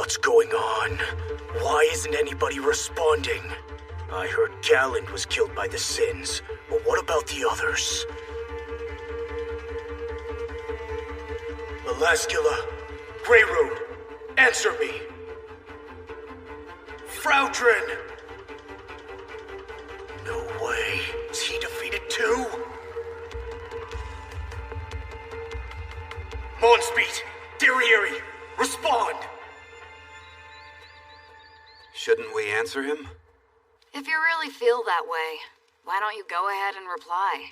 What's going on? Why isn't anybody responding? I heard Galland was killed by the Sins, but what about the others? Melascula, Greyroot, answer me! Fraudrin! No way. Is he defeated too? Monspeed, Derriere, respond! Shouldn't we answer him? If you really feel that way, why don't you go ahead and reply?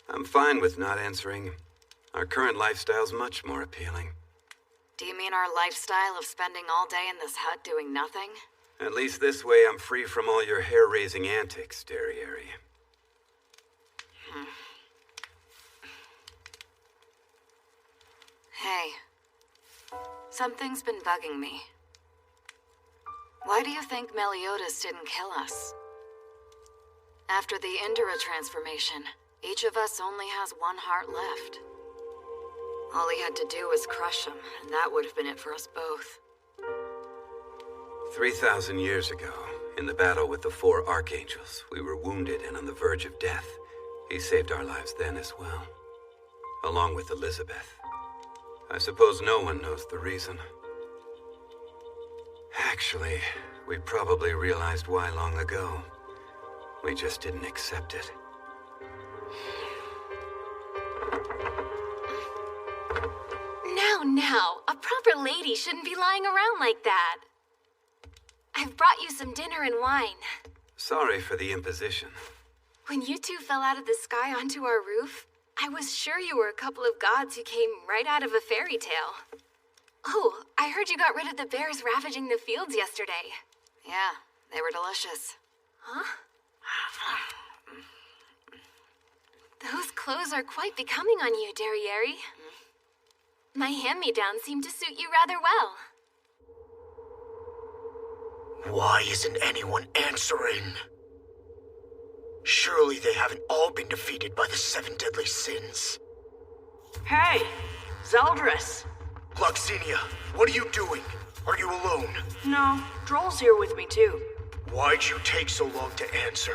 I'm fine with not answering. Our current lifestyle's much more appealing. Do you mean our lifestyle of spending all day in this hut doing nothing? At least this way I'm free from all your hair-raising antics, Derriere. Hey, something's been bugging me. Why do you think Meliodas didn't kill us? After the Indra transformation, each of us only has one heart left. All he had to do was crush him, and that would have been it for us both. 3,000 years ago, in the battle with the 4 Archangels, we were wounded and on the verge of death. He saved our lives then as well, along with Elizabeth. I suppose no one knows the reason. Actually, we probably realized why long ago. We just didn't accept it. Now, a proper lady shouldn't be lying around like that. I've brought you some dinner and wine. Sorry for the imposition. When you two fell out of the sky onto our roof, I was sure you were a couple of gods who came right out of a fairy tale. Oh, I heard you got rid of the bears ravaging the fields yesterday. Yeah, they were delicious. Huh? Those clothes are quite becoming on you, Derriere. My hand-me-downs seem to suit you rather well. Why isn't anyone answering? Surely they haven't all been defeated by the 7 deadly sins. Hey, Zeldris. Gloxinia, what are you doing? Are you alone? No, Droll's here with me too. Why'd you take so long to answer?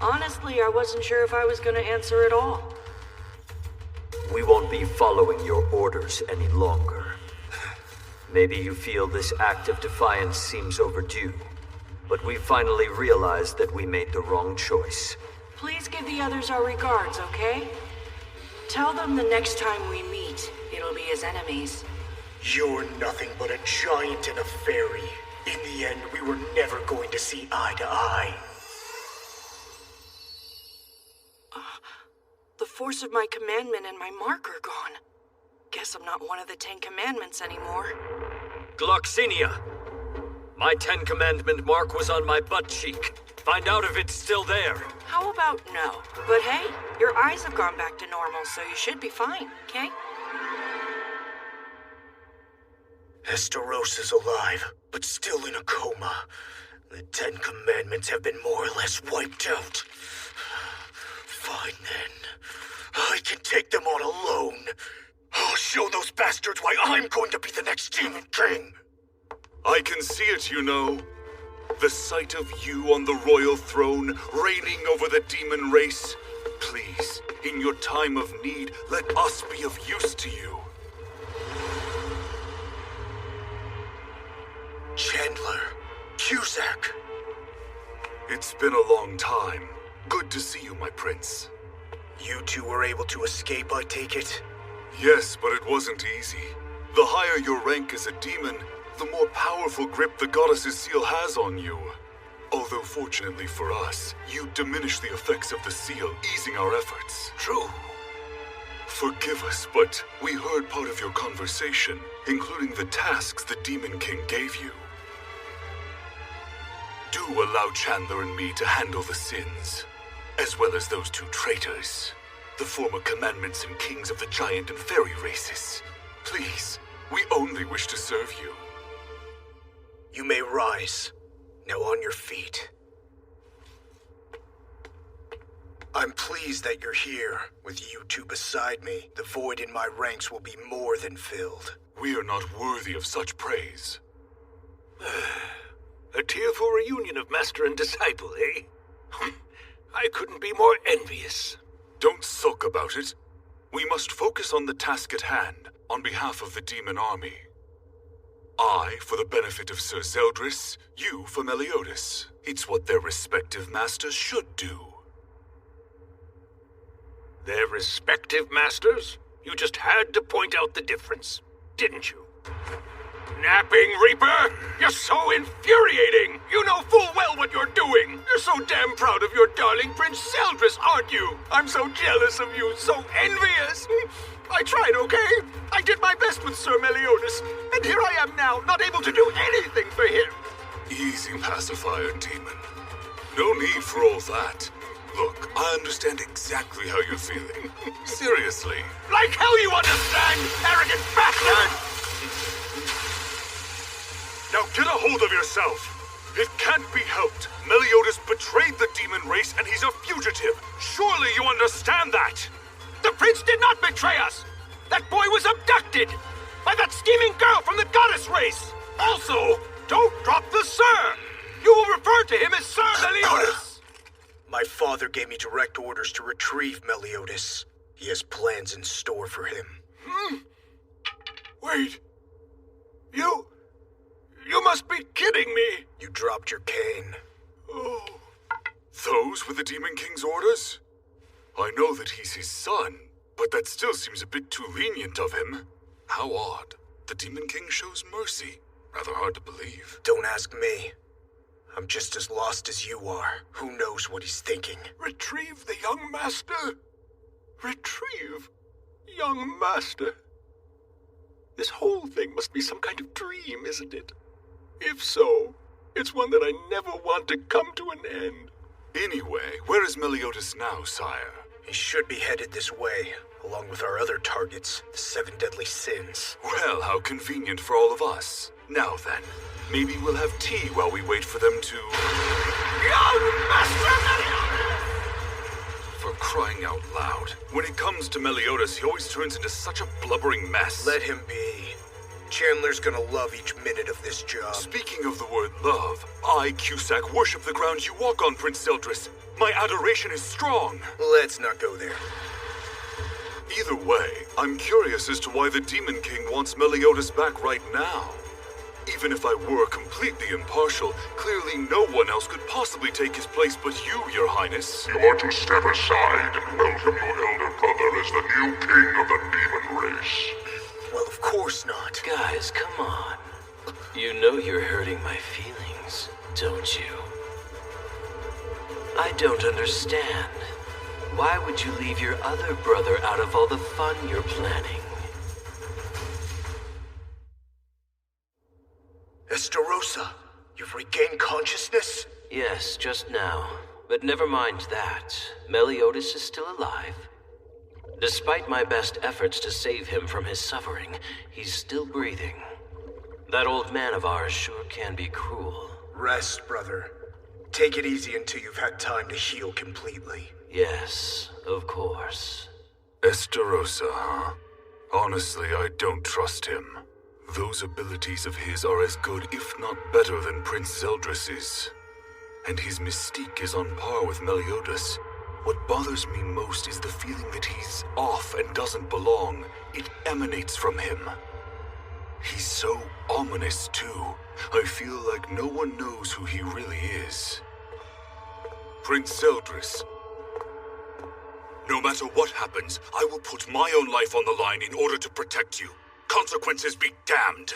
Honestly, I wasn't sure if I was gonna answer at all. We won't be following your orders any longer. Maybe you feel this act of defiance seems overdue, but we finally realized that we made the wrong choice. Please give the others our regards, okay? Tell them the next time we meet, it'll be as enemies. You're nothing but a giant and a fairy. In the end, we were never going to see eye to eye. The force of my commandment and my mark are gone. Guess I'm not one of the 10 commandments anymore. Gloxinia! My 10 commandment mark was on my butt cheek. Find out if it's still there. How about no? But hey, your eyes have gone back to normal, so you should be fine, okay? Esteros is alive, but still in a coma. The 10 commandments have been more or less wiped out. Fine then. I can take them on alone. I'll show those bastards why I'm going to be the next Demon King. I can see it, you know. The sight of you on the royal throne, reigning over the demon race. Please, in your time of need, let us be of use to you. Chandler, Cusack. It's been a long time. Good to see you, my prince. You two were able to escape, I take it? Yes, but it wasn't easy. The higher your rank as a demon, the more powerful grip the goddess's seal has on you. Although fortunately for us, you diminish the effects of the seal, easing our efforts. True. Forgive us, but we heard part of your conversation, including the tasks the Demon King gave you. Do allow Chandler and me to handle the sins, as well as those 2 traitors, the former commandments and kings of the giant and fairy races. Please, we only wish to serve you. You may rise. Now on your feet. I'm pleased that you're here. With you two beside me, the void in my ranks will be more than filled. We are not worthy of such praise. A tearful reunion of master and disciple, eh? I couldn't be more envious. Don't sulk about it. We must focus on the task at hand, on behalf of the demon army. I for the benefit of Sir Zeldris, you for Meliodas. It's what their respective masters should do. Their respective masters? You just had to point out the difference, didn't you? Napping Reaper! You're so infuriating! You know full well what you're doing! You're so damn proud of your darling Prince Zeldris, aren't you? I'm so jealous of you, so envious! I tried, okay? I did my best with Sir Meliodas, and here I am now, not able to do anything for him! Easy, pacifier demon. No need for all that. Look, I understand exactly how you're feeling. Seriously. Like hell you understand, arrogant bastard! Now get a hold of yourself. It can't be helped. Meliodas betrayed the demon race and he's a fugitive. Surely you understand that. The prince did not betray us! That boy was abducted! By that scheming girl from the goddess race! Also, don't drop the sir! You will refer to him as Sir Meliodas! My father gave me direct orders to retrieve Meliodas. He has plans in store for him. Wait. You must be kidding me! You dropped your cane. Oh. Those were the Demon King's orders? I know that he's his son, but that still seems a bit too lenient of him. How odd. The Demon King shows mercy. Rather hard to believe. Don't ask me. I'm just as lost as you are. Who knows what he's thinking? Retrieve the young master? Retrieve young master? This whole thing must be some kind of dream, isn't it? If so, it's one that I never want to come to an end. Anyway, where is Meliodas now, sire? He should be headed this way, along with our other targets, the 7 deadly sins. Well, how convenient for all of us. Now then, maybe we'll have tea while we wait for them to... Young Master Meliodas! For crying out loud. When it comes to Meliodas, he always turns into such a blubbering mess. Let him be. Chandler's gonna love each minute of this job. Speaking of the word love, I, Cusack, worship the ground you walk on, Prince Zeldris. My adoration is strong. Let's not go there. Either way, I'm curious as to why the Demon King wants Meliodas back right now. Even if I were completely impartial, clearly no one else could possibly take his place but you, Your Highness. You are to step aside and welcome your elder brother as the new king of the demon race. Well, of course not. Guys, come on. You know you're hurting my feelings, don't you? I don't understand. Why would you leave your other brother out of all the fun you're planning? Estarossa, you've regained consciousness? Yes, just now. But never mind that. Meliodas is still alive. Despite my best efforts to save him from his suffering, he's still breathing. That old man of ours sure can be cruel. Rest, brother. Take it easy until you've had time to heal completely. Yes, of course. Estarossa, huh? Honestly, I don't trust him. Those abilities of his are as good, if not better, than Prince Zeldris's. And his mystique is on par with Meliodas. What bothers me most is the feeling that he's off and doesn't belong. It emanates from him. He's so ominous, too. I feel like no one knows who he really is. Prince Zeldris. No matter what happens, I will put my own life on the line in order to protect you. Consequences be damned.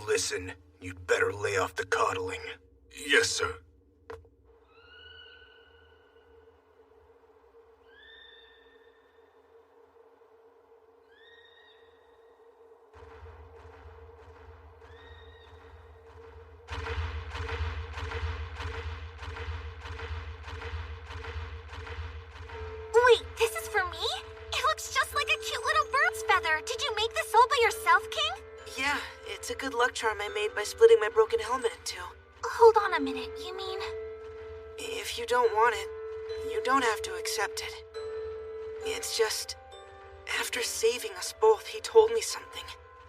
Listen, you'd better lay off the coddling. Yes, sir. Wait, this is for me? It looks just like a cute little bird's feather. Did you make this all by yourself, King? Yeah, it's a good luck charm I made by splitting my broken helmet in two. Hold on a minute, you mean? If you don't want it, You don't have to accept it. It's just... After saving us both, he told me something.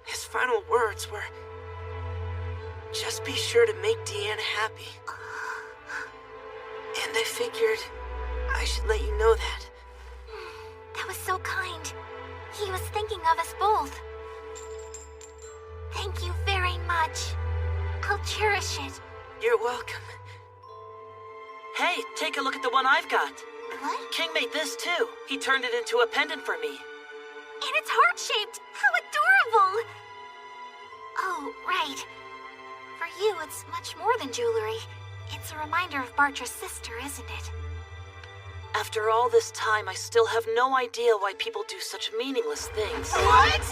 His final words were... Just be sure to make Deanna happy. And I figured I should let you know that. That was so kind. He was thinking of us both. Thank you very much. I'll cherish it. You're welcome. Hey, take a look at the one I've got. What? King made this too. He turned it into a pendant for me. And it's heart-shaped! How adorable! Oh, right. For you, it's much more than jewelry. It's a reminder of Bartra's sister, isn't it? After all this time, I still have no idea why people do such meaningless things. What?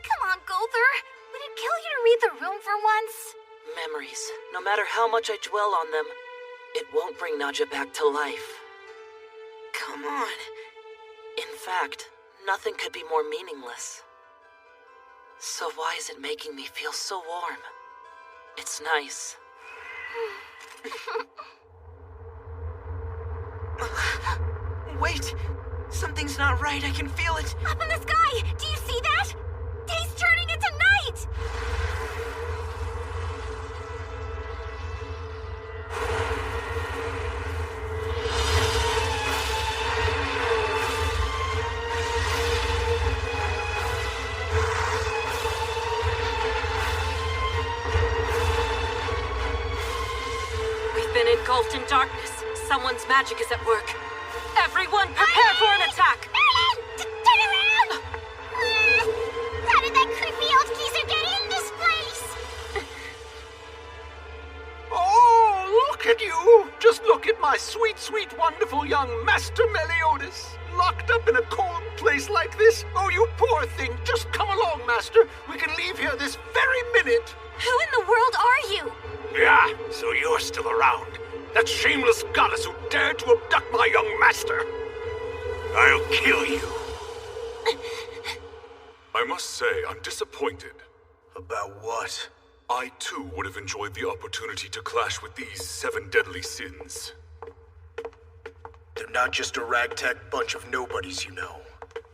Come on, Gulther. Would it kill you to read the room for once? Memories. No matter how much I dwell on them, it won't bring Nadja back to life. Come on. In fact, nothing could be more meaningless. So why is it making me feel so warm? It's nice. Wait! Something's not right. I can feel it. Up in the sky! Do you see that? Day's turning into night! We've been engulfed in darkness. Someone's magic is at work. Everyone, prepare for an attack! Merlin! Turn around! How did that creepy old geezer get in this place? Oh, look at you! Just look at my sweet, sweet, wonderful young Master Meliodas. Locked up in a cold place like this? Oh, you poor thing. Just come along, Master. We can leave here this very minute. Who in the world are you? Yeah, so you're still around. That shameless goddess who dared to abduct my young master. I'll kill you. I must say, I'm disappointed. About what? I too would have enjoyed the opportunity to clash with these 7 deadly sins. They're not just a ragtag bunch of nobodies, you know.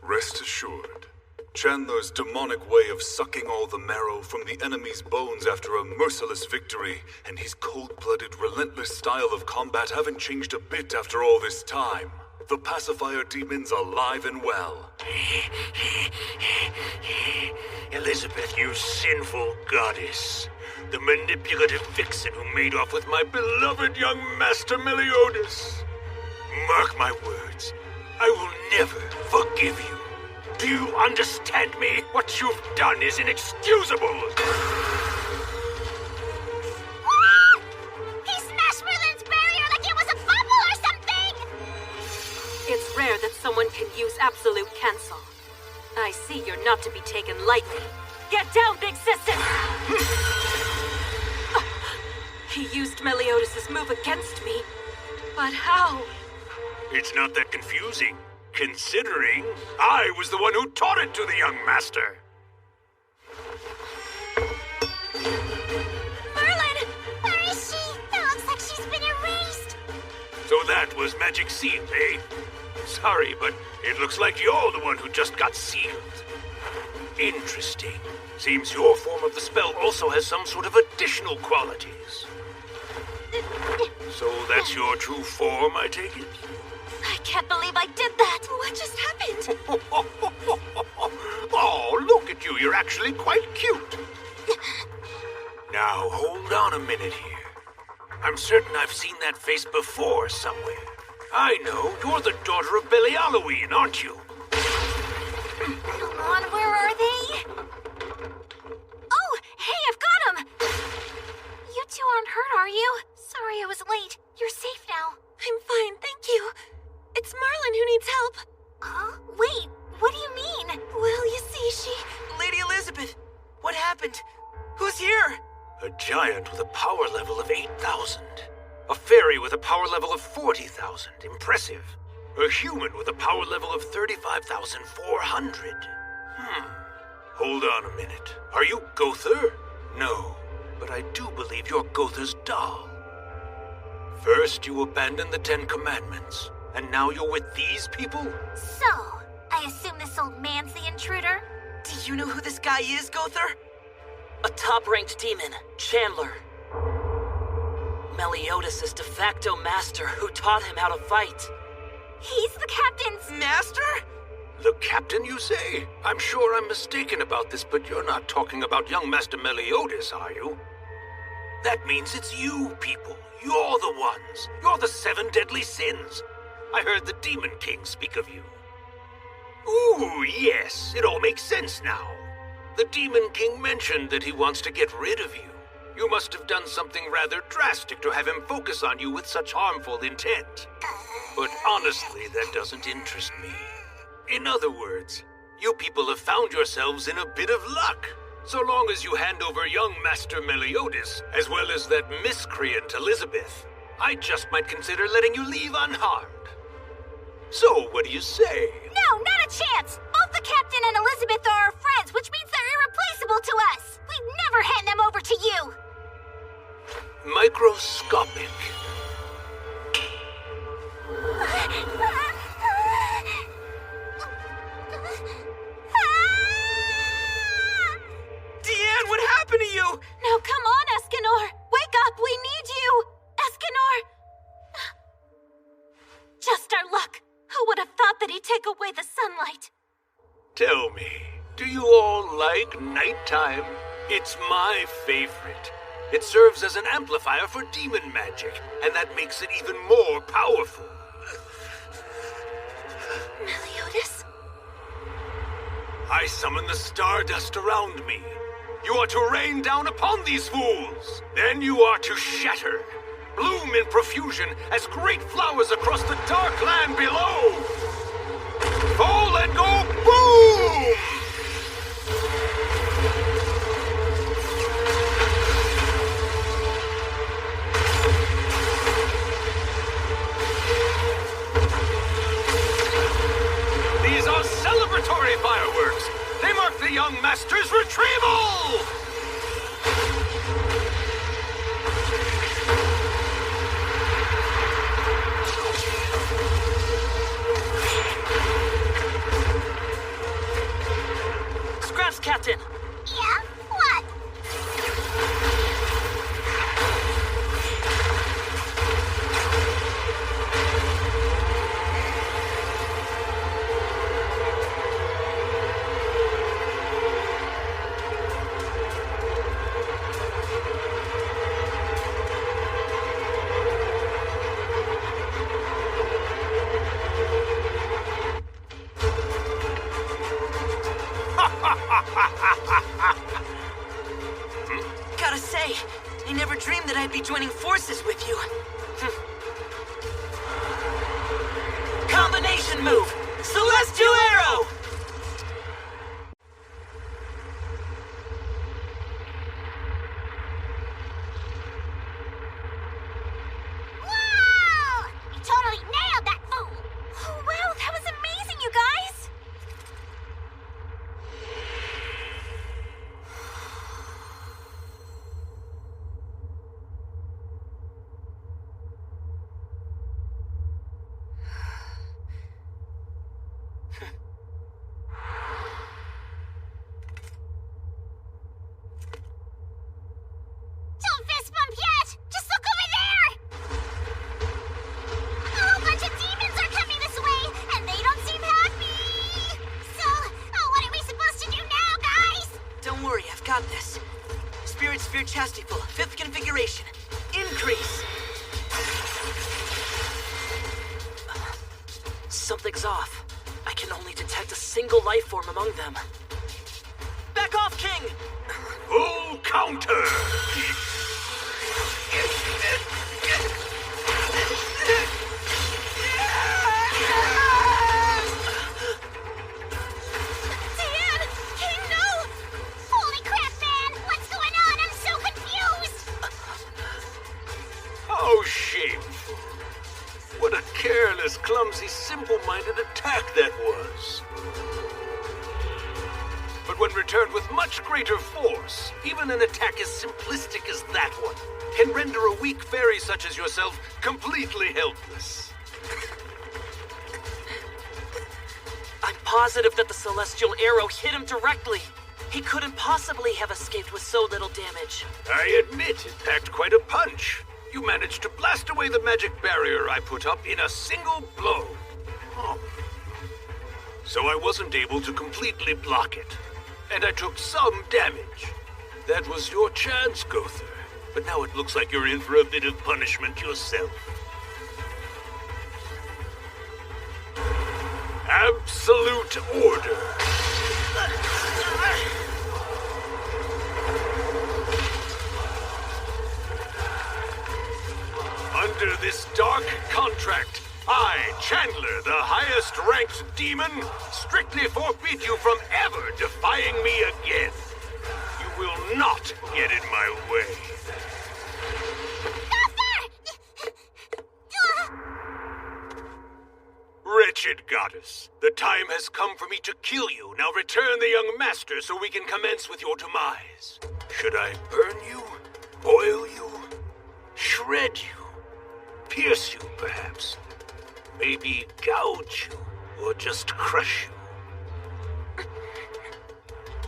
Rest assured, Chandler's demonic way of sucking all the marrow from the enemy's bones after a merciless victory and his cold-blooded, relentless style of combat haven't changed a bit after all this time. The pacifier demon's alive and well. Elizabeth, you sinful goddess. The manipulative vixen who made off with my beloved young Master Meliodas. Mark my words, I will never forgive you. Do you understand me? What you've done is inexcusable! He smashed Merlin's barrier like it was a bubble or something! It's rare that someone can use absolute cancel. I see you're not to be taken lightly. Get down, big sister! He used Meliodas' move against me. But how? It's not that confusing, considering I was the one who taught it to the young master. Merlin! Where is she? It looks like she's been erased. So that was magic sealed, eh? Sorry, but it looks like you're the one who just got sealed. Interesting. Seems your form of the spell also has some sort of additional qualities. So that's your true form, I take it? I can't believe I did that. What just happened? Oh, look at you. You're actually quite cute. Now, hold on a minute here. I'm certain I've seen that face before somewhere. I know. You're the daughter of Belialoween, aren't you? Come on, where are they? Oh, hey, I've got them! You two aren't hurt, are you? Sorry I was late. You're safe now. I'm fine, thank you. It's Merlin who needs help. Huh? Wait, what do you mean? Well, you see, Lady Elizabeth, what happened? Who's here? A giant with a power level of 8,000. A fairy with a power level of 40,000. Impressive. A human with a power level of 35,400. Hold on a minute. Are you Gother? No, but I do believe you're Gother's doll. First, you abandoned the 10 Commandments. And now you're with these people? So, I assume this old man's the intruder? Do you know who this guy is, Gother? A top-ranked demon, Chandler. Meliodas' de facto master who taught him how to fight. He's the captain's... Master? The captain, you say? I'm sure I'm mistaken about this, but you're not talking about young Master Meliodas, are you? That means it's you people. You're the ones. You're the 7 deadly sins. I heard the Demon King speak of you. Ooh, yes, it all makes sense now. The Demon King mentioned that he wants to get rid of you. You must have done something rather drastic to have him focus on you with such harmful intent. But honestly, that doesn't interest me. In other words, you people have found yourselves in a bit of luck. So long as you hand over young Master Meliodas, as well as that miscreant Elizabeth, I just might consider letting you leave unharmed. So, what do you say? No, not a chance! Both the captain and Elizabeth are our friends, which means they're irreplaceable to us! We'd never hand them over to you! Microscopic. Deanne, what happened to you? Now come on, Escanor! Wake up! We need you! Escanor! Just our luck. Who would have thought that he'd take away the sunlight? Tell me, do you all like nighttime? It's my favorite. It serves as an amplifier for demon magic, and that makes it even more powerful. Meliodas? I summon the stardust around me. You are to rain down upon these fools. Then you are to shatter. Bloom in profusion as great flowers across the dark land below. Fall and go boom! These are celebratory fireworks. They mark the young master's retrieval! Scraps, Captain! Yeah? What? Gotta say, I never dreamed that I'd be joining forces with you. Combination move! Celestial Arrow! Whoa! You totally nailed that fool! Oh, wow, that was amazing, you guys! Don't fist bump yet! Just look over there! A whole bunch of demons are coming this way, and they don't seem happy! So, what are we supposed to do now, guys? Don't worry, I've got this. Spirit Sphere Chastity-Full, 5th configuration. Increase! Something's off. I can only detect a single life form among them. Back off, King! Full counter! Diane! King, no! Holy crap, man! What's going on? I'm so confused! How shameful. What a careless, clumsy, simple-minded attack that was. But when returned with much greater force, even an attack as simplistic as that one can render a weak fairy such as yourself completely helpless. positive that the celestial arrow hit him directly. He couldn't possibly have escaped with so little damage. I admit it packed quite a punch. You managed to blast away the magic barrier I put up in a single blow. Oh. So I wasn't able to completely block it, and I took some damage. That was your chance, Gother. But now it looks like you're in for a bit of punishment yourself. Absolute order. Under this dark contract, I, Chandler, the highest-ranked demon, strictly forbid you from ever defying me again. You will not get in my way. Wretched goddess, the time has come for me to kill you. Now return the young master so we can commence with your demise. Should I burn you? Boil you? Shred you? Pierce you, perhaps? Maybe gouge you? Or just crush you?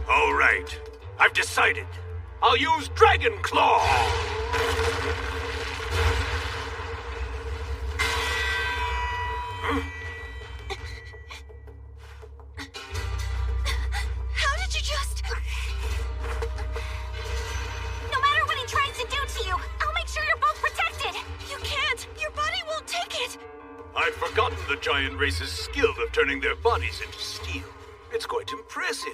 All right. I've decided. I'll use Dragon Claw! How did you just... No matter what he tries to do to you, I'll make sure you're both protected! You can't! Your body won't take it! I've forgotten the giant race's skill of turning their bodies into steel. It's quite impressive.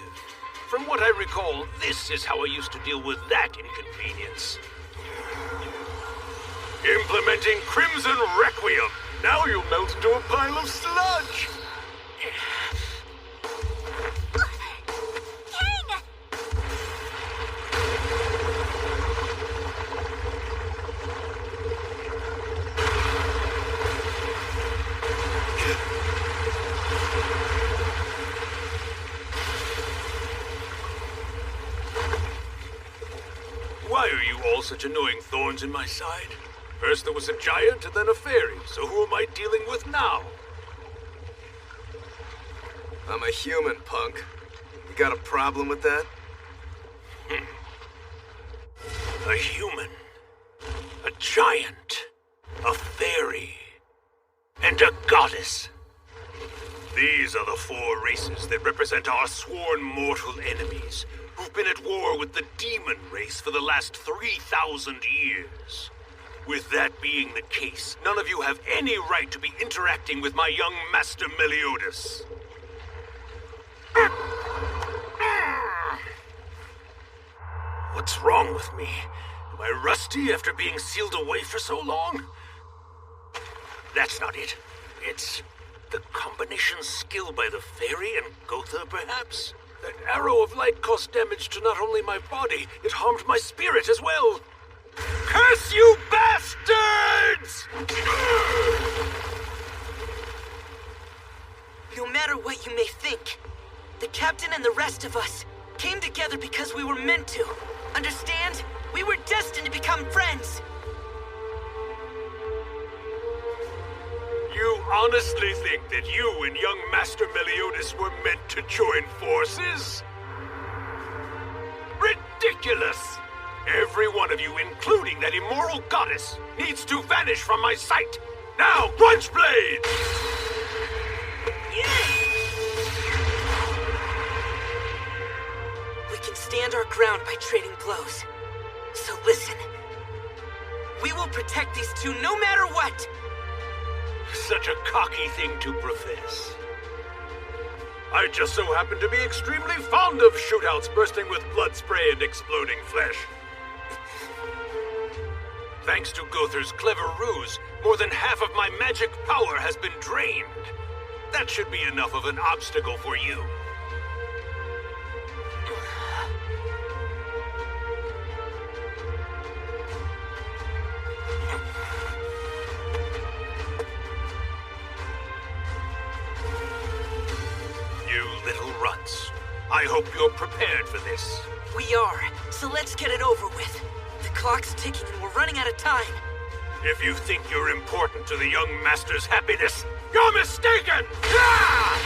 From what I recall, this is how I used to deal with that inconvenience. Implementing Crimson Requiem. Now you'll melt into a pile of sludge. King! Why are you all such annoying thorns in my side? First there was a giant and then a fairy, so who am I dealing with now? I'm a human, punk. You got a problem with that? A human, a giant, a fairy, and a goddess. These are the four races that represent our sworn mortal enemies, who've been at war with the demon race for the last 3,000 years. With that being the case, none of you have any right to be interacting with my young master Meliodas. What's wrong with me? Am I rusty after being sealed away for so long? That's not it. It's the combination skill by the fairy and Gotha, perhaps? That arrow of light caused damage to not only my body, it harmed my spirit as well. Curse you bastards! No matter what you may think, the captain and the rest of us came together because we were meant to. Understand? We were destined to become friends. You honestly think that you and young Master Meliodas were meant to join forces? Ridiculous! Every one of you, including that immoral goddess, needs to vanish from my sight! Now, Grungeblade! We can stand our ground by trading blows. So listen. We will protect these two no matter what! Such a cocky thing to profess. I just so happen to be extremely fond of shootouts bursting with blood spray and exploding flesh. Thanks to Gother's clever ruse, more than half of my magic power has been drained. That should be enough of an obstacle for you. You little runts. I hope you're prepared for this. We are, so let's get it over with. The clock's ticking and we're running out of time. If you think you're important to the young master's happiness, you're mistaken! Ah!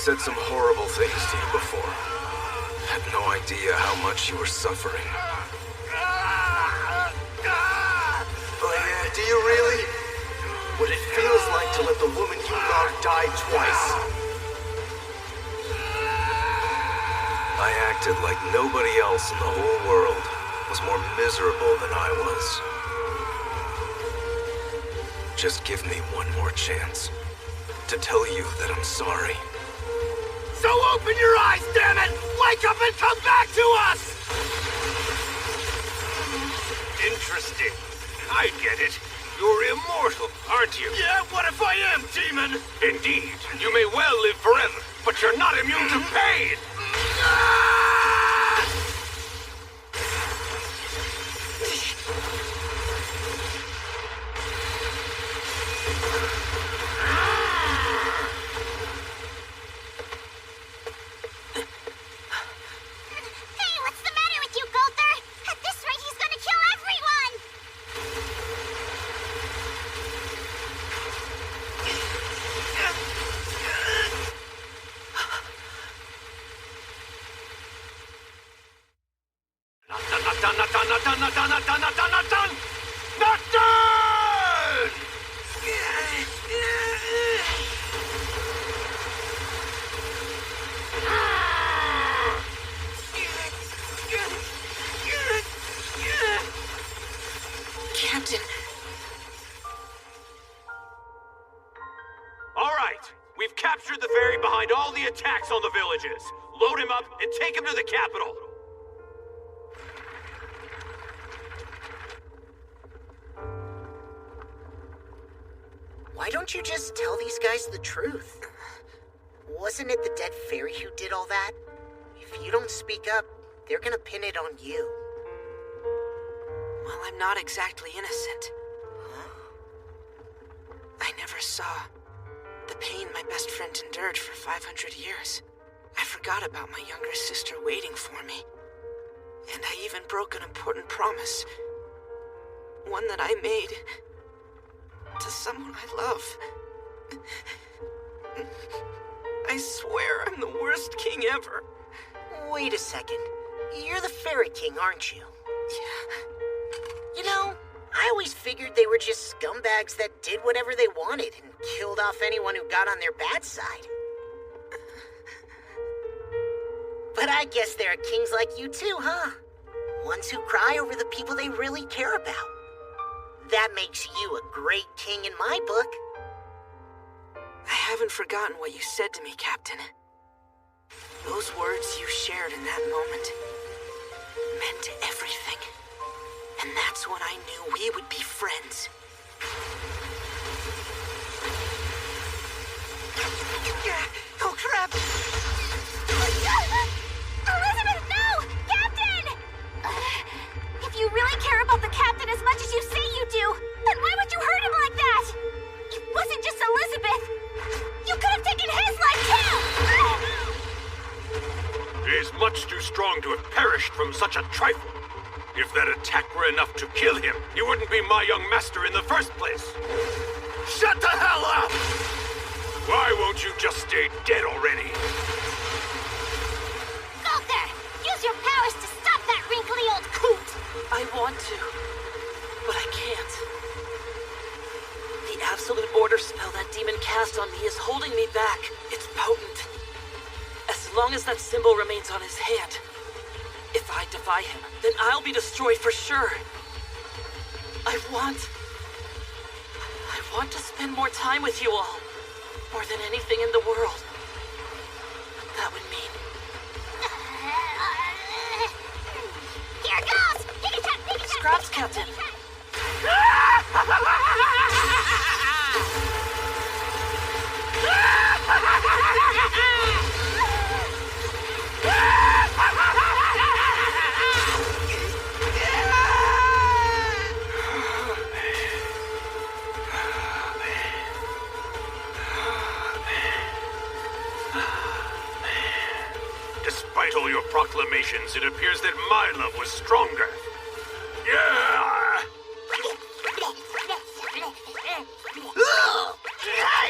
said some horrible things to you before. Had no idea how much you were suffering. Oh yeah, do you really? What it feels like to let the woman you love die twice. I acted like nobody else in the whole world was more miserable than I was. Just give me one more chance to tell you that I'm sorry. So open your eyes, damn it! Wake up and come back to us! Interesting. I get it. You're immortal, aren't you? Yeah, what if I am, demon? Indeed. You may well live forever, but you're not immune to pain! Hey, what's the matter with you, Gulther? At this rate, he's gonna kill everyone! Not done! Not done! Captain, All right, we've captured the ferry behind all the attacks on the villages. Load him up and take him to the capital. Why don't you just tell these guys the truth? Wasn't it the dead fairy who did all that? If you don't speak up, they're gonna pin it on you. well, I'm not exactly innocent. I never saw the pain my best friend endured for 500 years. I forgot about my younger sister waiting for me. And I even broke an important promise. One that I made to someone I love. I swear I'm the worst king ever. Wait a second. You're the Fairy King, aren't you? Yeah. You know, I always figured they were just scumbags that did whatever they wanted and killed off anyone who got on their bad side. But I guess there are kings like you too, huh? Ones who cry over the people they really care about. That makes you a great king in my book. I haven't forgotten what you said to me, Captain. Those words you shared in that moment meant everything. And that's when I knew we would be friends. Oh, crap! Elizabeth, no! Captain! If you really care about the captain as much as you say you do, then why would you hurt him like that? It wasn't just Elizabeth. You could have taken his life too! He is much too strong to have perished from such a trifle. If that attack were enough to kill him, he wouldn't be my young master in the first place. Shut the hell up! Why won't you just stay dead already? Gulther, use your powers to stop that wrinkly old coot! I want to, but I can't. The absolute order spell that demon cast on me is holding me back. It's potent. As long as that symbol remains on his hand, if I defy him, then I'll be destroyed for sure. I want to spend more time with you all. More than anything in the world. That would mean... Here goes! Pick-a-tap! Scraps, Captain! Despite all your proclamations, it appears that my love was stronger. Yeah!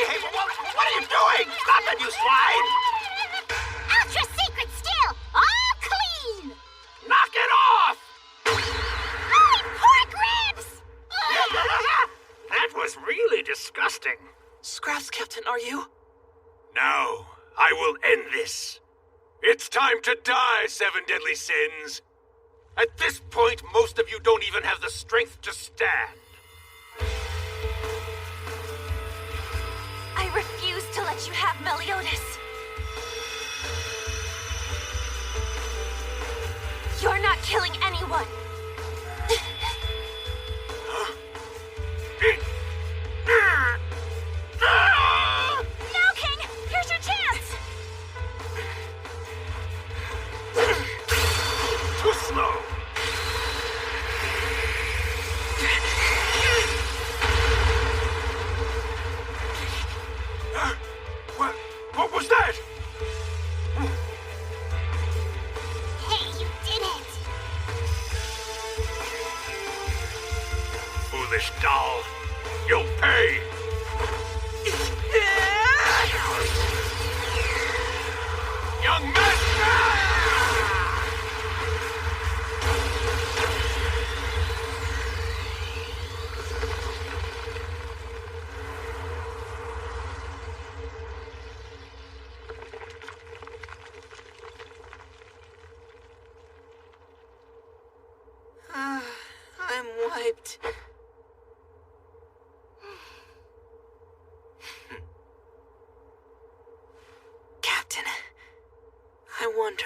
Hey, what are you doing? Stop it, you swine! disgusting. Scraps, Captain, are you? Now, I will end this. It's time to die, Seven Deadly Sins. At this point, most of you don't even have the strength to stand. I refuse to let you have Meliodas. You're not killing anyone. Now, King! Here's your chance! Too slow. What was that? Hey, you did it! Foolish doll. You'll pay. Young master! I'm wiped. Captain, I wonder,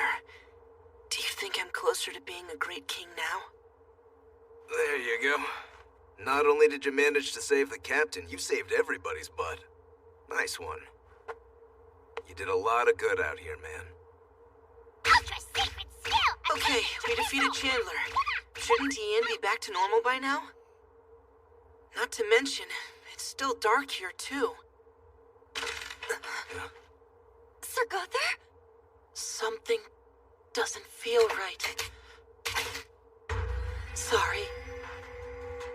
do you think I'm closer to being a great king now? There you go. Not only did you manage to save the captain, you saved everybody's butt. Nice one. You did a lot of good out here, man. Okay, we defeated Chandler. Shouldn't Diane be back to normal by now? Not to mention, it's still dark here, too. Sir Gother? Something doesn't feel right. Sorry.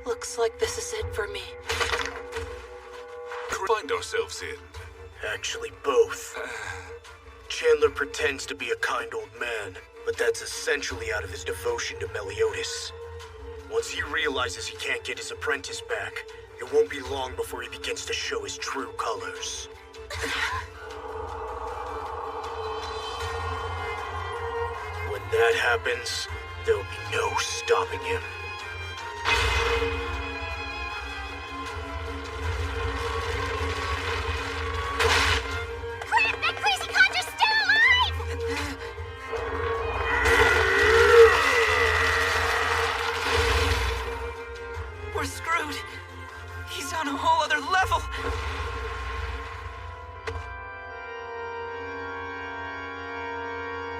Looks like this is it for me. Find ourselves in. Actually, both. Chandler pretends to be a kind old man, but that's essentially out of his devotion to Meliodas. Once he realizes he can't get his apprentice back, it won't be long before he begins to show his true colors. When that happens, there'll be no stopping him. Crap! That crazy conjure's still alive! We're screwed. He's on a whole other level.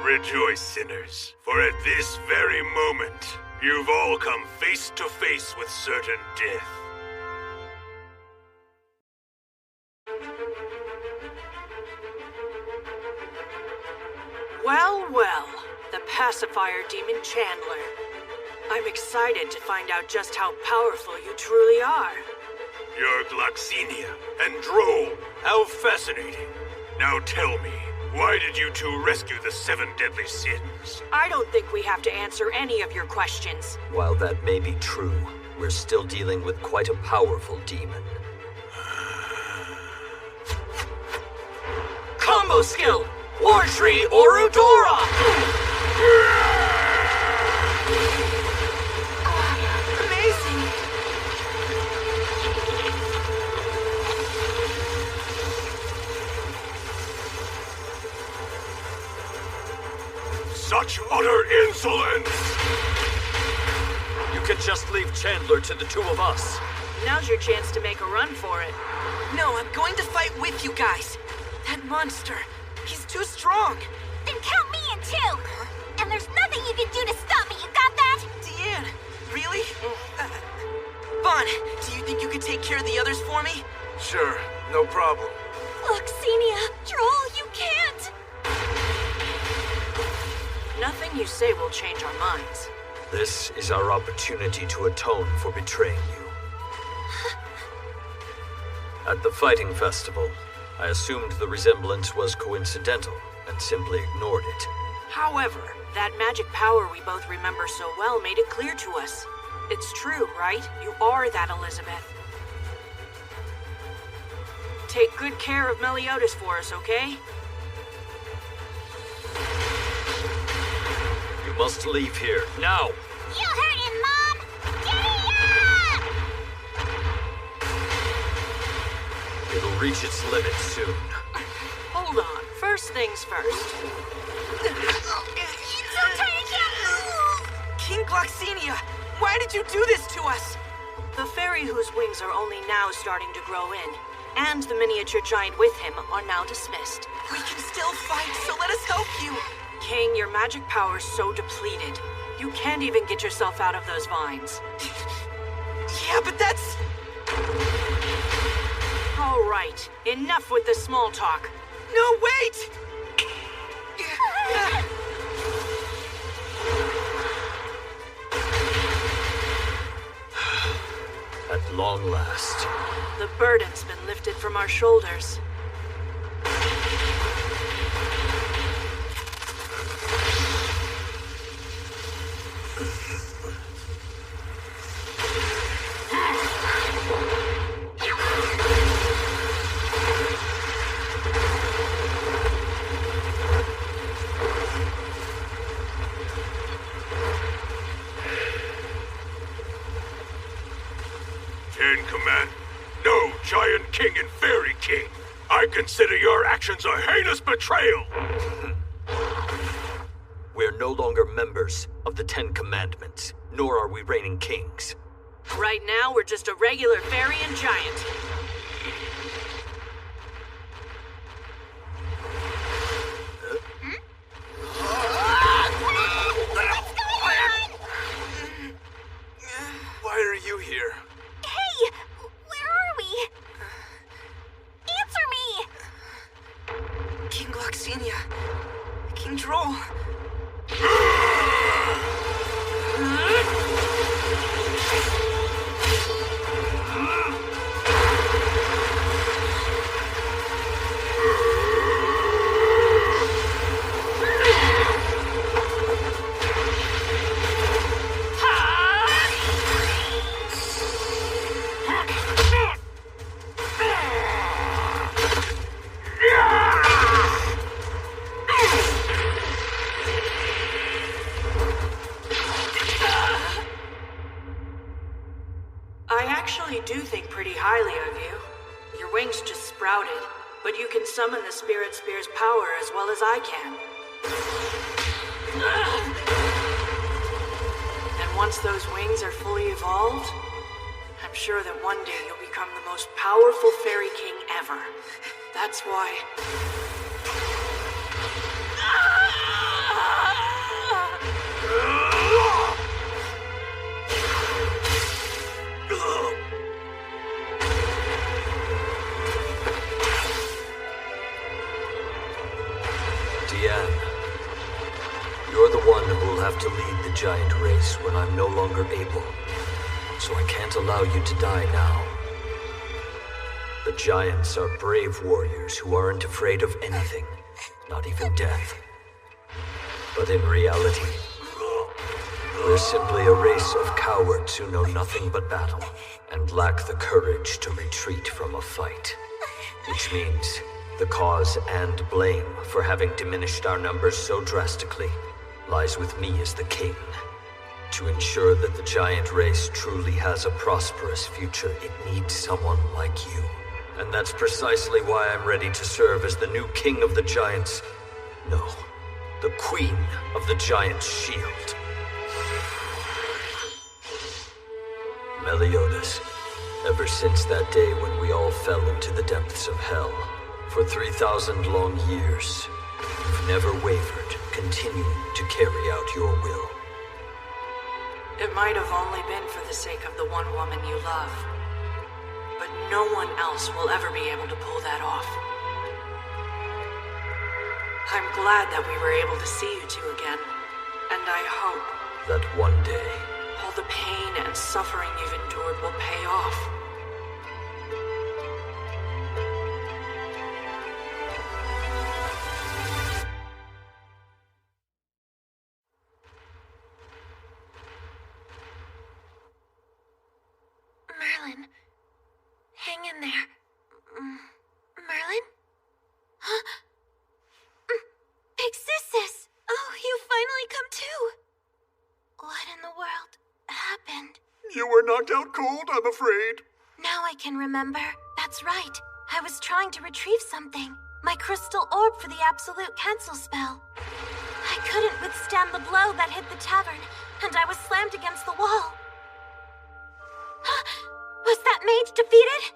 Rejoice, sinners, for at this very moment, you've all come face to face with certain death. Well, well, the pacifier demon Chandler. I'm excited to find out just how powerful you truly are. You're Gloxinia and Droll. How fascinating. Now tell me, why did you two rescue the Seven Deadly Sins? I don't think we have to answer any of your questions. While that may be true, we're still dealing with quite a powerful demon. Combo skill! War Tree Orudora! Amazing! Such utter insolence! You can just leave Chandler to the two of us. Now's your chance to make a run for it. No, I'm going to fight with you guys. That monster, he's too strong. Then count me in too! And there's nothing you can do to stop me, you got that? Deanne, really? Vaughn, do you think you could take care of the others for me? Sure, no problem. Look, Xenia, Droll, you can't! Nothing you say will change our minds. This is our opportunity to atone for betraying you. At the fighting festival, I assumed the resemblance was coincidental and simply ignored it. However, that magic power we both remember so well made it clear to us. It's true, right? You are that Elizabeth. Take good care of Meliodas for us, okay? You must leave here, now! You heard him, Mom! Giddy up! It'll reach its limit soon. Hold on. First things first. So tired I can't move! King Gloxinia, why did you do this to us? The fairy whose wings are only now starting to grow in, and the miniature giant with him are now dismissed. We can still fight, so let us help you. King, your magic power's so depleted. You can't even get yourself out of those vines. Yeah, but that's... All right, enough with the small talk. No, wait! At long last. The burden's been lifted from our shoulders. Ten Command. No, Giant King and Fairy King. I consider your actions a heinous betrayal. We're no longer members of the Ten Commandments, nor are we reigning kings. Right now, we're just a regular fairy and giant. Why are you here? Hey! Where are we? Answer me! King Gloxinia. King Droll. I actually do think pretty highly of you. Your wings just sprouted, but you can summon the Spirit Spear's power as well as I can. And once those wings are fully evolved, I'm sure that one day you'll become the most powerful Fairy King ever. That's why... Diane, you're the one who will have to lead the giant race when I'm no longer able, so I can't allow you to die now. The giants are brave warriors who aren't afraid of anything, not even death. But in reality, we're simply a race of cowards who know nothing but battle and lack the courage to retreat from a fight. Which means the cause and blame for having diminished our numbers so drastically lies with me as the king. To ensure that the giant race truly has a prosperous future, it needs someone like you. And that's precisely why I'm ready to serve as the new king of the giants. No, the queen of the giant's shield. Meliodas, ever since that day when we all fell into the depths of hell, for 3,000 long years, you've never wavered, continuing to carry out your will. It might have only been for the sake of the one woman you love. But no one else will ever be able to pull that off. I'm glad that we were able to see you two again. And I hope that one day, all the pain and suffering you've endured will pay off. Merlin, hang in there. Merlin? Huh? Big Sis! Oh, you finally come to! What in the world happened? You were knocked out cold, I'm afraid. Now I can remember. That's right. I was trying to retrieve something. My crystal orb for the absolute cancel spell. I couldn't withstand the blow that hit the tavern, and I was slammed against the wall. Was that mage defeated?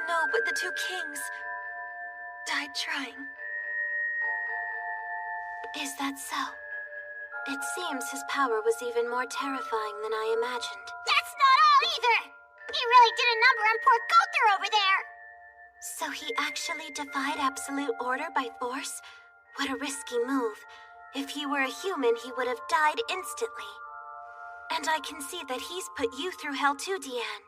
No, but the two kings died trying. Is that so? It seems his power was even more terrifying than I imagined. That's not all either! He really did a number on poor Coulter over there! So he actually defied absolute order by force? What a risky move. If he were a human, he would have died instantly. And I can see that he's put you through hell too, Diane.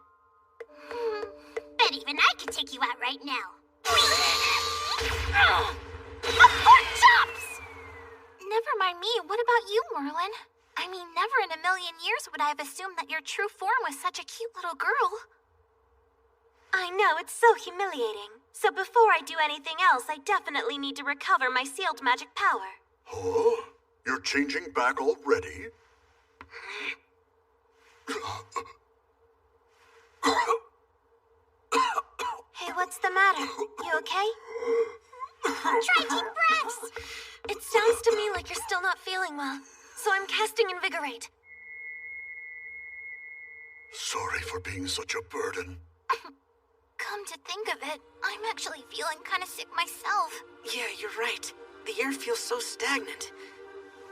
Bet even I could take you out right now. Pork chops! Never mind me, what about you, Merlin? I mean, never in a million years would I have assumed that your true form was such a cute little girl. I know, it's so humiliating. So before I do anything else, I definitely need to recover my sealed magic power. Huh? You're changing back already? Hey, what's the matter? You okay? Try deep breaths! It sounds to me like you're still not feeling well, so I'm casting Invigorate. Sorry for being such a burden. Come to think of it, I'm actually feeling kind of sick myself. Yeah, you're right. The air feels so stagnant.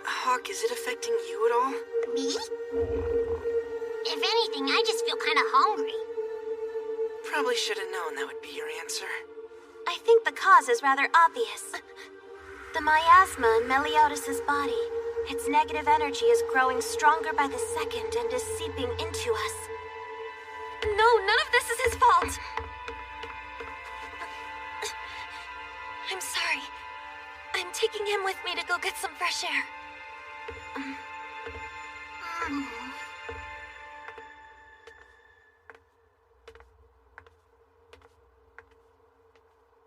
Hawk, is it affecting you at all? Me? If anything, I just feel kind of hungry. Probably should have known that would be your answer. I think the cause is rather obvious. The miasma in Meliodas' body. Its negative energy is growing stronger by the second and is seeping into us. No, none of this is his fault! I'm sorry. I'm taking him with me to go get some fresh air.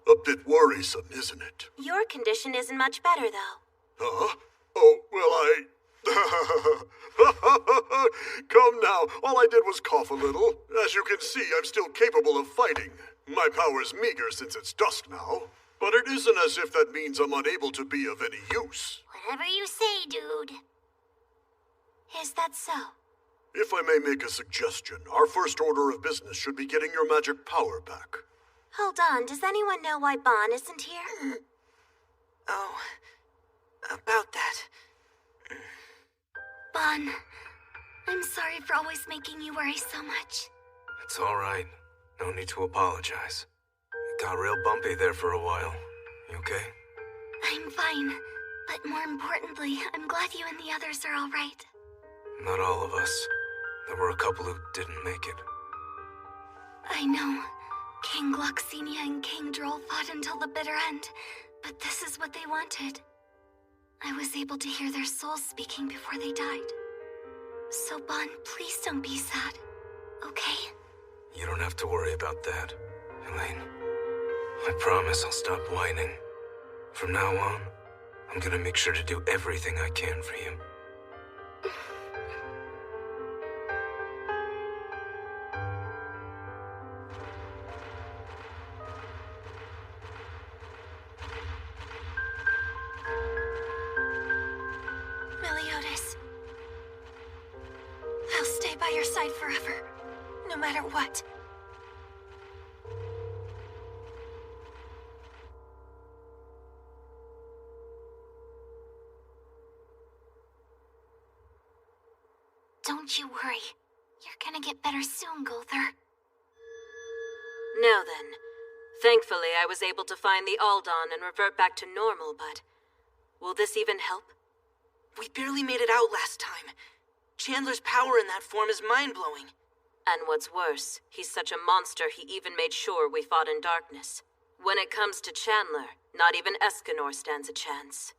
A bit worrisome, isn't it? Your condition isn't much better, though. Huh? Oh, well, Come now, all I did was cough a little. As you can see, I'm still capable of fighting. My power's meager since it's dusk now. But it isn't as if that means I'm unable to be of any use. Whatever you say, dude. Is that so? If I may make a suggestion, our first order of business should be getting your magic power back. Hold on, does anyone know why Bon isn't here? Oh, about that. Bon, I'm sorry for always making you worry so much. It's all right. No need to apologize. It got real bumpy there for a while. You okay? I'm fine. But more importantly, I'm glad you and the others are all right. Not all of us. There were a couple who didn't make it. I know. King Gloxenia and King Droll fought until the bitter end, but this is what they wanted. I was able to hear their souls speaking before they died. So, Bon, please don't be sad, okay? You don't have to worry about that, Elaine. I promise I'll stop whining. From now on, I'm gonna make sure to do everything I can for you. Meliodas, I'll stay by your side forever, no matter what. Don't you worry. You're gonna get better soon, Gulther. Now then. Thankfully, I was able to find the Aldon and revert back to normal, but... will this even help? We barely made it out last time. Chandler's power in that form is mind-blowing. And what's worse, he's such a monster he even made sure we fought in darkness. When it comes to Chandler, not even Escanor stands a chance.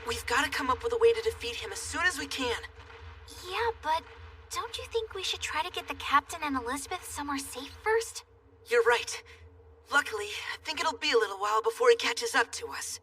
We've got to come up with a way to defeat him as soon as we can. Yeah, but don't you think we should try to get the captain and Elizabeth somewhere safe first? You're right. Luckily, I think it'll be a little while before he catches up to us.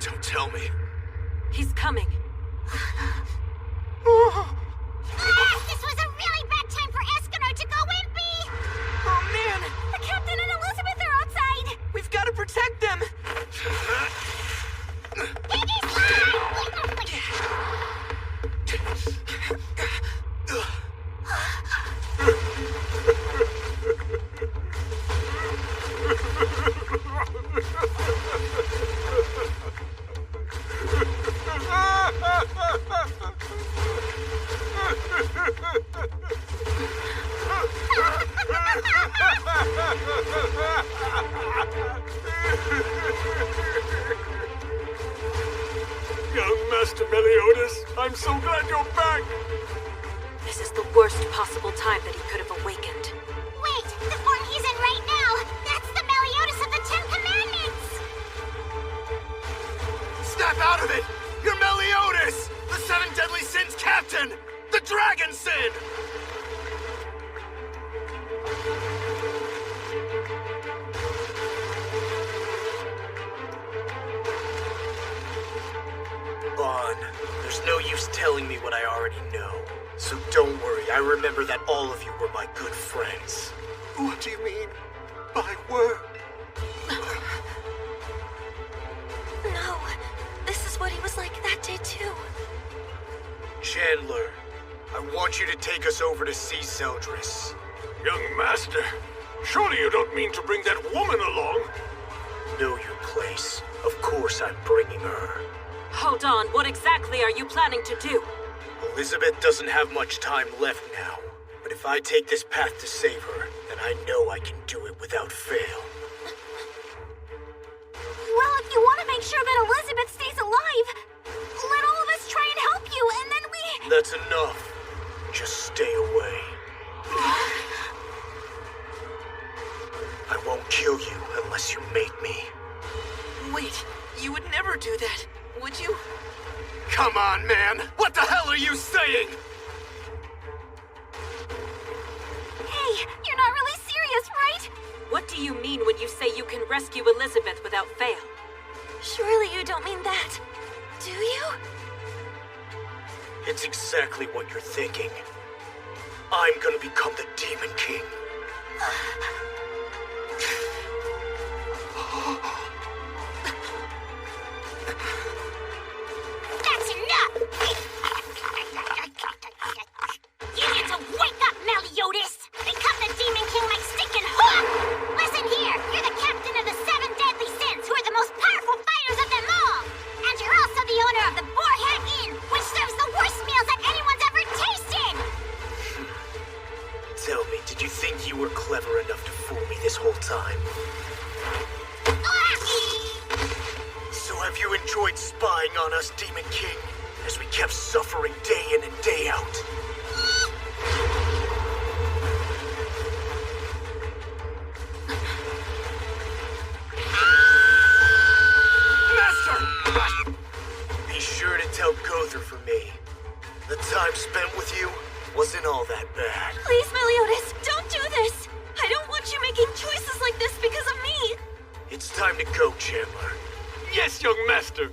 Don't tell me. He's coming. This was a really bad time for Escanor to go wimpy! Oh man! The captain and Elizabeth are outside! We've got to protect them! Piggy slide! Young Master Meliodas, I'm so glad you're back! This is the worst possible time that he could have awakened. Wait! The form he's in right now! That's the Meliodas of the Ten Commandments! Snap out of it! You're Meliodas! The Seven Deadly Sins captain! The Dragon Sin! Bon, there's no use telling me what I already know. So don't worry, I remember that all of you were my good friends. What do you mean by were? No, this is what he was like that day too. Chandler, I want you to take us over to see Seldris. Young Master, surely you don't mean to bring that woman along? Know your place. Of course I'm bringing her. Hold on, what exactly are you planning to do? Elizabeth doesn't have much time left now, but if I take this path to save her, then I know I can do it without fail. Well, if you want to make sure that Elizabeth stays alive, let all of us try and help you, and then we... That's enough. Just stay away. I won't kill you unless you make me. Wait, you would never do that, would you? Come on, man! What the hell are you saying? Hey, you're not really serious, right? What do you mean when you say you can rescue Elizabeth without fail? Surely you don't mean that, do you? It's exactly what you're thinking. I'm gonna become the Demon King. That's enough! You need to wake up, Meliodas! Become the Demon King like stinking hawk! Listen here, you're the captain of the Seven Deadly Sins, who are the most powerful fighters of them all! And you're also the owner of the Boarhat Inn, which serves the worst meals that anyone's ever tasted! Tell me, did you think you were clever enough to fool me this whole time? So have you enjoyed spying on us, Demon King, as we kept suffering day in and day out? Master! Be sure to tell Gother for me. The time spent with you wasn't all that bad. Please, Meliodas, don't do this! I don't want you making choices like this because of me! It's time to go, Chandler. Yes, young master.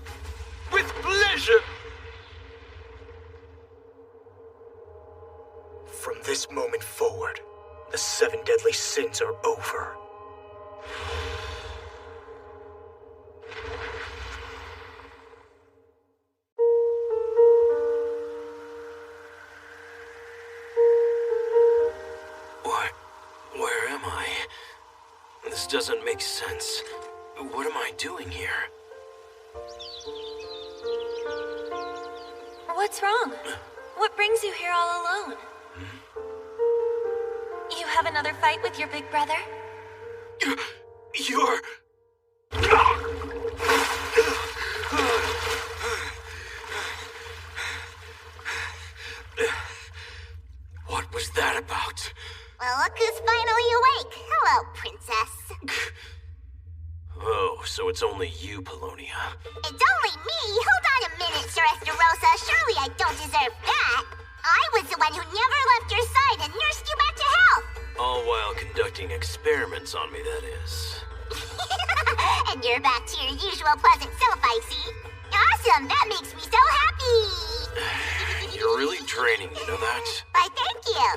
With pleasure. From this moment forward, the Seven Deadly Sins are over. Where am I? This doesn't make sense. What am I doing here? What's wrong? What brings you here all alone? You have another fight with your big brother? You're... What was that about? Well, look who's finally awake. Hello, princess. Oh, so it's only you, Polonia. It's only me? Hold on a minute, Sir Esterosa. Surely I don't deserve that. I was the one who never left your side and nursed you back to health. All while conducting experiments on me, that is. And you're back to your usual pleasant self, I see. Awesome, that makes me so happy. You're really draining, you know that? Why, thank you.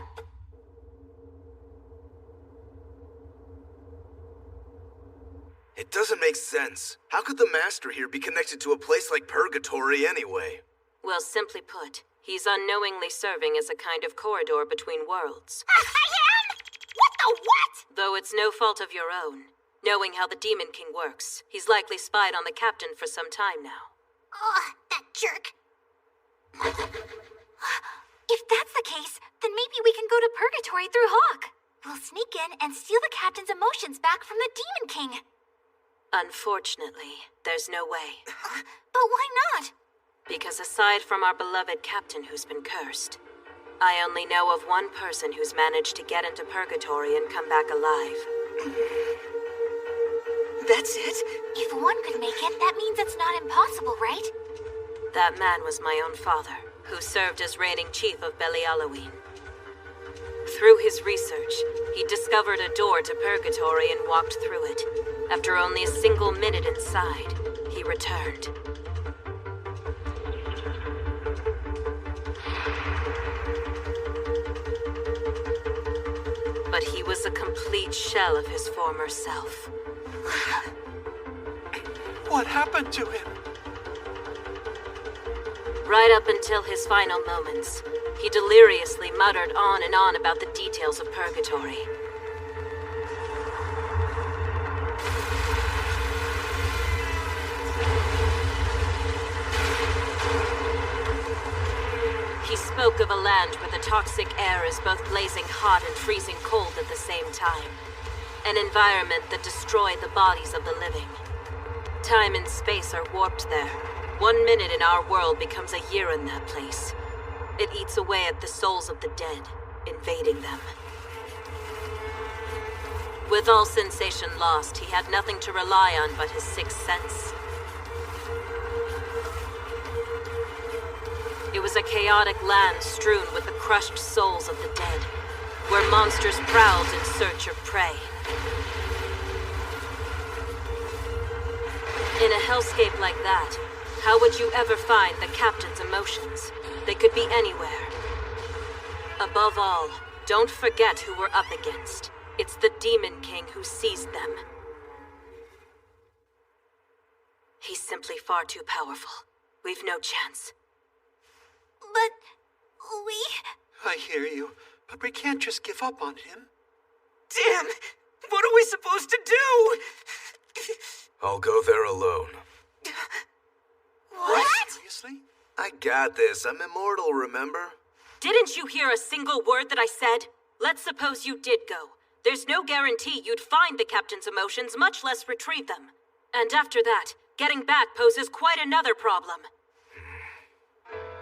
It doesn't make sense. How could the Master here be connected to a place like Purgatory anyway? Well, simply put, he's unknowingly serving as a kind of corridor between worlds. I am? What the what? Though it's no fault of your own. Knowing how the Demon King works, he's likely spied on the captain for some time now. Oh, that jerk. If that's the case, then maybe we can go to Purgatory through Hawk. We'll sneak in and steal the captain's emotions back from the Demon King. Unfortunately, there's no way. But why not? Because aside from our beloved captain who's been cursed, I only know of one person who's managed to get into Purgatory and come back alive. That's it? If one could make it, that means it's not impossible, right? That man was my own father, who served as reigning chief of Belialoween. Through his research, he discovered a door to Purgatory and walked through it. After only a single minute inside, he returned. But he was a complete shell of his former self. What happened to him? Right up until his final moments, he deliriously muttered on and on about the details of Purgatory. He spoke of a land where the toxic air is both blazing hot and freezing cold at the same time. An environment that destroyed the bodies of the living. Time and space are warped there. 1 minute in our world becomes a year in that place. It eats away at the souls of the dead, invading them. With all sensation lost, he had nothing to rely on but his sixth sense. It was a chaotic land strewn with the crushed souls of the dead, where monsters prowled in search of prey. In a hellscape like that, how would you ever find the captain's emotions? They could be anywhere. Above all, don't forget who we're up against. It's the Demon King who seized them. He's simply far too powerful. We've no chance. But we... I hear you, but we can't just give up on him. Damn! What are we supposed to do? I'll go there alone. What? Seriously? I got this. I'm immortal, remember? Didn't you hear a single word that I said? Let's suppose you did go. There's no guarantee you'd find the captain's emotions, much less retrieve them. And after that, getting back poses quite another problem.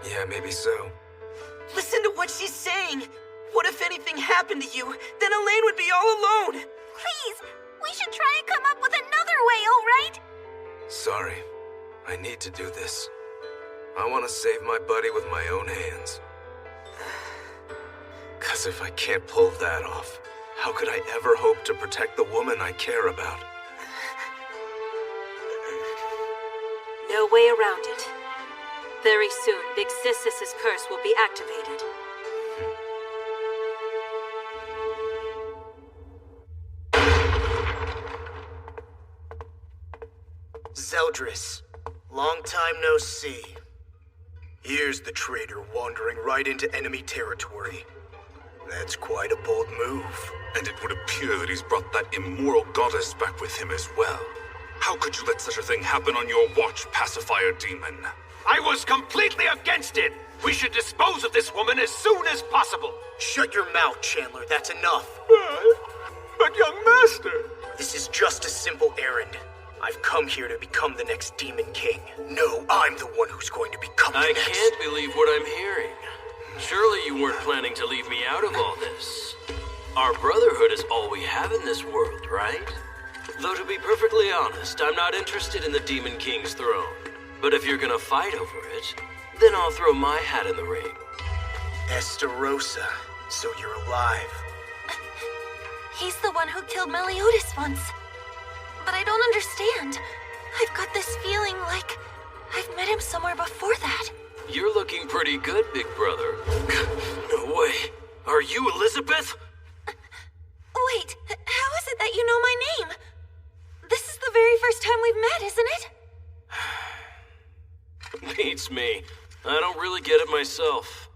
Yeah, maybe so. Listen to what she's saying. What if anything happened to you? Then Elaine would be all alone. Please, we should try and come up with another way, all right? Sorry. I need to do this. I want to save my buddy with my own hands. 'Cause if I can't pull that off, how could I ever hope to protect the woman I care about? No way around it. Very soon, Big Sissus's curse will be activated. Zeldris, long time no see. Here's the traitor wandering right into enemy territory. That's quite a bold move. And it would appear that he's brought that immoral goddess back with him as well. How could you let such a thing happen on your watch, pacifier demon? I was completely against it! We should dispose of this woman as soon as possible! Shut your mouth, Chandler. That's enough. But young master... This is just a simple errand. I've come here to become the next Demon King. No, I'm the one who's going to become the next. I can't believe what I'm hearing. Surely you weren't planning to leave me out of all this. Our brotherhood is all we have in this world, right? Though to be perfectly honest, I'm not interested in the Demon King's throne. But if you're gonna fight over it, then I'll throw my hat in the ring. Estarossa, so you're alive. He's the one who killed Meliodas once. But I don't understand. I've got this feeling like I've met him somewhere before that. You're looking pretty good, big brother. No way. Are you Elizabeth? Wait, how is it that you know my name? This is the very first time we've met, isn't it? Beats me. I don't really get it myself.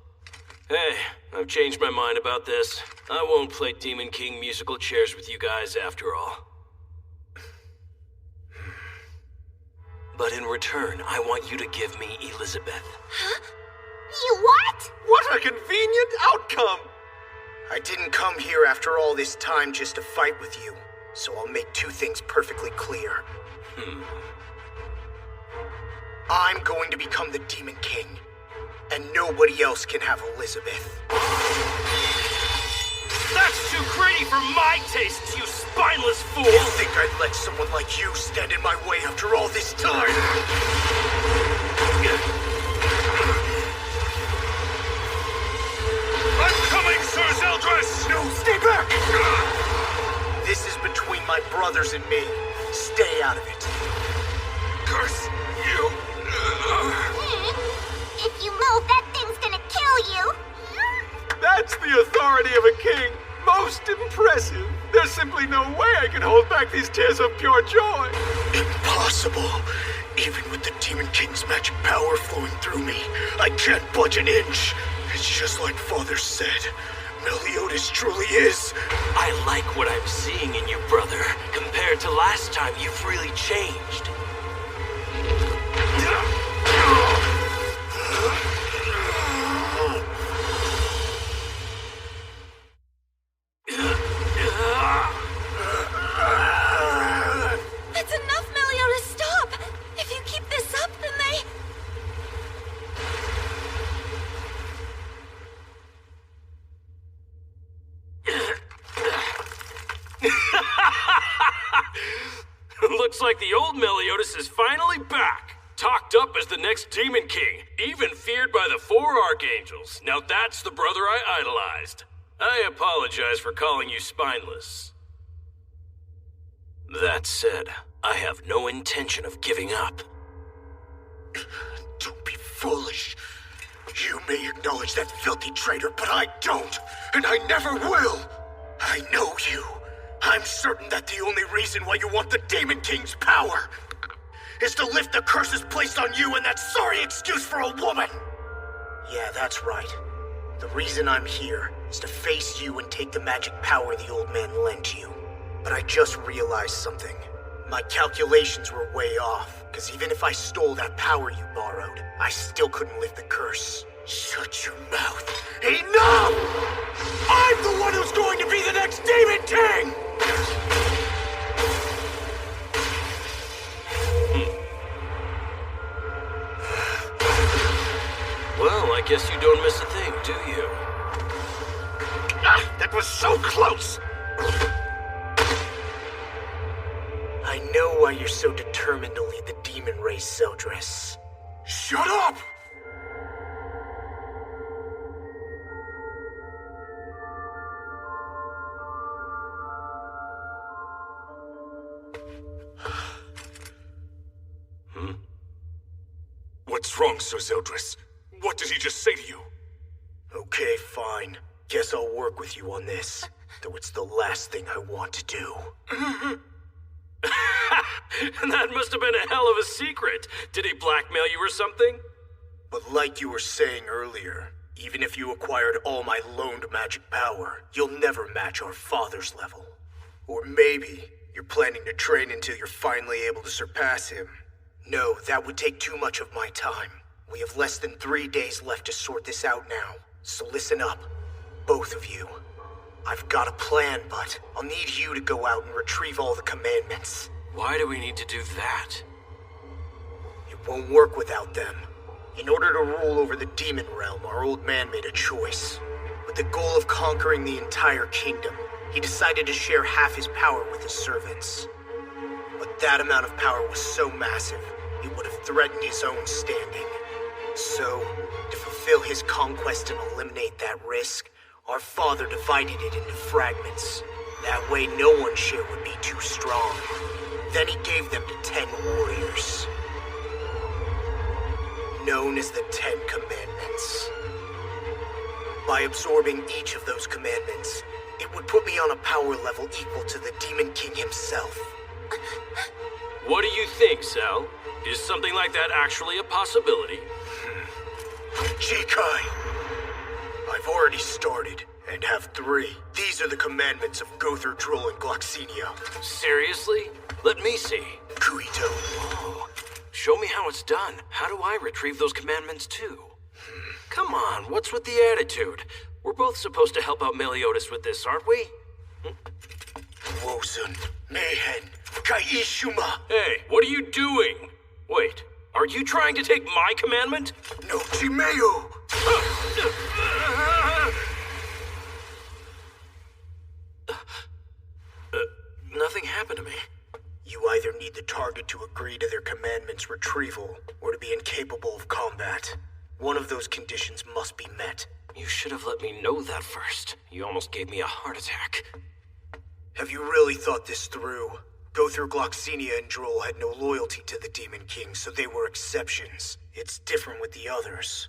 Hey, I've changed my mind about this. I won't play Demon King musical chairs with you guys after all. But in return, I want you to give me Elizabeth. Huh? You what? What a convenient outcome! I didn't come here after all this time just to fight with you, so I'll make two things perfectly clear. I'm going to become the Demon King, and nobody else can have Elizabeth. That's too greedy for my taste, you spineless fool! You think I'd let someone like you stand in my way after all this time? I'm coming, Sir Zeldris! No, stay back! This is between my brothers and me. Stay out of it. Curse you! If you move, that thing's gonna kill you! That's the authority of a king! Most impressive! There's simply no way I can hold back these tears of pure joy! Impossible! Even with the Demon King's magic power flowing through me, I can't budge an inch! It's just like Father said. Meliodas truly is. I like what I'm seeing in you, brother. Compared to last time, you've really changed. That's enough, Meliodas, stop! If you keep this up, then they... Looks like the old Meliodas is finally back. Talked up as the next Demon King, even feared by the 4 Archangels. Now that's the brother I idolized. I apologize for calling you spineless. That said, I have no intention of giving up. Don't be foolish. You may acknowledge that filthy traitor, but I don't, and I never will. I know you. I'm certain that the only reason why you want the Demon King's power is to lift the curses placed on you and that sorry excuse for a woman. Yeah, that's right. The reason I'm here is to face you and take the magic power the old man lent you. But I just realized something. My calculations were way off, because even if I stole that power you borrowed, I still couldn't lift the curse. Shut your mouth. Enough! I'm the one who's going to be the next Demon King! Well, I guess you don't miss a thing, do you? Ah, that was so close! I know why you're so determined to lead the demon race, Zeldris. Shut up! What's wrong, Sir Zeldris? What did he just say to you? Okay, fine. Guess I'll work with you on this. Though it's the last thing I want to do. That must have been a hell of a secret. Did he blackmail you or something? But like you were saying earlier, even if you acquired all my loaned magic power, you'll never match our father's level. Or maybe you're planning to train until you're finally able to surpass him. No, that would take too much of my time. We have less than 3 days left to sort this out now. So listen up, both of you. I've got a plan, but I'll need you to go out and retrieve all the commandments. Why do we need to do that? It won't work without them. In order to rule over the demon realm, our old man made a choice. With the goal of conquering the entire kingdom, he decided to share half his power with his servants. But that amount of power was so massive, it would have threatened his own standing. So, to fulfill his conquest and eliminate that risk, our father divided it into fragments. That way no one's share would be too strong. Then he gave them to 10 warriors, known as the 10 Commandments. By absorbing each of those commandments, it would put me on a power level equal to the Demon King himself. What do you think, Sal? Is something like that actually a possibility? Jikai, I've already started, and have 3. These are the commandments of Gother, Droll, and Gloxinia. Seriously? Let me see. Kuito. Oh, show me how it's done. How do I retrieve those commandments too? Come on, what's with the attitude? We're both supposed to help out Meliodas with this, aren't we? Wozen, Meihen, Kaishuma. Hey, what are you doing? Wait, are you trying to take my commandment? No, Jimeo! Nothing happened to me. You either need the target to agree to their commandment's retrieval, or to be incapable of combat. One of those conditions must be met. You should have let me know that first. You almost gave me a heart attack. Have you really thought this through? Gother, Gloxinia, and Droll had no loyalty to the Demon King, so they were exceptions. It's different with the others.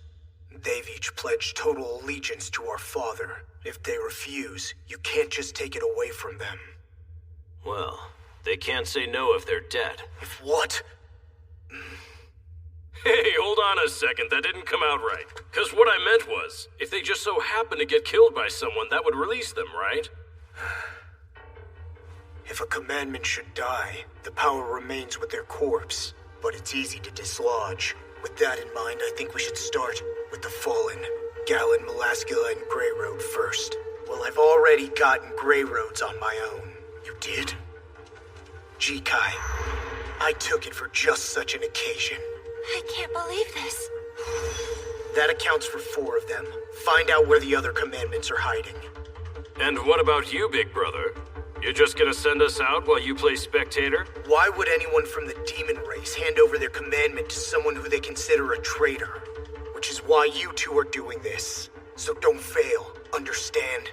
They've each pledged total allegiance to our father. If they refuse, you can't just take it away from them. Well, they can't say no if they're dead. If what? Hey, hold on a second, that didn't come out right. 'Cause what I meant was, if they just so happen to get killed by someone, that would release them, right? If a commandment should die, the power remains with their corpse, but it's easy to dislodge. With that in mind, I think we should start with the Fallen, Galen, Melascula, and Grey Road first. Well, I've already gotten Grey Roads on my own. You did? Jikai, I took it for just such an occasion. I can't believe this. That accounts for 4 of them. Find out where the other commandments are hiding. And what about you, big brother? You're just gonna send us out while you play spectator? Why would anyone from the demon race hand over their commandment to someone who they consider a traitor? Which is why you 2 are doing this. So don't fail, understand?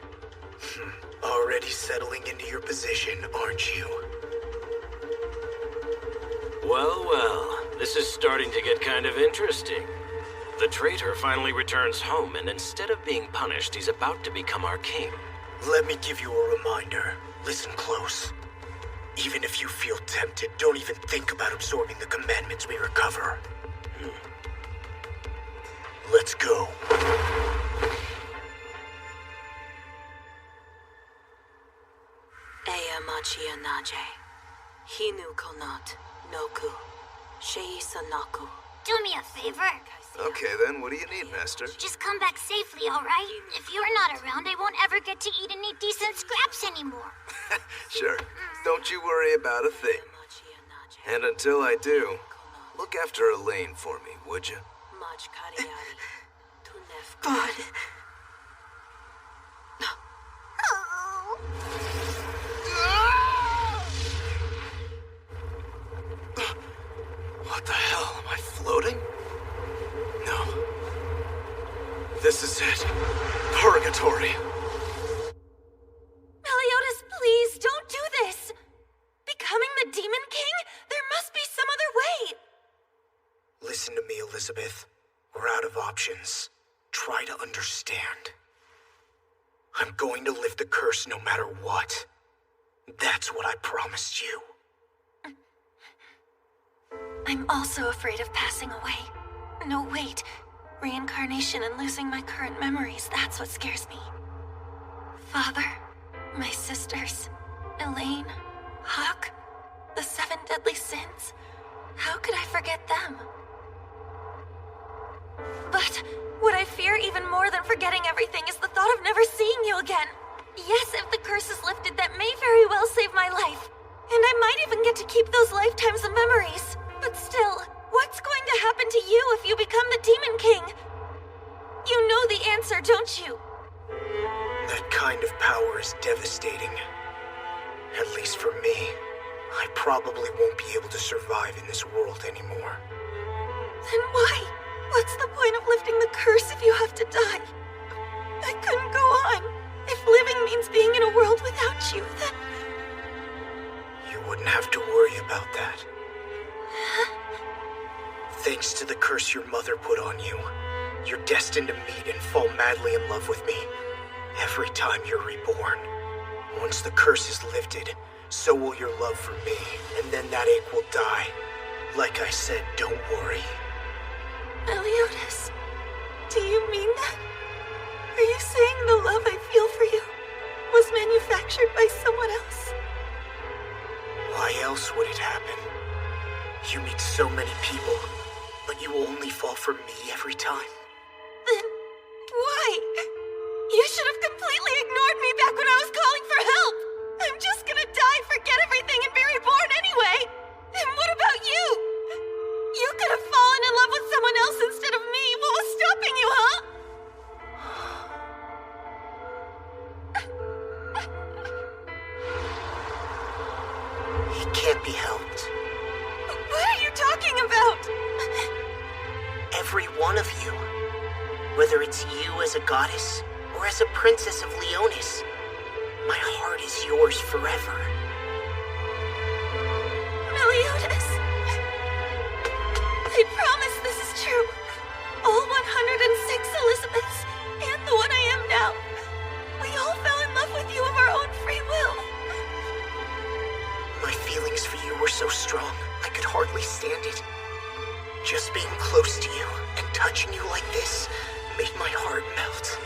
Already settling into your position, aren't you? Well, well, this is starting to get kind of interesting. The traitor finally returns home, and instead of being punished, he's about to become our king. Let me give you a reminder. Listen close. Even if you feel tempted, don't even think about absorbing the commandments we recover. Let's go. Ea machia naje. Hinu konat. Noku. Sheisa naku. Do me a favor. Okay then, what do you need, Master? Just come back safely, alright? If you're not around, I won't ever get to eat any decent scraps anymore. Sure. Don't you worry about a thing. And until I do, look after Elaine for me, would you? God. What the hell? Am I floating? No. This is it. Purgatory. Meliodas, please, don't do this! Becoming the Demon King? There must be some other way! Listen to me, Elizabeth. We're out of options. Try to understand. I'm going to lift the curse no matter what. That's what I promised you. I'm also afraid of passing away. No, wait. Reincarnation and losing my current memories, that's what scares me. Father, my sisters, Elaine, Hawk, the 7 deadly sins. How could I forget them? But what I fear even more than forgetting everything is the thought of never seeing you again. Yes, if the curse is lifted, that may very well save my life. And I might might even get to keep those lifetimes of memories. But still, what's going to happen to you if you become the Demon King? You know the answer, don't you? That kind of power is devastating. At least for me. I probably won't be able to survive in this world anymore. Then why? What's the point of lifting the curse if you have to die? I couldn't go on. If living means being in a world without you, then... You wouldn't have to worry about that. Thanks to the curse your mother put on you, you're destined to meet and fall madly in love with me every time you're reborn. Once the curse is lifted, so will your love for me, and then that ache will die. Like I said, don't worry. Meliodas, do you mean that? Are you saying the love I feel for you was manufactured by someone else? Why else would it happen? You meet so many people, but you only fall for me every time. Then, why? You should have completely ignored me back when I was calling for help! I'm just gonna die, forget everything, and be reborn anyway! And what about you? You could have fallen in love with someone else instead of me! What was stopping you, huh? It can't be helped. What are you talking about? Every one of you. Whether it's you as a goddess, or as a princess of Leonis, my heart is yours forever. Meliodas! I promise this is true. All 106 Elizabeths, and the one I am now. We all fell in love with you of our own free will. My feelings for you were so strong, I could hardly stand it. Just being close to you and touching you like this made my heart melt.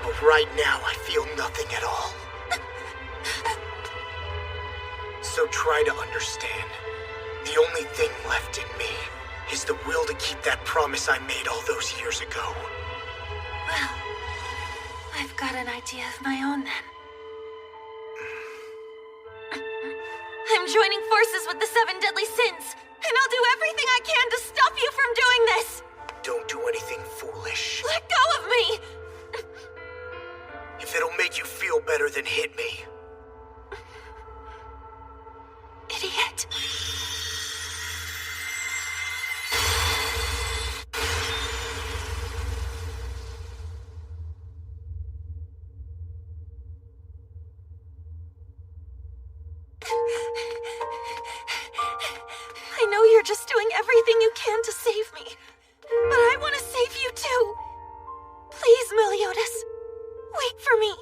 But right now, I feel nothing at all. So try to understand. The only thing left in me is the will to keep that promise I made all those years ago. Well, I've got an idea of my own then. I'm joining forces with the Seven Deadly Sins, and I'll do everything I can to stop you from doing this! Don't do anything foolish. Let go of me! If it'll make you feel better, then hit me. Idiot. I know you're just doing everything you can to save me, but I want to save you too. Please, Meliodas, wait for me.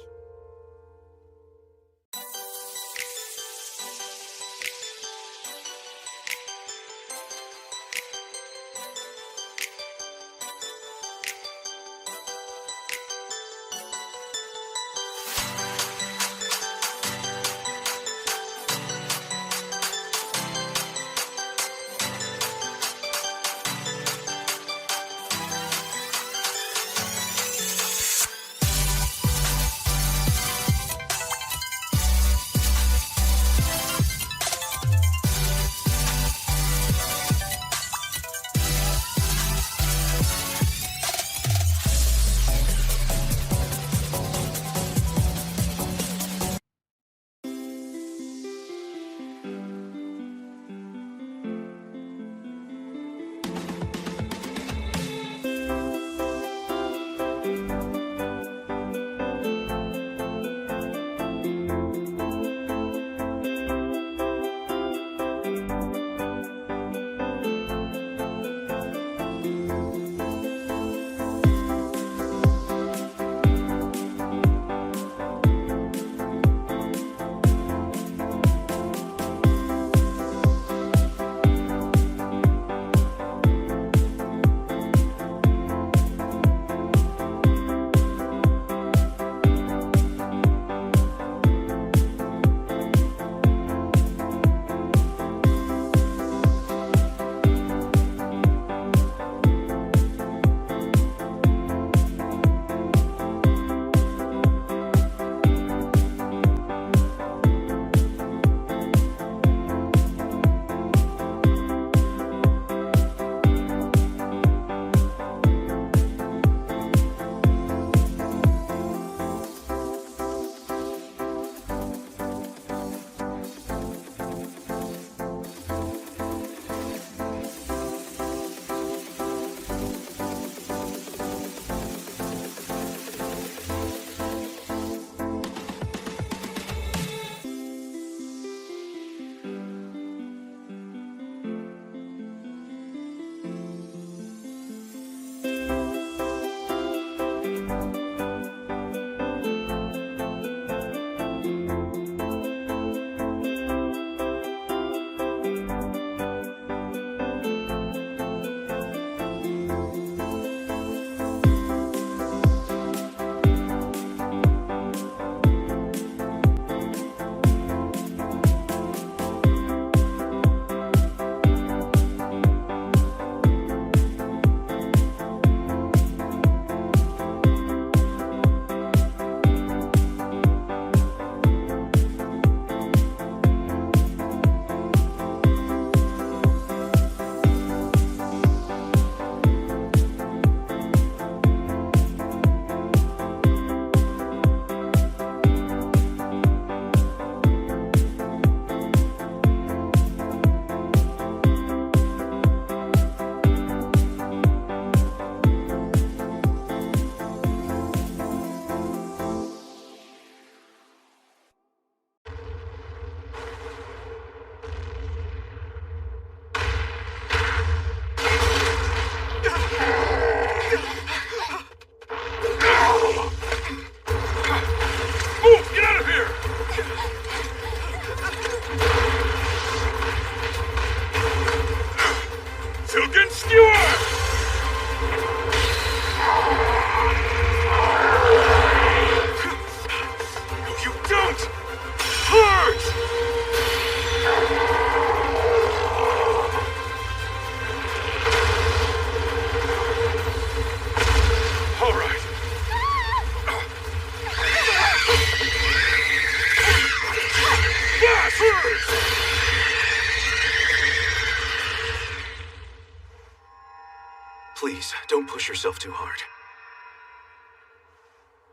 Please, don't push yourself too hard.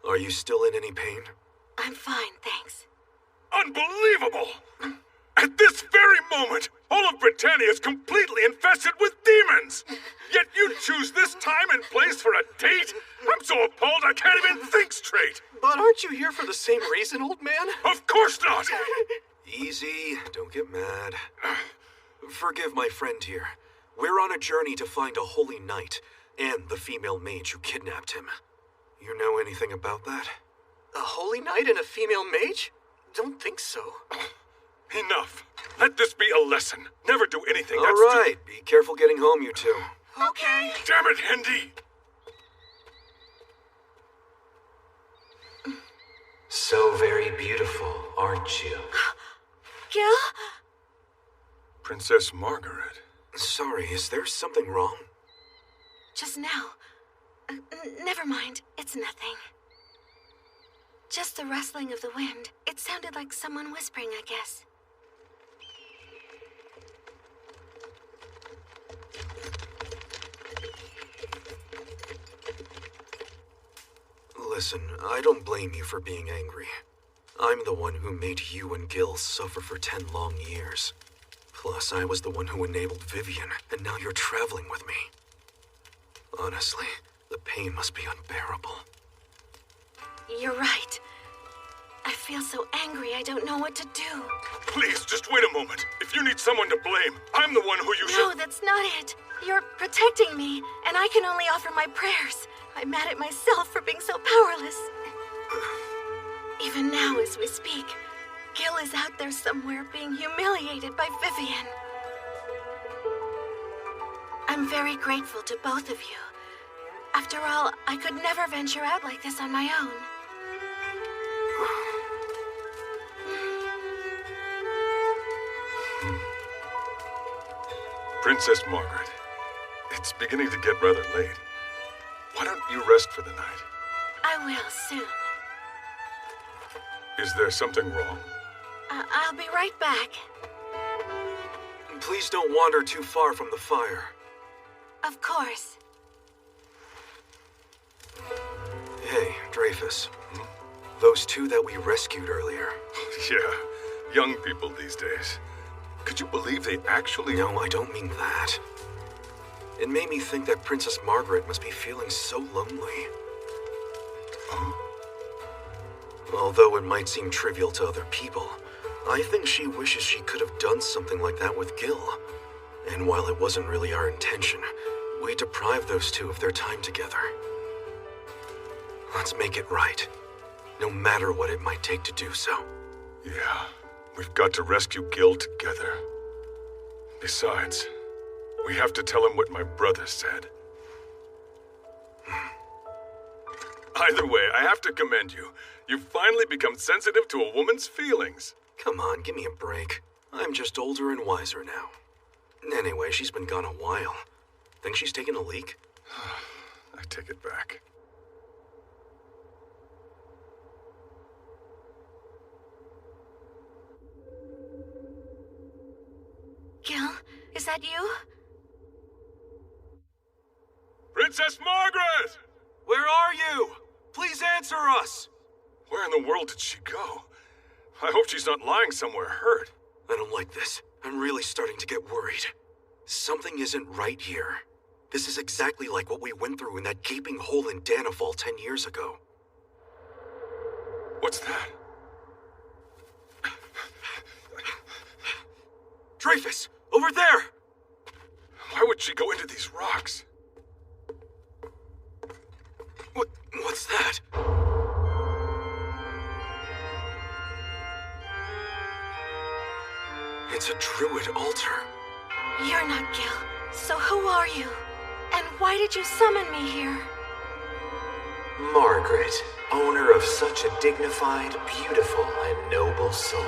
Are you still in any pain? I'm fine, thanks. Unbelievable! At this very moment, all of Britannia is completely infested with demons! Yet you choose this time and place for a date? I'm so appalled I can't even think straight! But aren't you here for the same reason, old man? Of course not! Easy, don't get mad. Forgive my friend here. We're on a journey to find a holy knight and the female mage who kidnapped him. You know anything about that? A holy knight and a female mage? Don't think so. Enough. Let this be a lesson. Never do anything All right, be careful getting home, you two. Okay. Damn it, Hendy! So very beautiful, aren't you? Gil? Princess Margaret. Sorry, is there something wrong? Just now. Never mind. It's nothing. Just the rustling of the wind. It sounded like someone whispering, I guess. Listen, I don't blame you for being angry. I'm the one who made you and Gil suffer for 10 long years. Plus, I was the one who enabled Vivian, and now you're traveling with me. Honestly, the pain must be unbearable. You're right. I feel so angry I don't know what to do. Please, just wait a moment. If you need someone to blame, I'm the one who you should... No, that's not it. You're protecting me, and I can only offer my prayers. I'm mad at myself for being so powerless. Even now, as we speak, Gil is out there somewhere being humiliated by Vivian. I'm very grateful to both of you. After all, I could never venture out like this on my own. Princess Margaret, it's beginning to get rather late. Why don't you rest for the night? I will soon. Is there something wrong? I'll be right back. Please don't wander too far from the fire. Of course. Hey, Dreyfus. Those two that we rescued earlier. Yeah, young people these days. Could you believe they actually... No, I don't mean that. It made me think that Princess Margaret must be feeling so lonely. Although it might seem trivial to other people, I think she wishes she could have done something like that with Gil. And while it wasn't really our intention, we deprived those two of their time together. Let's make it right, no matter what it might take to do so. Yeah, we've got to rescue Gil together. Besides, we have to tell him what my brother said. Either way, I have to commend you. You've finally become sensitive to a woman's feelings. Come on, give me a break. I'm just older and wiser now. Anyway, she's been gone a while. Think she's taken a leak? I take it back. Gil, is that you? Princess Margaret! Where are you? Please answer us! Where in the world did she go? I hope she's not lying somewhere hurt. I don't like this. I'm really starting to get worried. Something isn't right here. This is exactly like what we went through in that gaping hole in Danafall 10 years ago. What's that? Dreyfus! Over there! Why would she go into these rocks? What's that? It's a druid altar. You're not Gil, so who are you? And why did you summon me here? Margaret, owner of such a dignified, beautiful, and noble soul.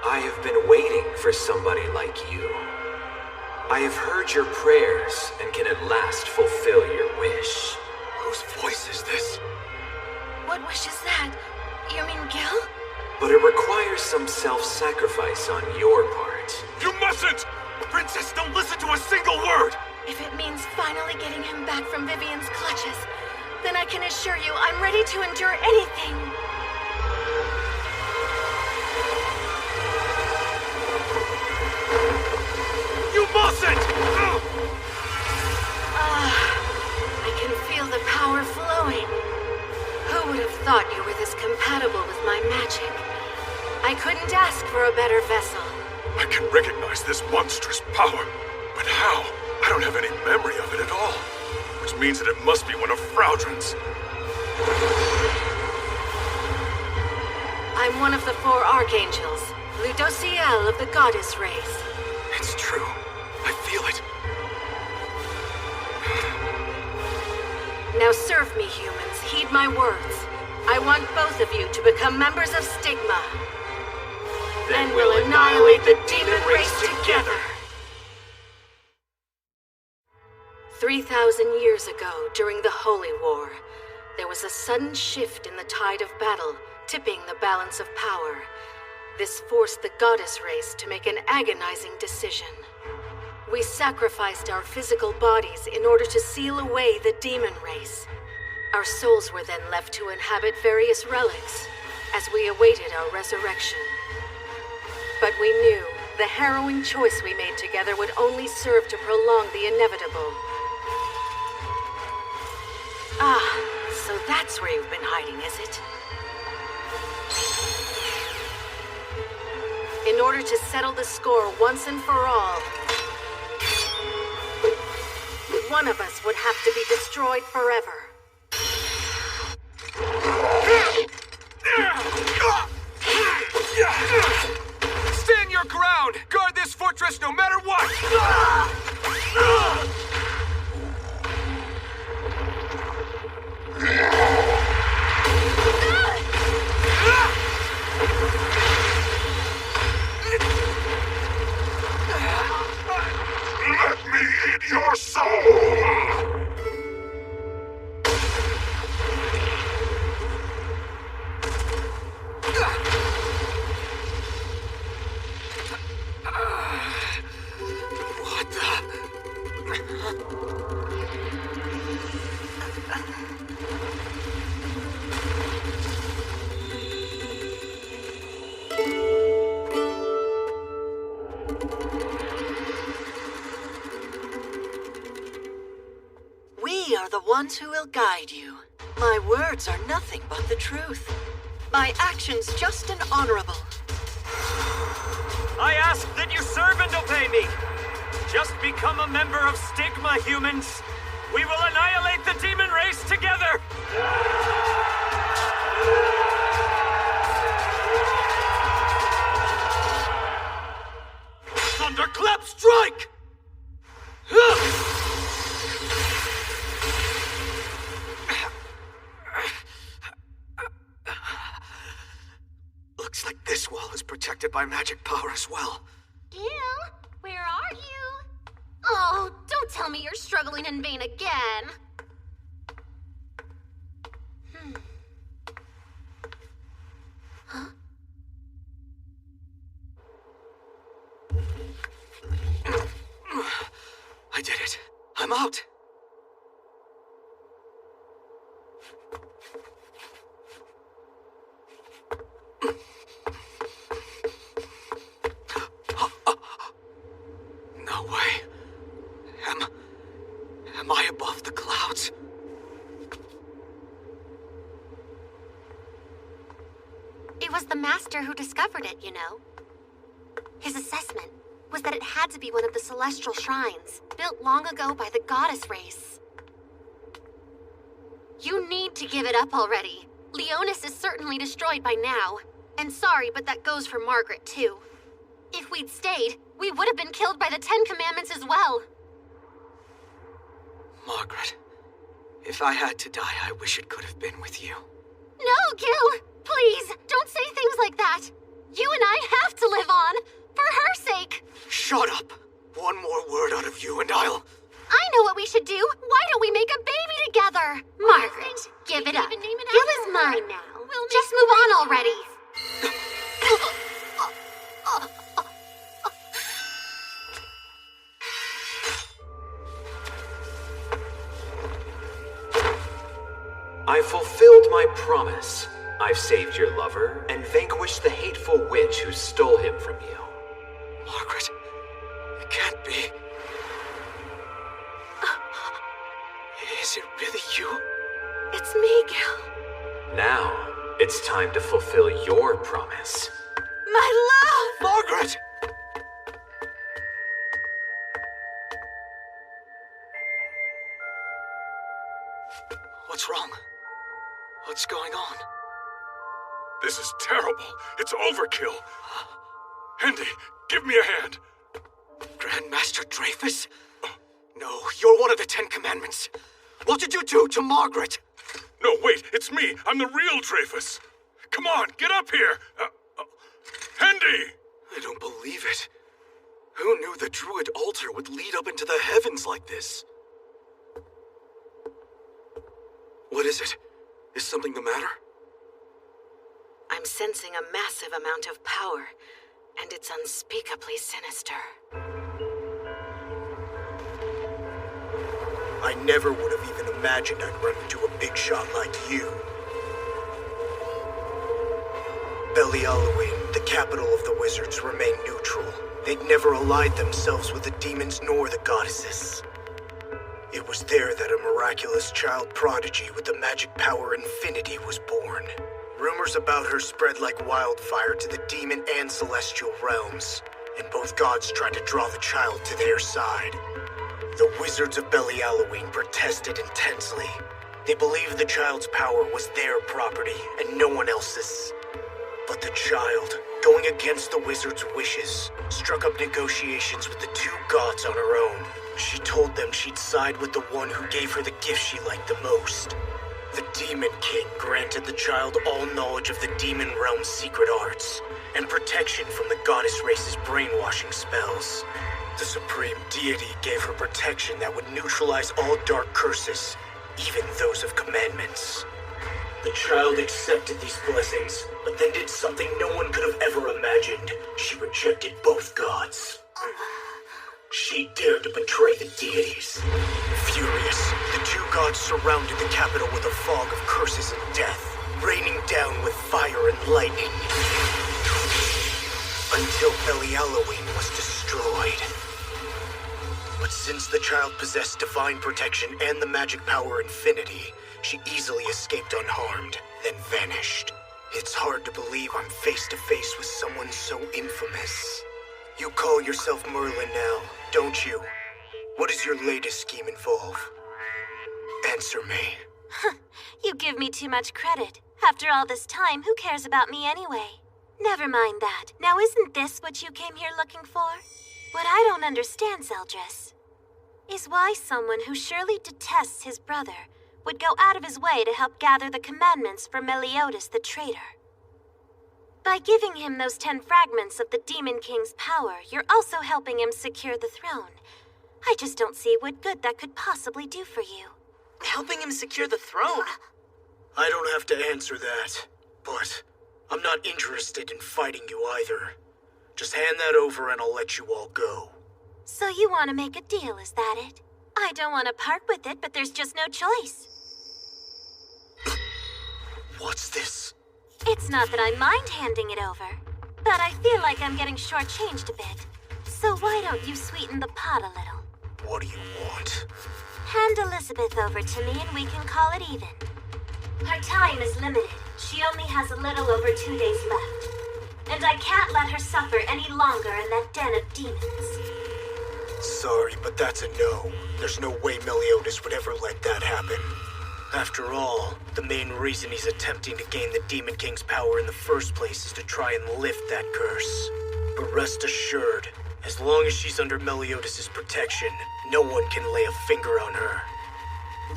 I have been waiting for somebody like you. I have heard your prayers and can at last fulfill your wish. Whose voice is this? What wish is that? You mean Gil? But it requires some self-sacrifice on your part. You mustn't! Princess, don't listen to a single word! If it means finally getting him back from Vivian's clutches, then I can assure you I'm ready to endure anything. You mustn't! I can feel the power flowing. Who would have thought you were this compatible with my magic? I couldn't ask for a better vessel. I can recognize this monstrous power, but how? I don't have any memory of it at all, which means that it must be one of Fraudrin's. I'm one of the 4 archangels, Ludociel of the goddess race. It's true. I feel it. Now serve me, humans. Heed my words. I want both of you to become members of Stigma. Then we'll annihilate the demon race together. 3,000 years ago, during the Holy War, there was a sudden shift in the tide of battle, tipping the balance of power. This forced the goddess race to make an agonizing decision. We sacrificed our physical bodies in order to seal away the demon race. Our souls were then left to inhabit various relics, as we awaited our resurrection. But we knew the harrowing choice we made together would only serve to prolong the inevitable. So that's where you've been hiding, is it? In order to settle the score once and for all, one of us would have to be destroyed forever. Stand your ground! Guard this fortress no matter what! Let me eat your soul! What the? We are the ones who will guide you. My words are nothing but the truth. My actions just and honorable. I ask that you serve and obey me. Just become a member of Stigma, humans. We will annihilate the demon race together. Thunderclap strike! Looks like this wall is protected by magic power as well. Gil, where are you? Oh, don't tell me you're struggling in vain again. Huh? I did it. I'm out. No way. Am I above the clouds? It was the Master who discovered it, you know. His assessment was that it had to be one of the celestial shrines, built long ago by the goddess race. You need to give it up already. Leonis is certainly destroyed by now. And sorry, but that goes for Margaret, too. If we'd stayed, we would have been killed by the 10 Commandments as well. Margaret, if I had to die, I wish it could have been with you. No, Gil! Please, don't say things like that. You and I have to live on, for her sake. Shut up! One more word out of you and I'll... I know what we should do. Why don't we make a baby together? Margaret, give it up. Gil is mine now. Just move on already. I fulfilled my promise. I've saved your lover and vanquished the hateful witch who stole him from you. Margaret, it can't be. Is it really you? It's me, Gil. Now, it's time to fulfill your promise. My love! Margaret! What's wrong? What's going on? This is terrible. It's overkill. Hendy, give me a hand. Grandmaster Dreyfus? No, you're one of the Ten Commandments. What did you do to Margaret? No, wait, it's me. I'm the real Dreyfus. Come on, get up here. Hendy! I don't believe it. Who knew the Druid altar would lead up into the heavens like this? What is it? Is something the matter? I'm sensing a massive amount of power, and it's unspeakably sinister. I never would have even imagined I'd run into a big shot like you. Belialawan, the capital of the wizards, remained neutral. They'd never allied themselves with the demons nor the goddesses. It was there that a miraculous child prodigy with the magic power Infinity was born. Rumors about her spread like wildfire to the demon and celestial realms, and both gods tried to draw the child to their side. The wizards of Belialawan protested intensely. They believed the child's power was their property and no one else's. But the child, going against the wizards' wishes, struck up negotiations with the two gods on her own. She told them she'd side with the one who gave her the gift she liked the most. The Demon King granted the child all knowledge of the demon realm's secret arts, and protection from the goddess race's brainwashing spells. The supreme deity gave her protection that would neutralize all dark curses, even those of commandments. The child accepted these blessings, but then did something no one could have ever imagined. She rejected both gods. She dared to betray the deities. Furious, the two gods surrounded the capital with a fog of curses and death, raining down with fire and lightning. Until Belialawan was destroyed. But since the child possessed divine protection and the magic power Infinity, she easily escaped unharmed, then vanished. It's hard to believe I'm face to face with someone so infamous. You call yourself Merlin now, don't you? What does your latest scheme involve? Answer me. You give me too much credit. After all this time, who cares about me anyway? Never mind that. Now isn't this what you came here looking for? What I don't understand, Zeldris, is why someone who surely detests his brother would go out of his way to help gather the commandments for Meliodas the traitor. By giving him those 10 fragments of the Demon King's power, you're also helping him secure the throne. I just don't see what good that could possibly do for you. Helping him secure the throne? I don't have to answer that, but I'm not interested in fighting you either. Just hand that over and I'll let you all go. So you want to make a deal, is that it? I don't want to part with it, but there's just no choice. What's this? It's not that I mind handing it over, but I feel like I'm getting shortchanged a bit. So why don't you sweeten the pot a little? What do you want? Hand Elizabeth over to me and we can call it even. Her time is limited. She only has a little over 2 days left. And I can't let her suffer any longer in that den of demons. Sorry, but that's a no. There's no way Meliodas would ever let that happen. After all, the main reason he's attempting to gain the Demon King's power in the first place is to try and lift that curse. But rest assured, as long as she's under Meliodas' protection, no one can lay a finger on her.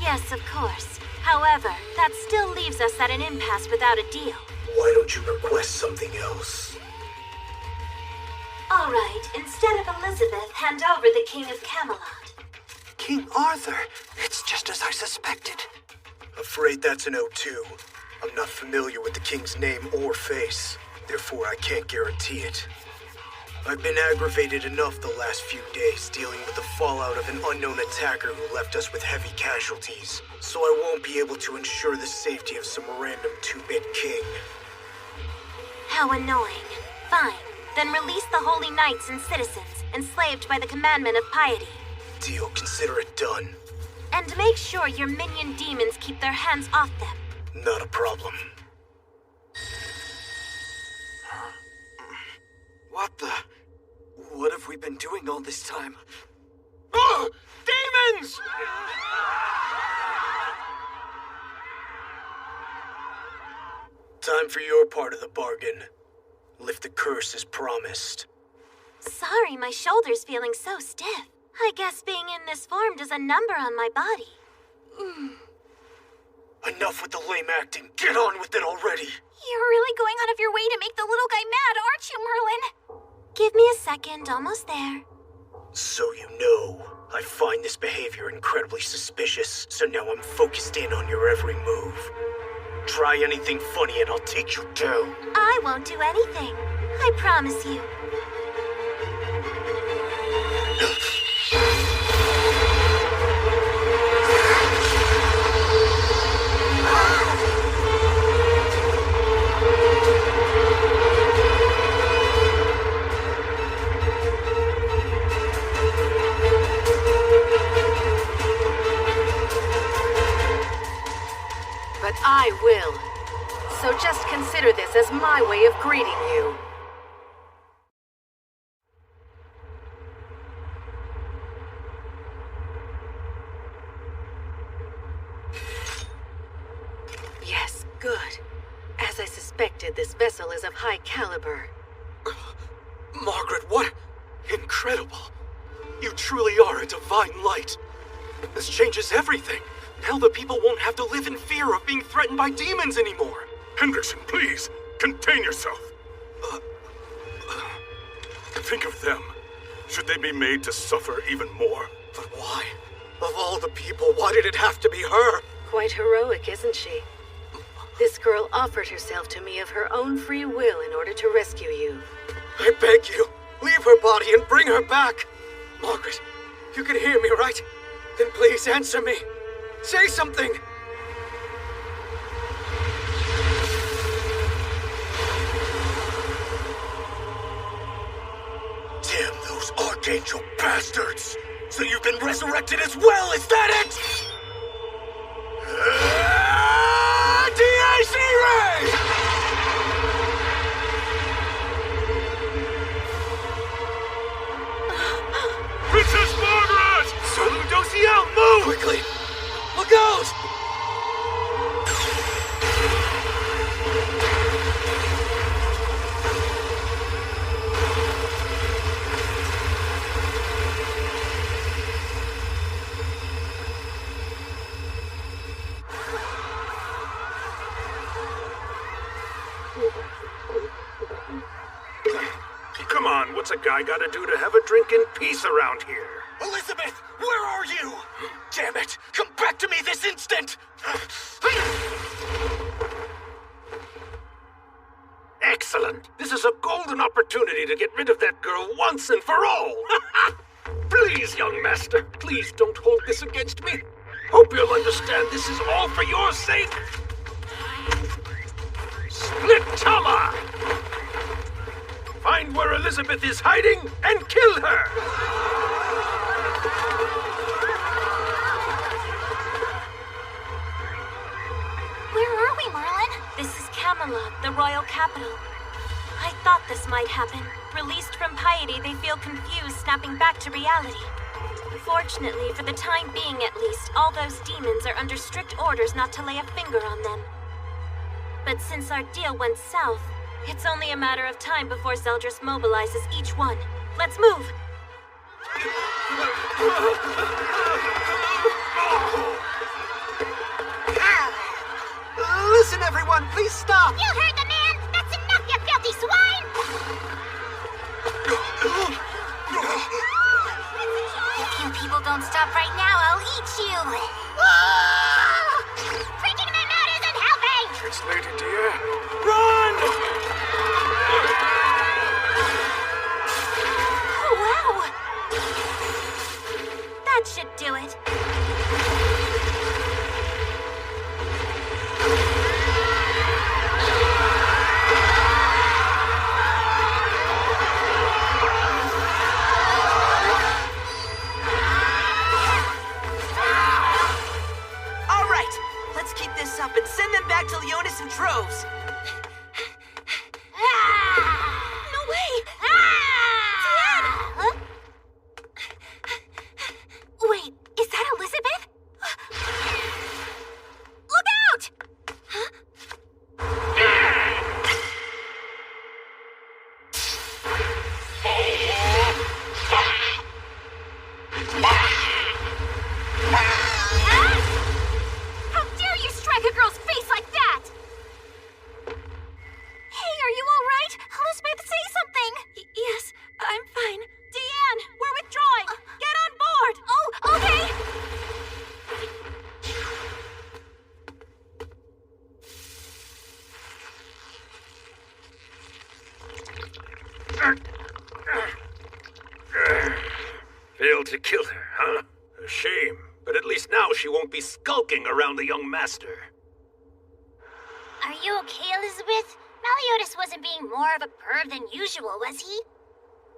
Yes, of course. However, that still leaves us at an impasse without a deal. Why don't you request something else? All right, instead of Elizabeth, hand over the King of Camelot. King Arthur? It's just as I suspected. Afraid that's a no too. I'm not familiar with the king's name or face, therefore I can't guarantee it. I've been aggravated enough the last few days dealing with the fallout of an unknown attacker who left us with heavy casualties, so I won't be able to ensure the safety of some random 2-bit king. How annoying. Fine. Then release the holy knights and citizens, enslaved by the commandment of piety. Deal, consider it done. And make sure your minion demons keep their hands off them. Not a problem. What the? What have we been doing all this time? Oh! Demons! Time for your part of the bargain. Lift the curse as promised. Sorry, my shoulder's feeling so stiff. I guess being in this form does a number on my body. Enough with the lame acting. Get on with it already. You're really going out of your way to make the little guy mad, aren't you, Merlin? Give me a second, almost there. So you know, I find this behavior incredibly suspicious, so now I'm focused in on your every move. Try anything funny and I'll take you down. I won't do anything. I promise you. But I will. So just consider this as my way of greeting you. Yes, good. As I suspected, this vessel is of high caliber. Margaret, what? Incredible. You truly are a divine light. This changes everything. Now the people won't have to live in fear of being threatened by demons anymore. Hendrickson, please, contain yourself. Think of them. Should they be made to suffer even more? But why? Of all the people, why did it have to be her? Quite heroic, isn't she? This girl offered herself to me of her own free will in order to rescue you. I beg you, leave her body and bring her back. Margaret, you can hear me, right? Then please answer me. Say something! Damn those Archangel bastards! So you've been resurrected as well, is that it? DAC Ray! Princess Margaret! Sir Ludocio, move! Quickly! Look out! Come on, what's a guy gotta do to have a drink in peace around here? Elizabeth, where are you? Damn it! Come back to me this instant! Excellent! This is a golden opportunity to get rid of that girl once and for all! Please, young master, please don't hold this against me. Hope you'll understand this is all for your sake. Split Tama! Find where Elizabeth is hiding and kill her! Where are we, Merlin? This is Camelot, the royal capital. I thought this might happen. Released from piety, they feel confused, snapping back to reality. Fortunately, for the time being at least, all those demons are under strict orders not to lay a finger on them. But since our deal went south, it's only a matter of time before Zeldris mobilizes each one. Let's move! Listen, everyone, please stop! You heard the man! That's enough, you filthy swine! If you people don't stop right now, I'll eat you! Freaking them out isn't helping! It's Lady Dear. Run! Still to kill her, huh? A shame, but at least now she won't be skulking around the young master. Are you okay, Elizabeth? Meliodas wasn't being more of a perv than usual, was he?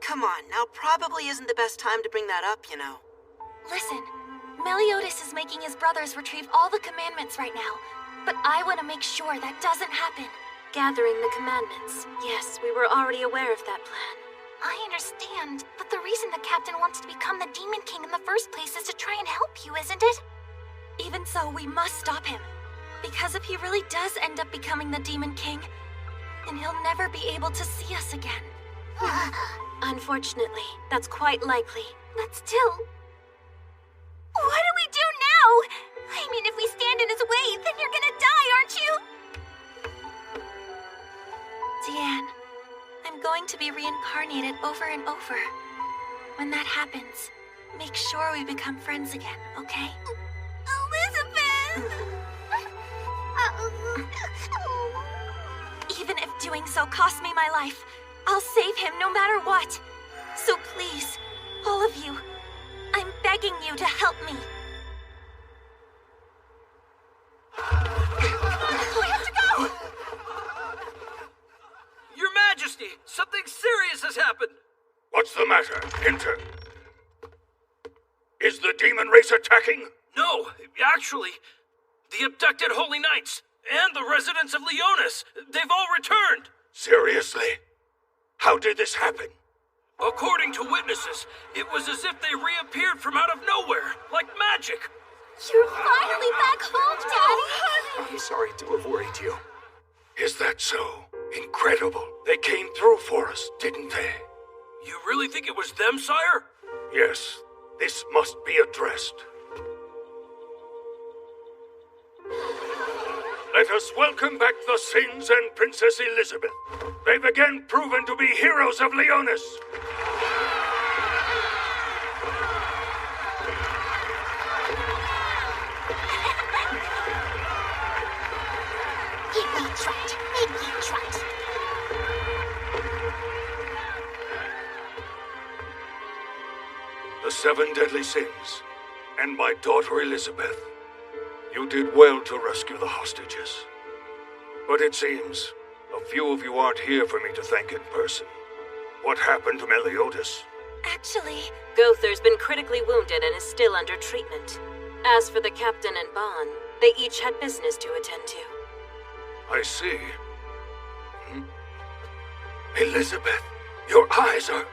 Come on, now probably isn't the best time to bring that up, you know. Listen, Meliodas is making his brothers retrieve all the commandments right now, but I want to make sure that doesn't happen. Gathering the commandments. Yes, we were already aware of that plan. I understand, but the reason the captain wants to become the Demon King in the first place is to try and help you, isn't it? Even so, we must stop him. Because if he really does end up becoming the Demon King, then he'll never be able to see us again. Unfortunately, that's quite likely. But still... What do we do now? I mean, if we stand in his way, then you're gonna die, aren't you? Deanne, I'm going to be reincarnated over and over. When that happens, make sure we become friends again, okay? Elizabeth! Even if doing so costs me my life, I'll save him no matter what. So please, all of you, I'm begging you to help me. We have to go! Your Majesty, something serious has happened. What's the matter? Enter. Is the demon race attacking? No, actually, the abducted Holy Knights and the residents of Leonis, they've all returned. Seriously? How did this happen? According to witnesses, it was as if they reappeared from out of nowhere, like magic. You're finally back home, Daddy! I'm sorry to have worried you. Is that so? Incredible. They came through for us, didn't they? You really think it was them, sire? Yes. This must be addressed. Let us welcome back the Sins and Princess Elizabeth. They've again proven to be heroes of Leonis. Give me trot. Make me trot. The 7 deadly sins, and my daughter Elizabeth. You did well to rescue the hostages. But it seems a few of you aren't here for me to thank in person. What happened to Meliodas? Actually, Gother's been critically wounded and is still under treatment. As for the captain and Bon, they each had business to attend to. I see. Elizabeth, your eyes are...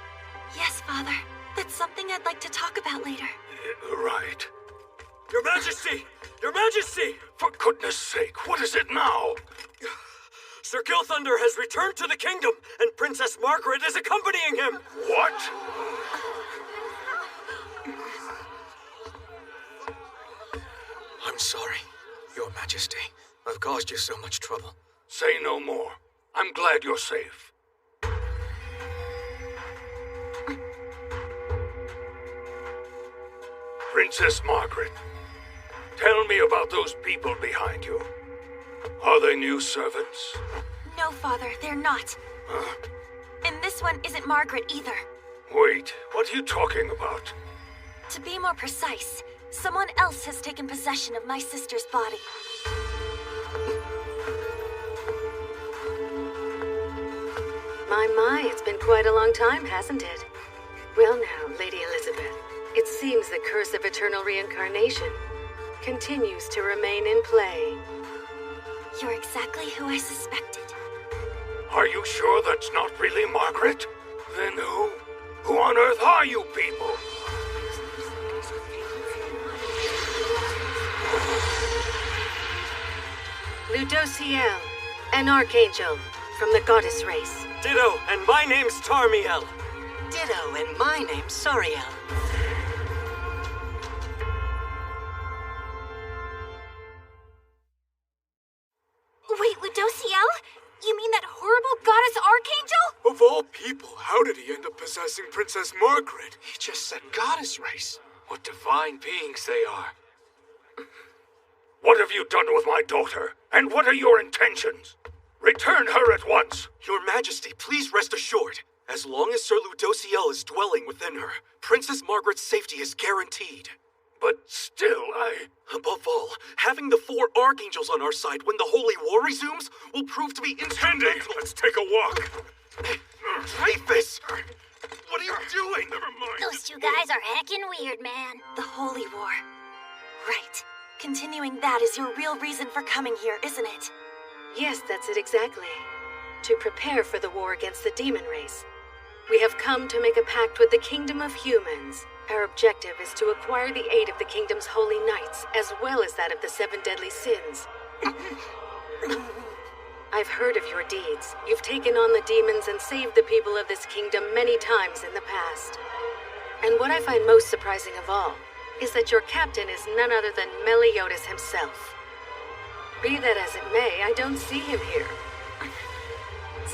Yes, Father. That's something I'd like to talk about later. Right. Your Majesty! Your Majesty! For goodness sake, what is it now? Sir Gilthunder has returned to the kingdom, and Princess Margaret is accompanying him! What? I'm sorry, Your Majesty. I've caused you so much trouble. Say no more. I'm glad you're safe. Princess Margaret, tell me about those people behind you. Are they new servants? No, Father, they're not. Huh? And this one isn't Margaret either. Wait, what are you talking about? To be more precise, someone else has taken possession of my sister's body. My, it's been quite a long time, hasn't it? Well now, Lady Elizabeth, it seems the curse of eternal reincarnation continues to remain in play. You're exactly who I suspected. Are you sure that's not really Margaret? Then who? Who on earth are you people? Ludociel, an archangel from the goddess race. Ditto, and my name's Tarmiel. Ditto, and my name's Sariel. Wait, Ludociel? You mean that horrible goddess archangel? Of all people, how did he end up possessing Princess Margaret? He just said goddess race. What divine beings they are. What have you done with my daughter? And what are your intentions? Return her at once! Your Majesty, please rest assured. As long as Sir Ludociel is dwelling within her, Princess Margaret's safety is guaranteed. But still, Above all, having the 4 Archangels on our side when the Holy War resumes will prove to be instrumental. Tendi, let's take a walk. Dreyfus! What are you doing? Never mind. Those two guys are heckin' weird, man. The Holy War. Right. Continuing that is your real reason for coming here, isn't it? Yes, that's it exactly. To prepare for the war against the demon race. We have come to make a pact with the kingdom of humans. Our objective is to acquire the aid of the kingdom's holy knights, as well as that of the 7 deadly sins. I've heard of your deeds. You've taken on the demons and saved the people of this kingdom many times in the past. And what I find most surprising of all is that your captain is none other than Meliodas himself. Be that as it may, I don't see him here.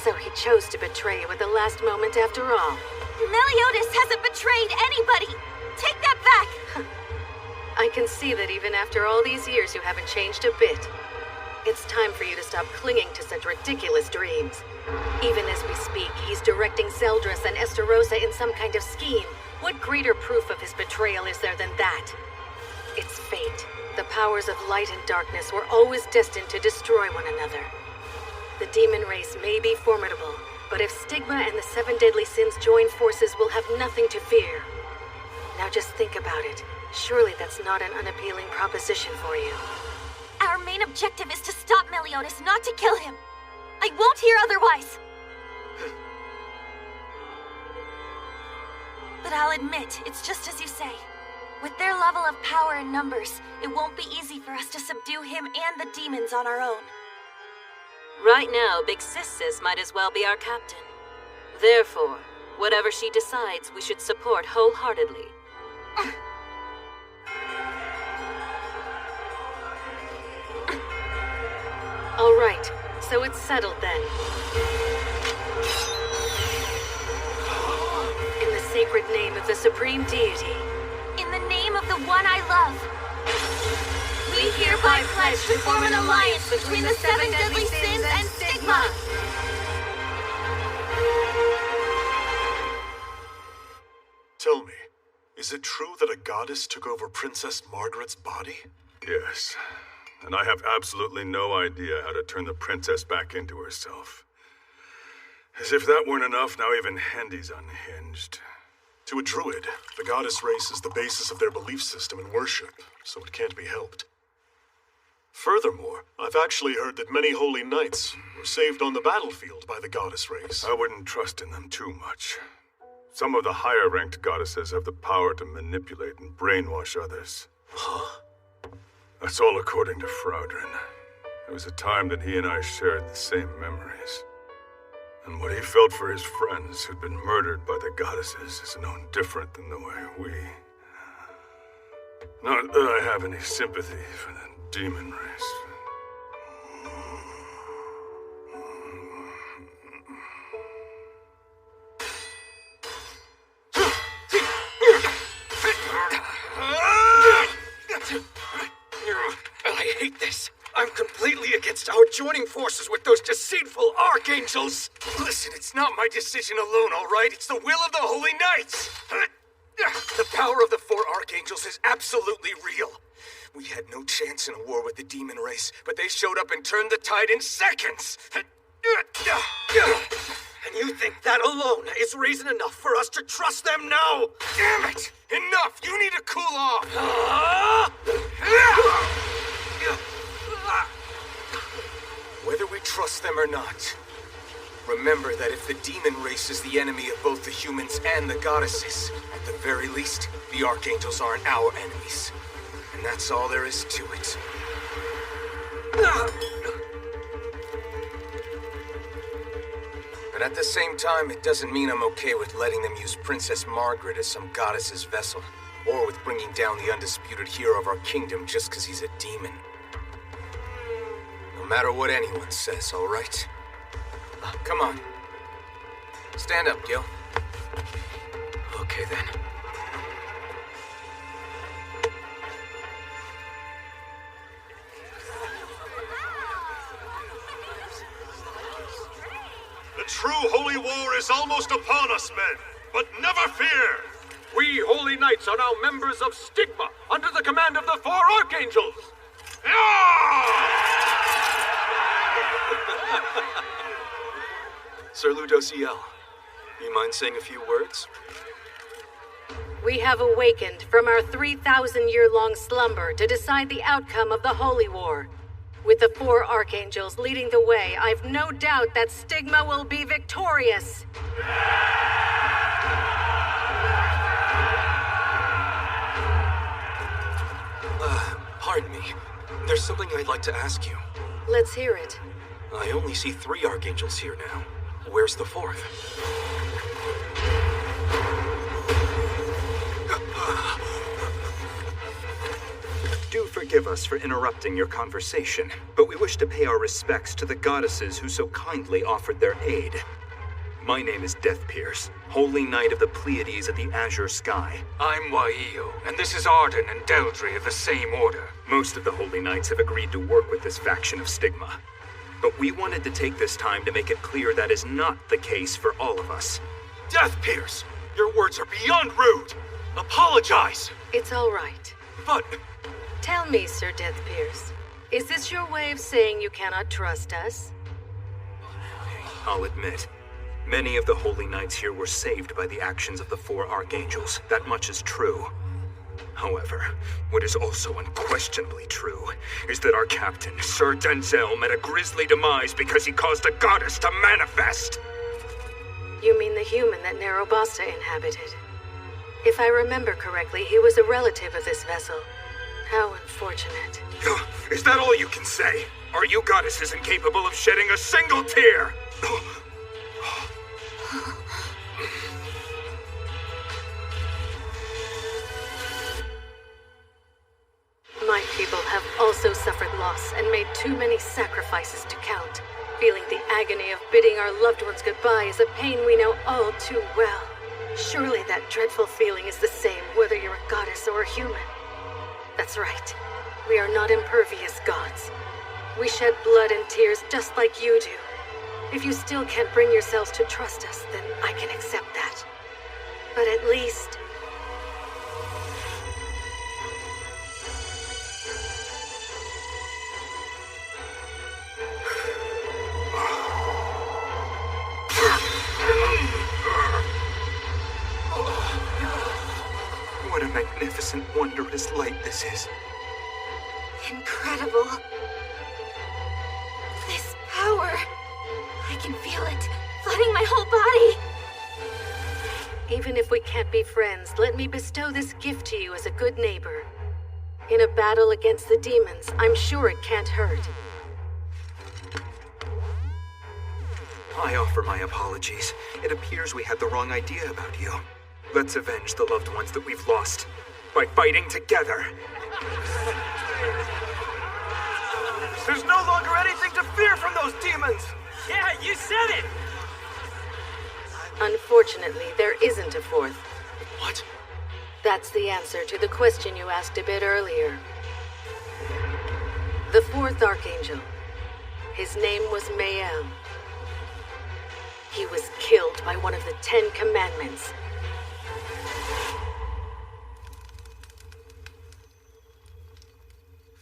So he chose to betray you at the last moment after all. Meliodas hasn't betrayed anybody! Take that back! I can see that even after all these years you haven't changed a bit. It's time for you to stop clinging to such ridiculous dreams. Even as we speak, he's directing Zeldris and Esterosa in some kind of scheme. What greater proof of his betrayal is there than that? It's fate. The powers of light and darkness were always destined to destroy one another. The demon race may be formidable, but if Stigma and the 7 deadly sins join forces, we'll have nothing to fear. Now just think about it. Surely that's not an unappealing proposition for you. Our main objective is to stop Meliodas, not to kill him. I won't hear otherwise. But I'll admit, it's just as you say. With their level of power and numbers, it won't be easy for us to subdue him and the demons on our own. Right now, Big Sis might as well be our captain. Therefore, whatever she decides, we should support wholeheartedly. All right, so it's settled then. In the sacred name of the Supreme Deity. In the name of the one I love. We hereby pledge to form an alliance between the 7 deadly sins and Stigma. Tell me, is it true that a goddess took over Princess Margaret's body? Yes, and I have absolutely no idea how to turn the princess back into herself. As if that weren't enough, now even Hendy's unhinged. To a druid, the goddess race is the basis of their belief system and worship, so it can't be helped. Furthermore, I've actually heard that many holy knights were saved on the battlefield by the goddess race. I wouldn't trust in them too much. Some of the higher-ranked goddesses have the power to manipulate and brainwash others. Huh? That's all according to Fraudrin. There was a time that he and I shared the same memories. And what he felt for his friends who'd been murdered by the goddesses is no different than the way we... Not that I have any sympathy for the demon race. I hate this. I'm completely against our joining forces with those deceitful archangels. Listen, it's not my decision alone, all right? It's the will of the Holy Knights. The power of the 4 archangels is absolutely real. We had no chance in a war with the demon race, but they showed up and turned the tide in seconds. And you think that alone is reason enough for us to trust them now? Damn it! Enough! You need to cool off! Whether we trust them or not, remember that if the demon race is the enemy of both the humans and the goddesses, at the very least, the archangels aren't our enemies. And that's all there is to it. But at the same time, it doesn't mean I'm okay with letting them use Princess Margaret as some goddess's vessel, or with bringing down the undisputed hero of our kingdom just because he's a demon. No matter what anyone says, all right? Come on. Stand up, Gil. Okay, then. The true holy Holy War is almost upon us, men. But never fear! We Holy Knights are now members of Stigma, under the command of the 4 Archangels. Sir Ludociel, you mind saying a few words? We have awakened from our 3,000-year-long slumber to decide the outcome of the Holy War. With the 4 Archangels leading the way, I've no doubt that Stigma will be victorious. Pardon me. There's something I'd like to ask you. Let's hear it. I only see 3 Archangels here now. Where's the 4th? Do forgive us for interrupting your conversation, but we wish to pay our respects to the goddesses who so kindly offered their aid. My name is Death Pierce, Holy Knight of the Pleiades of the Azure Sky. I'm Waio, and this is Arden and Deldry of the same order. Most of the Holy Knights have agreed to work with this faction of Stigma. But we wanted to take this time to make it clear that is not the case for all of us. Death Pierce! Your words are beyond rude! Apologize! It's all right. But... Tell me, Sir Death Pierce, is this your way of saying you cannot trust us? I'll admit, many of the Holy Knights here were saved by the actions of the 4 Archangels. That much is true. However, what is also unquestionably true is that our captain, Sir Denzel, met a grisly demise because he caused a goddess to manifest. You mean the human that Narobasta inhabited? If I remember correctly, he was a relative of this vessel. How unfortunate. Is that all you can say? Are you goddesses incapable of shedding a single tear? My people have also suffered loss and made too many sacrifices to count. Feeling the agony of bidding our loved ones goodbye is a pain we know all too well. Surely that dreadful feeling is the same whether you're a goddess or a human. That's right. We are not impervious gods. We shed blood and tears just like you do. If you still can't bring yourselves to trust us, then I can accept that. But at least... What a magnificent, wondrous light this is. Incredible. This power. I can feel it, flooding my whole body. Even if we can't be friends, let me bestow this gift to you as a good neighbor. In a battle against the demons, I'm sure it can't hurt. I offer my apologies. It appears we had the wrong idea about you. Let's avenge the loved ones that we've lost by fighting together. There's no longer anything to fear from those demons! Yeah, you said it! Unfortunately, there isn't a 4th. What? That's the answer to the question you asked a bit earlier. The 4th Archangel. His name was Mael. He was killed by one of the 10 Commandments.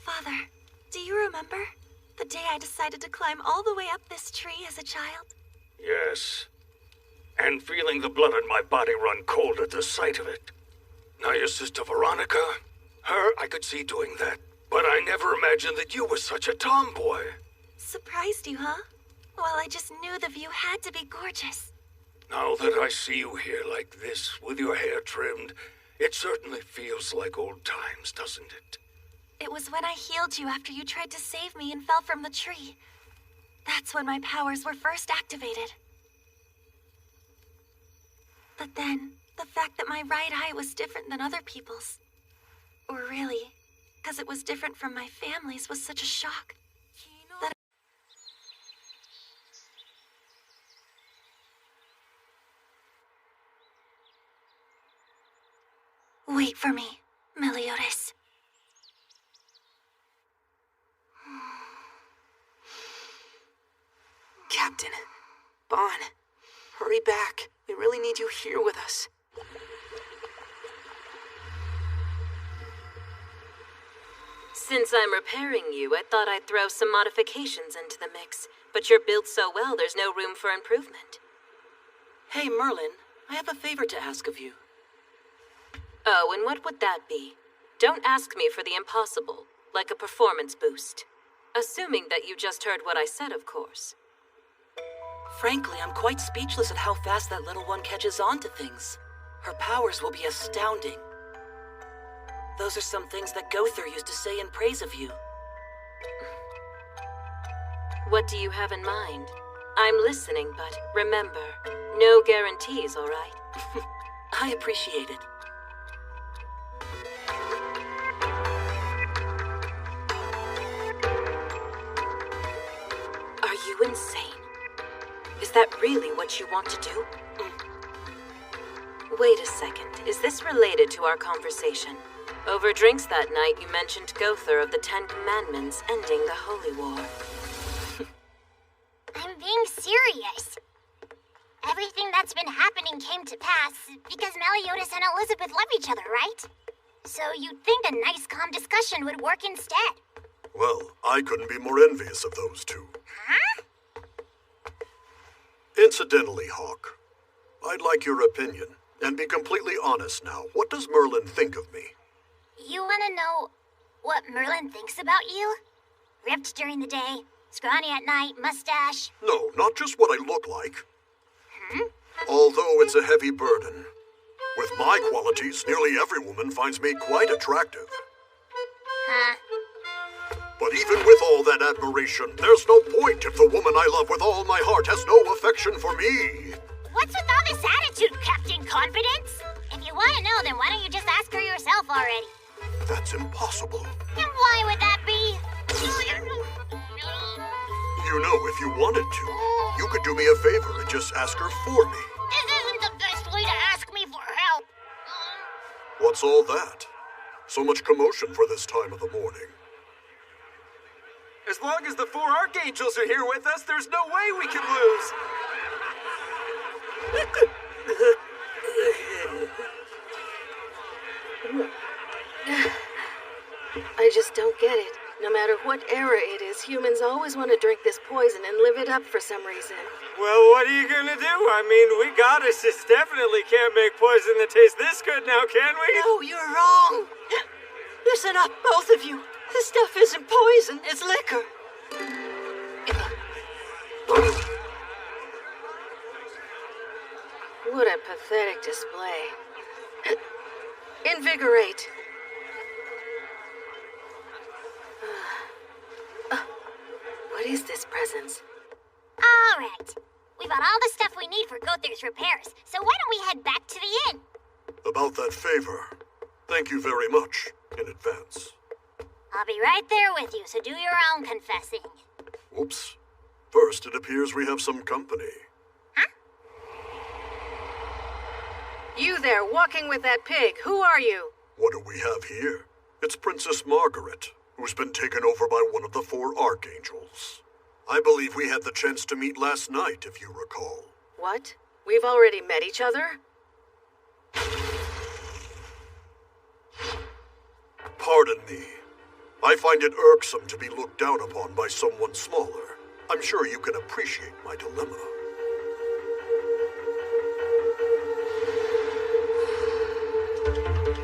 Father, do you remember the day I decided to climb all the way up this tree as a child? Yes. And feeling the blood in my body run cold at the sight of it. Now your sister Veronica, her I could see doing that. But I never imagined that you were such a tomboy. Surprised you, huh? Well, I just knew the view had to be gorgeous. Now that I see you here like this, with your hair trimmed, it certainly feels like old times, doesn't it? It was when I healed you after you tried to save me and fell from the tree. That's when my powers were first activated. But then, the fact that my right eye was different than other people's, or really, because it was different from my family's, was such a shock. That Wait for me, Meliodas. Captain, Bon, Hurry back. We really need you here with us. Since I'm repairing you, I thought I'd throw some modifications into the mix. But you're built so well, there's no room for improvement. Hey, Merlin, I have a favor to ask of you. Oh, and what would that be? Don't ask me for the impossible, like a performance boost. Assuming that you just heard what I said, of course. Frankly, I'm quite speechless at how fast that little one catches on to things. Her powers will be astounding. Those are some things that Gother used to say in praise of you. What do you have in mind? I'm listening, but remember, no guarantees, all right? I appreciate it. Are you insane? Is that really what you want to do? Wait a second. Is this related to our conversation? Over drinks that night, you mentioned Gother of the Ten Commandments ending the Holy War. I'm being serious. Everything that's been happening came to pass because Meliodas and Elizabeth love each other, right? So you'd think a nice, calm discussion would work instead. Well, I couldn't be more envious of those two. Huh? Incidentally, Hawk, I'd like your opinion. And be completely honest now. What does Merlin think of me? You want to know what Merlin thinks about you? Ripped during the day, scrawny at night, mustache. No, not just what I look like. Hmm? Although it's a heavy burden. With my qualities, nearly every woman finds me quite attractive. Huh? But even with all that admiration, there's no point if the woman I love with all my heart has no affection for me. What's with all this attitude, Captain Confidence? If you want to know, then why don't you just ask her yourself already? That's impossible. And why would that be? You know, if you wanted to, you could do me a favor and just ask her for me. This isn't the best way to ask me for help. What's all that? So much commotion for this time of the morning. As long as the four archangels are here with us, there's no way we can lose. I just don't get it. No matter what era it is, humans always want to drink this poison and live it up for some reason. Well, what are you gonna do? I mean, we goddesses definitely can't make poison that tastes this good now, can we? No, you're wrong. Listen up, both of you. This stuff isn't poison, it's liquor. What a pathetic display. Invigorate. What is this presence? All right. We've got all the stuff we need for Gother's repairs, so why don't we head back to the inn? About that favor, thank you very much in advance. I'll be right there with you, so do your own confessing. Oops. First, it appears we have some company. You there, walking with that pig. Who are you? What do we have here? It's Princess Margaret, who's been taken over by one of the four archangels. I believe we had the chance to meet last night, if you recall. What? We've already met each other? Pardon me. I find it irksome to be looked down upon by someone smaller. I'm sure you can appreciate my dilemma.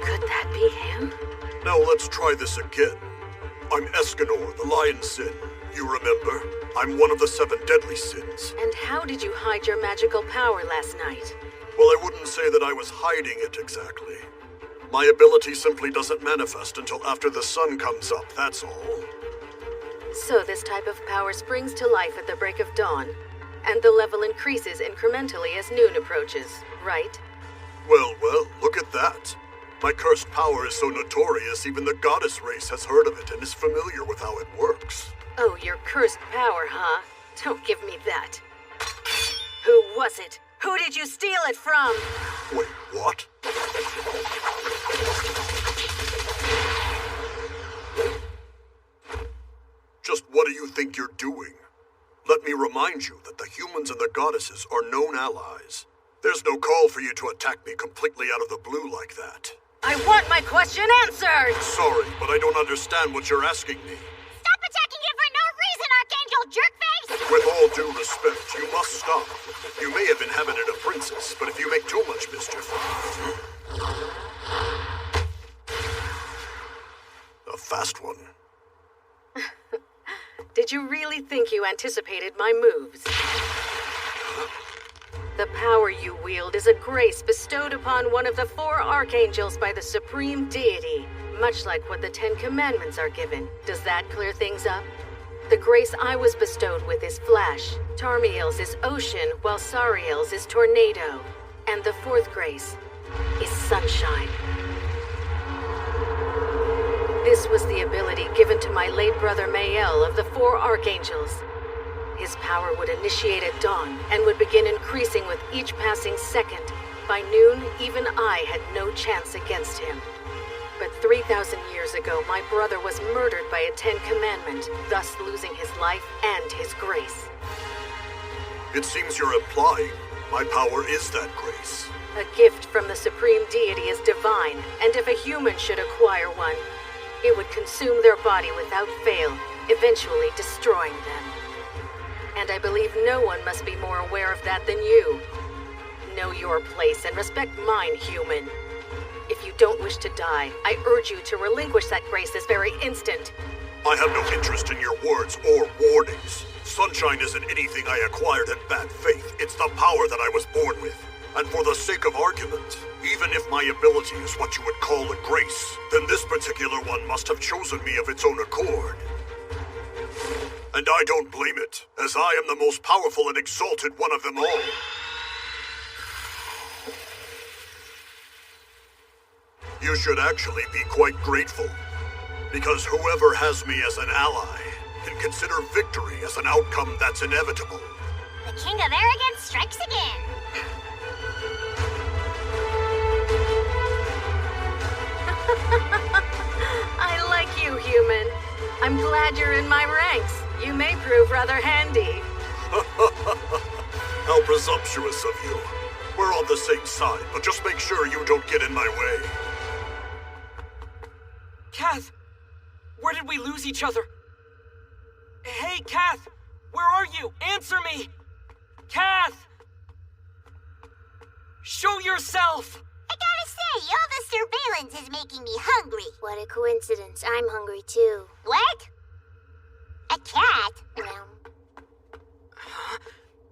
Could that be him? Now let's try this again. I'm Escanor, the Lion Sin. You remember? I'm one of the 7 deadly sins. And how did you hide your magical power last night? Well, I wouldn't say that I was hiding it exactly. My ability simply doesn't manifest until after the sun comes up, that's all. So this type of power springs to life at the break of dawn, and the level increases incrementally as noon approaches, right? Well, look at that. My cursed power is so notorious even the goddess race has heard of it and is familiar with how it works. Oh, your cursed power, huh? Don't give me that. Who was it? Who did you steal it from? Wait, what? Just what do you think you're doing? Let me remind you that the humans and the goddesses are known allies. There's no call for you to attack me completely out of the blue like that. I want my question answered! Sorry, but I don't understand what you're asking me. Stop attacking him for no reason, Archangel Jerkface! With all due respect, you must stop. You may have inhabited a princess, but if you make too much mischief... A fast one. Did you really think you anticipated my moves? The power you wield is a grace bestowed upon one of the 4 archangels by the supreme deity, much like what the 10 commandments are given. Does that clear things up? The grace I was bestowed with is flash, Tarmiel's is ocean, while Sariel's is tornado. And the 4th grace is sunshine. This was the ability given to my late brother Mael of the 4 archangels. His power would initiate at dawn and would begin increasing with each passing second. By noon, even I had no chance against him. But 3,000 years ago, my brother was murdered by a 10 commandment, thus losing his life and his grace. It seems you're implying my power is that grace. A gift from the supreme deity is divine, and if a human should acquire one, it would consume their body without fail, eventually destroying them. And I believe no one must be more aware of that than you. Know your place and respect mine, human. If you don't wish to die, I urge you to relinquish that grace this very instant. I have no interest in your words or warnings. Sunshine isn't anything I acquired in bad faith. It's the power that I was born with. And for the sake of argument, even if my ability is what you would call a grace, then this particular one must have chosen me of its own accord. And I don't blame it, as I am the most powerful and exalted one of them all. You should actually be quite grateful, because whoever has me as an ally can consider victory as an outcome that's inevitable. The King of Arrogance strikes again. I like you, human. I'm glad you're in my ranks. You may prove rather handy. How presumptuous of you. We're on the same side, but just make sure you don't get in my way. Kath! Where did we lose each other? Hey, Kath! Where are you? Answer me! Kath! Show yourself! I gotta say, all the surveillance is making me hungry. What a coincidence. I'm hungry too. What? A cat?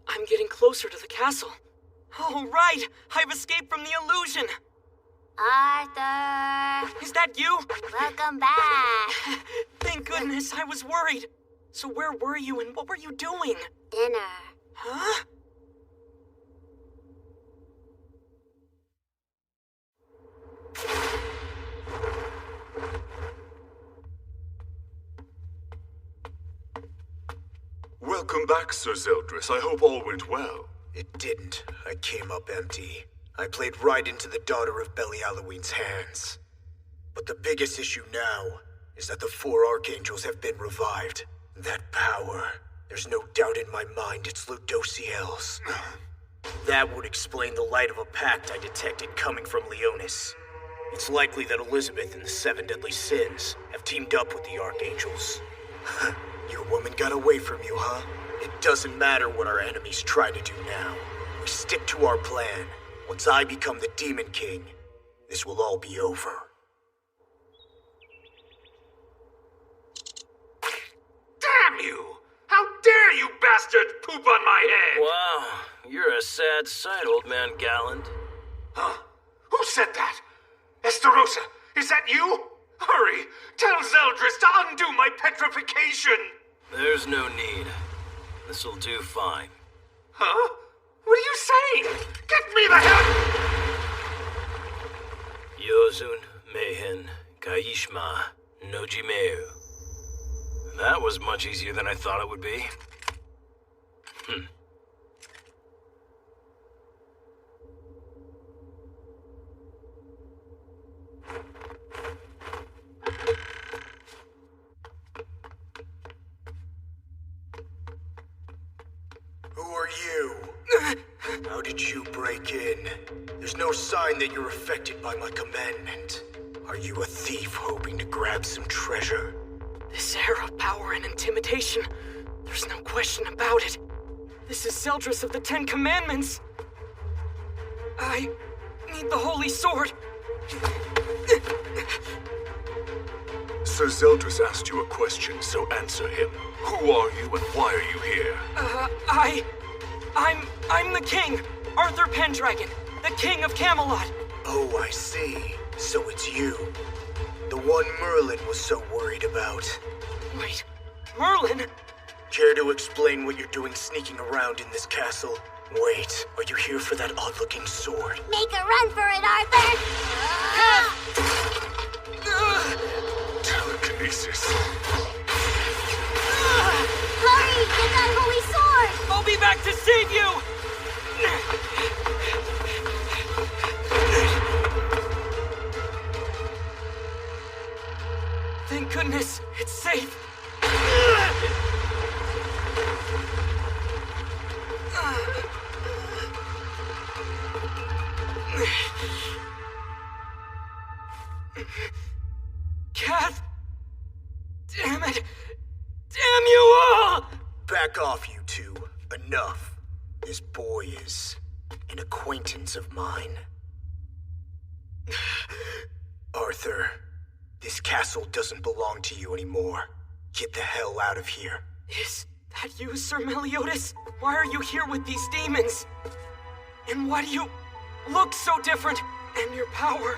I'm getting closer to the castle. Oh, right! I've escaped from the illusion! Arthur! Is that you? Welcome back! Thank goodness, I was worried. So where were you and what were you doing? Dinner. Huh? Welcome back, Sir Zeldris. I hope all went well. It didn't. I came up empty. I played right into the daughter of Belialoween's hands. But the biggest issue now is that the 4 archangels have been revived. That power, there's no doubt in my mind it's Ludociel's. That would explain the light of a pact I detected coming from Leonis. It's likely that Elizabeth and the 7 deadly sins have teamed up with the archangels. Your woman got away from you, huh? It doesn't matter what our enemies try to do now. We stick to our plan. Once I become the Demon King, this will all be over. Damn you! How dare you bastards poop on my head! Wow, you're a sad sight, old man Galland. Huh? Who said that? Esterosa, is that you? Hurry! Tell Zeldris to undo my petrification! There's no need. This'll do fine. Huh? What are you saying? Get me the hell... Yozun, Mehen, Kaishma, Nojimeu. That was much easier than I thought it would be. did you break in? There's no sign that you're affected by my commandment. Are you a thief hoping to grab some treasure? This air of power and intimidation, there's no question about it. This is Zeldris of the Ten Commandments. I need the Holy Sword. Sir Zeldris asked you a question, so answer him. Who are you and why are you here? I'm the king, Arthur Pendragon, the king of Camelot. Oh, I see. So it's you. The one Merlin was so worried about. Wait, Merlin? Care to explain what you're doing sneaking around in this castle? Wait, are you here for that odd-looking sword? Make a run for it, Arthur! Telekinesis. Hurry! Get that holy sword! I'll be back to save you! Thank goodness, it's safe. Kath! Damn it! Damn you all! Back off, you two. Enough. This boy is an acquaintance of mine. Arthur, this castle doesn't belong to you anymore. Get the hell out of here. Is that you, Sir Meliodas? Why are you here with these demons? And why do you look so different? And your power?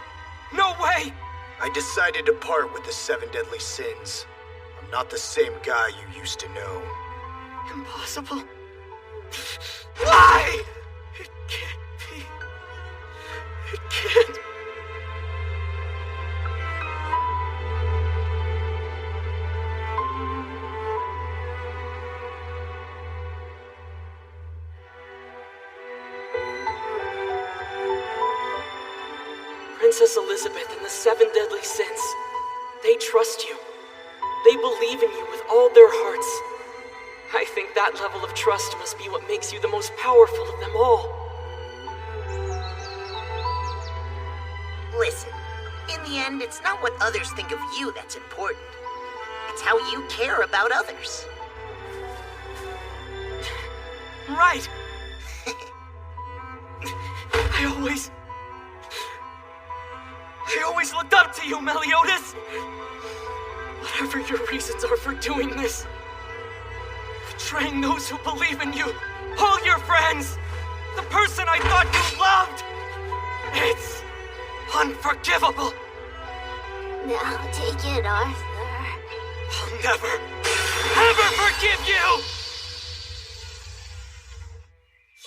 No way! I decided to part with the 7 deadly sins. I'm not the same guy you used to know. Impossible. Why? It can't be. It can't. Princess Elizabeth and the 7 deadly sins. They trust you. They believe in you with all their hearts. I think that level of trust must be what makes you the most powerful of them all. Listen, in the end, it's not what others think of you that's important. It's how you care about others. Right. I always looked up to you, Meliodas. Whatever your reasons are for doing this, betraying those who believe in you, all your friends, the person I thought you loved, it's unforgivable. Now take it, Arthur. I'll never, ever forgive you!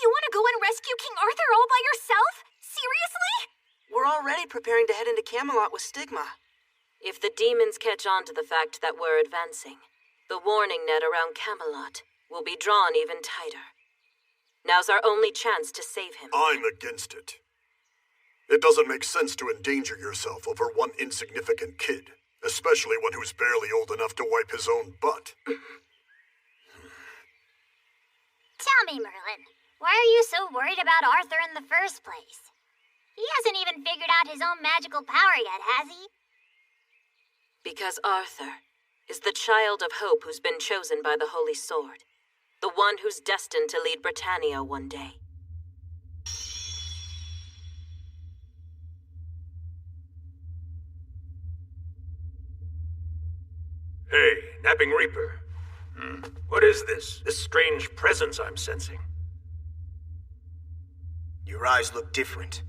You want to go and rescue King Arthur all by yourself? Seriously? We're already preparing to head into Camelot with Stigma. If the demons catch on to the fact that we're advancing, the warning net around Camelot will be drawn even tighter. Now's our only chance to save him. I'm against it. It doesn't make sense to endanger yourself over one insignificant kid, especially one who's barely old enough to wipe his own butt. Tell me, Merlin, why are you so worried about Arthur in the first place? He hasn't even figured out his own magical power yet, has he? Because Arthur is the child of hope who's been chosen by the Holy Sword. The one who's destined to lead Britannia one day. Hey, Napping Reaper. What is this? This strange presence I'm sensing? Your eyes look different.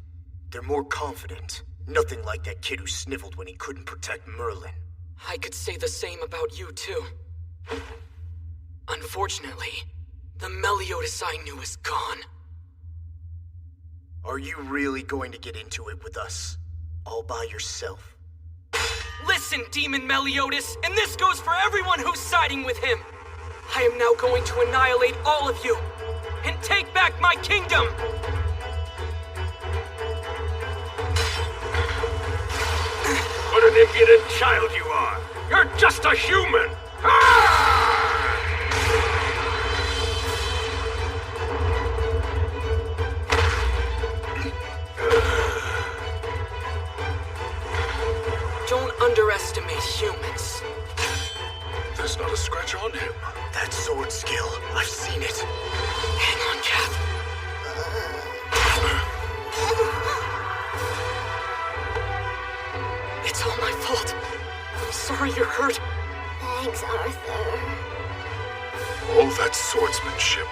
They're more confident. Nothing like that kid who sniveled when he couldn't protect Merlin. I could say the same about you, too. Unfortunately, the Meliodas I knew is gone. Are you really going to get into it with us? All by yourself? Listen, Demon Meliodas, and this goes for everyone who's siding with him. I am now going to annihilate all of you, and take back my kingdom! What an impudent child you are! You're just a human! Don't underestimate humans. There's not a scratch on him. That sword skill, I've seen it. Hang on, Cap. It's all my fault. I'm sorry you're hurt. Thanks, Arthur. All that swordsmanship.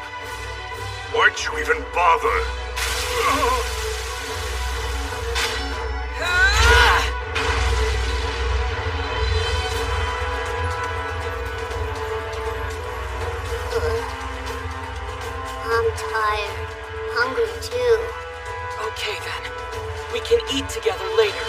Why'd you even bother? I'm tired. Hungry too. Okay then. We can eat together later.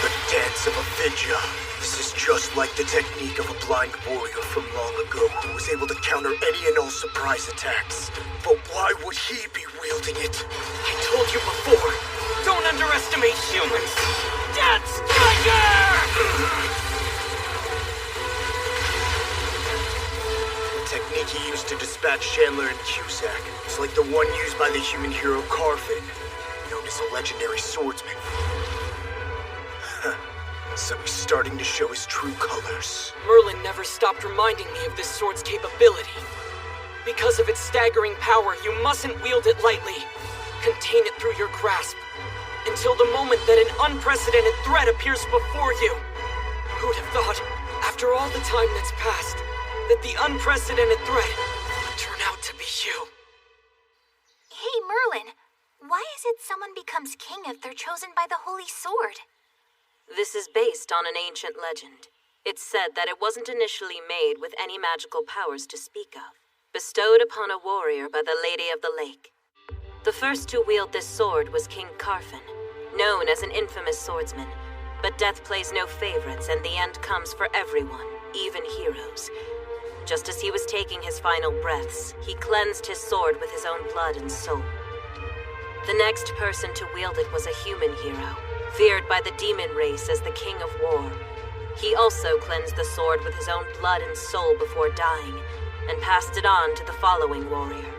The dance of Avidya. This is just like the technique of a blind warrior from long ago who was able to counter any and all surprise attacks. But why would he be wielding it? I told you before, don't underestimate humans! Death Striker! The technique he used to dispatch Chandler and Cusack is like the one used by the human hero Carfin, known as a legendary swordsman. So he's starting to show his true colors. Merlin never stopped reminding me of this sword's capability. Because of its staggering power, you mustn't wield it lightly. Contain it through your grasp, until the moment that an unprecedented threat appears before you. Who'd have thought, after all the time that's passed, that the unprecedented threat would turn out to be you? Hey, Merlin. Why is it someone becomes king if they're chosen by the Holy Sword? This is based on an ancient legend. It's said that it wasn't initially made with any magical powers to speak of, bestowed upon a warrior by the Lady of the Lake. The first to wield this sword was King Carfin, known as an infamous swordsman, but death plays no favorites and the end comes for everyone, even heroes. Just as he was taking his final breaths, he cleansed his sword with his own blood and soul. The next person to wield it was a human hero, feared by the demon race as the King of War. He also cleansed the sword with his own blood and soul before dying, and passed it on to the following warrior.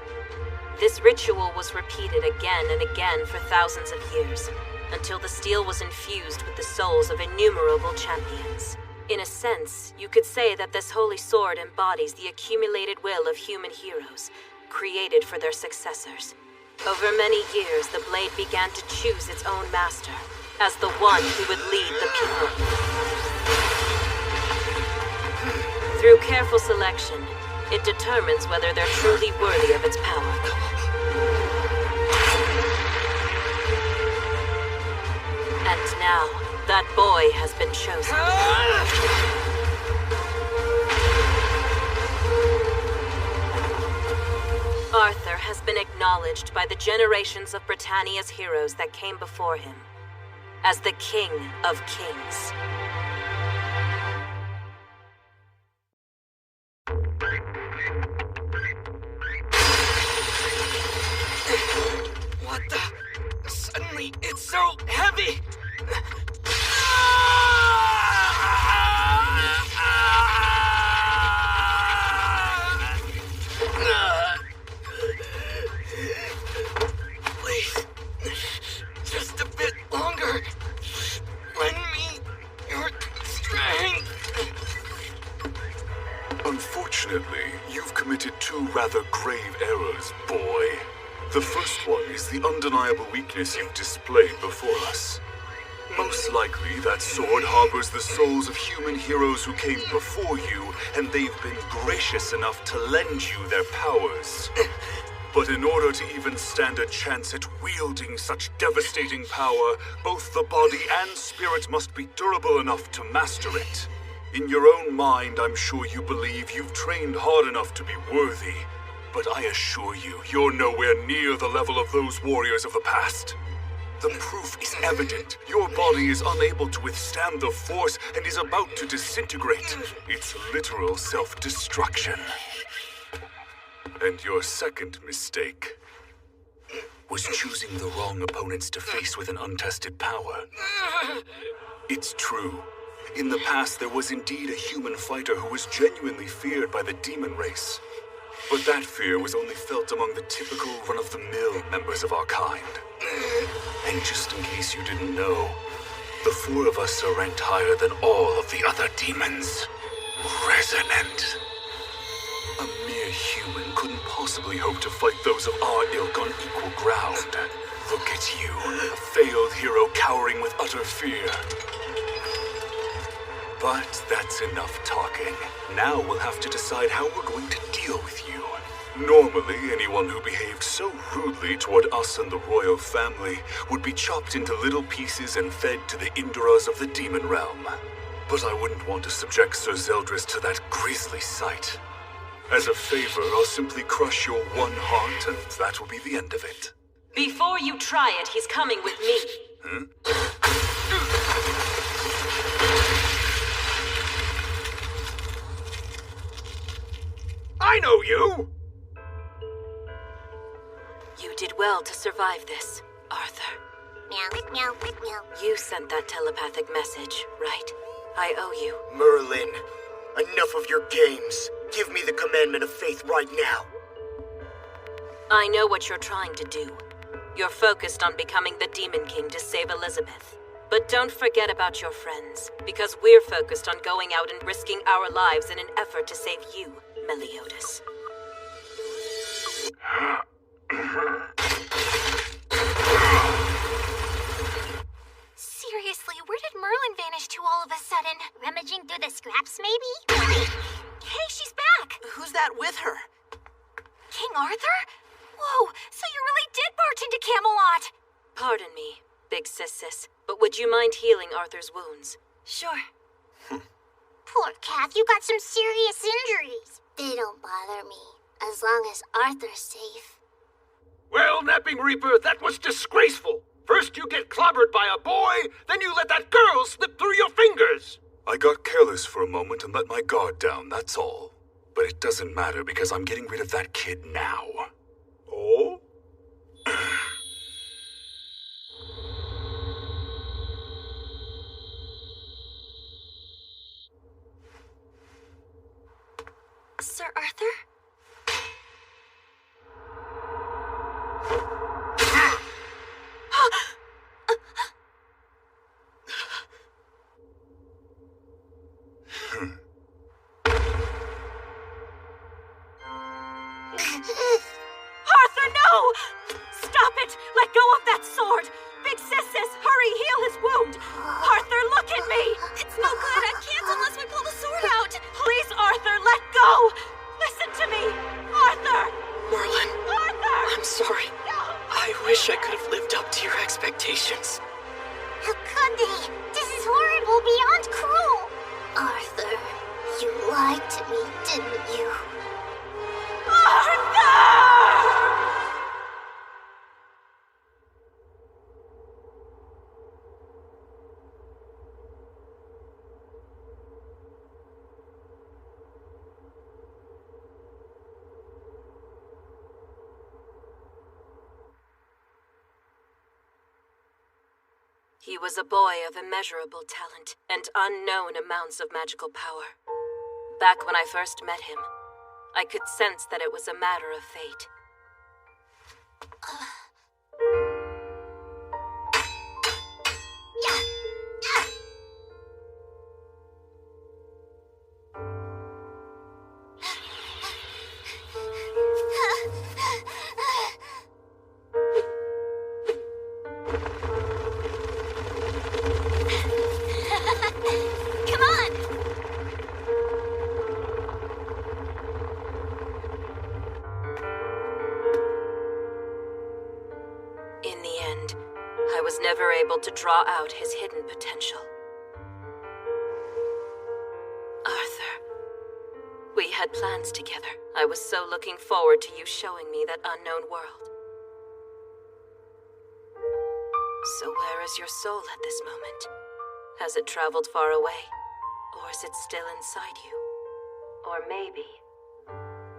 This ritual was repeated again and again for thousands of years, until the steel was infused with the souls of innumerable champions. In a sense, you could say that this holy sword embodies the accumulated will of human heroes, created for their successors. Over many years, the blade began to choose its own master, as the one who would lead the people. Through careful selection, it determines whether they're truly worthy of its power. And now, that boy has been chosen. Arthur has been acknowledged by the generations of Britannia's heroes that came before him as the King of Kings. What the? Suddenly, it's so heavy! Please, just a bit longer. Lend me your strength. Unfortunately, you've committed two rather grave errors, boy. The first one is the undeniable weakness you've displayed before us. Most likely, that sword harbors the souls of human heroes who came before you, and they've been gracious enough to lend you their powers. But in order to even stand a chance at wielding such devastating power, both the body and spirit must be durable enough to master it. In your own mind, I'm sure you believe you've trained hard enough to be worthy. But I assure you, you're nowhere near the level of those warriors of the past. The proof is evident. Your body is unable to withstand the force and is about to disintegrate. It's literal self-destruction. And your second mistake was choosing the wrong opponents to face with an untested power. It's true. In the past, there was indeed a human fighter who was genuinely feared by the demon race. But that fear was only felt among the typical run-of-the-mill members of our kind. And just in case you didn't know, the four of us are ranked higher than all of the other demons. Resonant. A mere human couldn't possibly hope to fight those of our ilk on equal ground. Look at you, a failed hero cowering with utter fear. But that's enough talking. Now we'll have to decide how we're going to deal with you. Normally, anyone who behaved so rudely toward us and the royal family would be chopped into little pieces and fed to the Indaras of the demon realm. But I wouldn't want to subject Sir Zeldris to that grisly sight. As a favor, I'll simply crush your one heart, and that will be the end of it. Before you try it, he's coming with me. I know you! You did well to survive this, Arthur. Meow, meow, meow. You sent that telepathic message, right? I owe you. Merlin, enough of your games. Give me the commandment of faith right now. I know what you're trying to do. You're focused on becoming the Demon King to save Elizabeth. But don't forget about your friends, because we're focused on going out and risking our lives in an effort to save you, Meliodas. Seriously, where did Merlin vanish to all of a sudden? Rummaging through the scraps, maybe? Hey, she's back! Who's that with her? King Arthur? Whoa, so you really did barge into Camelot! Pardon me, Big Sis, but would you mind healing Arthur's wounds? Sure. Poor Kath, you got some serious injuries. They don't bother me, as long as Arthur's safe. Well, Napping Reaper, that was disgraceful. First you get clobbered by a boy, then you let that girl slip through your fingers. I got careless for a moment and let my guard down, that's all. But it doesn't matter because I'm getting rid of that kid now. Oh? Sir Arthur? Arthur, no! Stop it! Let go of that sword! Big Sis, hurry, heal his wound! Arthur, look at me! It's no good. I can't unless we pull the sword out. Please, Arthur, let go! Listen to me! Arthur! Merlin. Arthur! I'm sorry. No. I wish I could have lived up to your expectations. How could they? This is horrible, beyond cruel. Arthur, you lied to me, didn't you? Arthur! He was a boy of immeasurable talent and unknown amounts of magical power. Back when I first met him, I could sense that it was a matter of fate. Come on! In the end, I was never able to draw out his hidden potential. Arthur, we had plans together. I was so looking forward to you showing me that unknown world. So where is your soul at this moment? Has it traveled far away? Or is it still inside you? Or maybe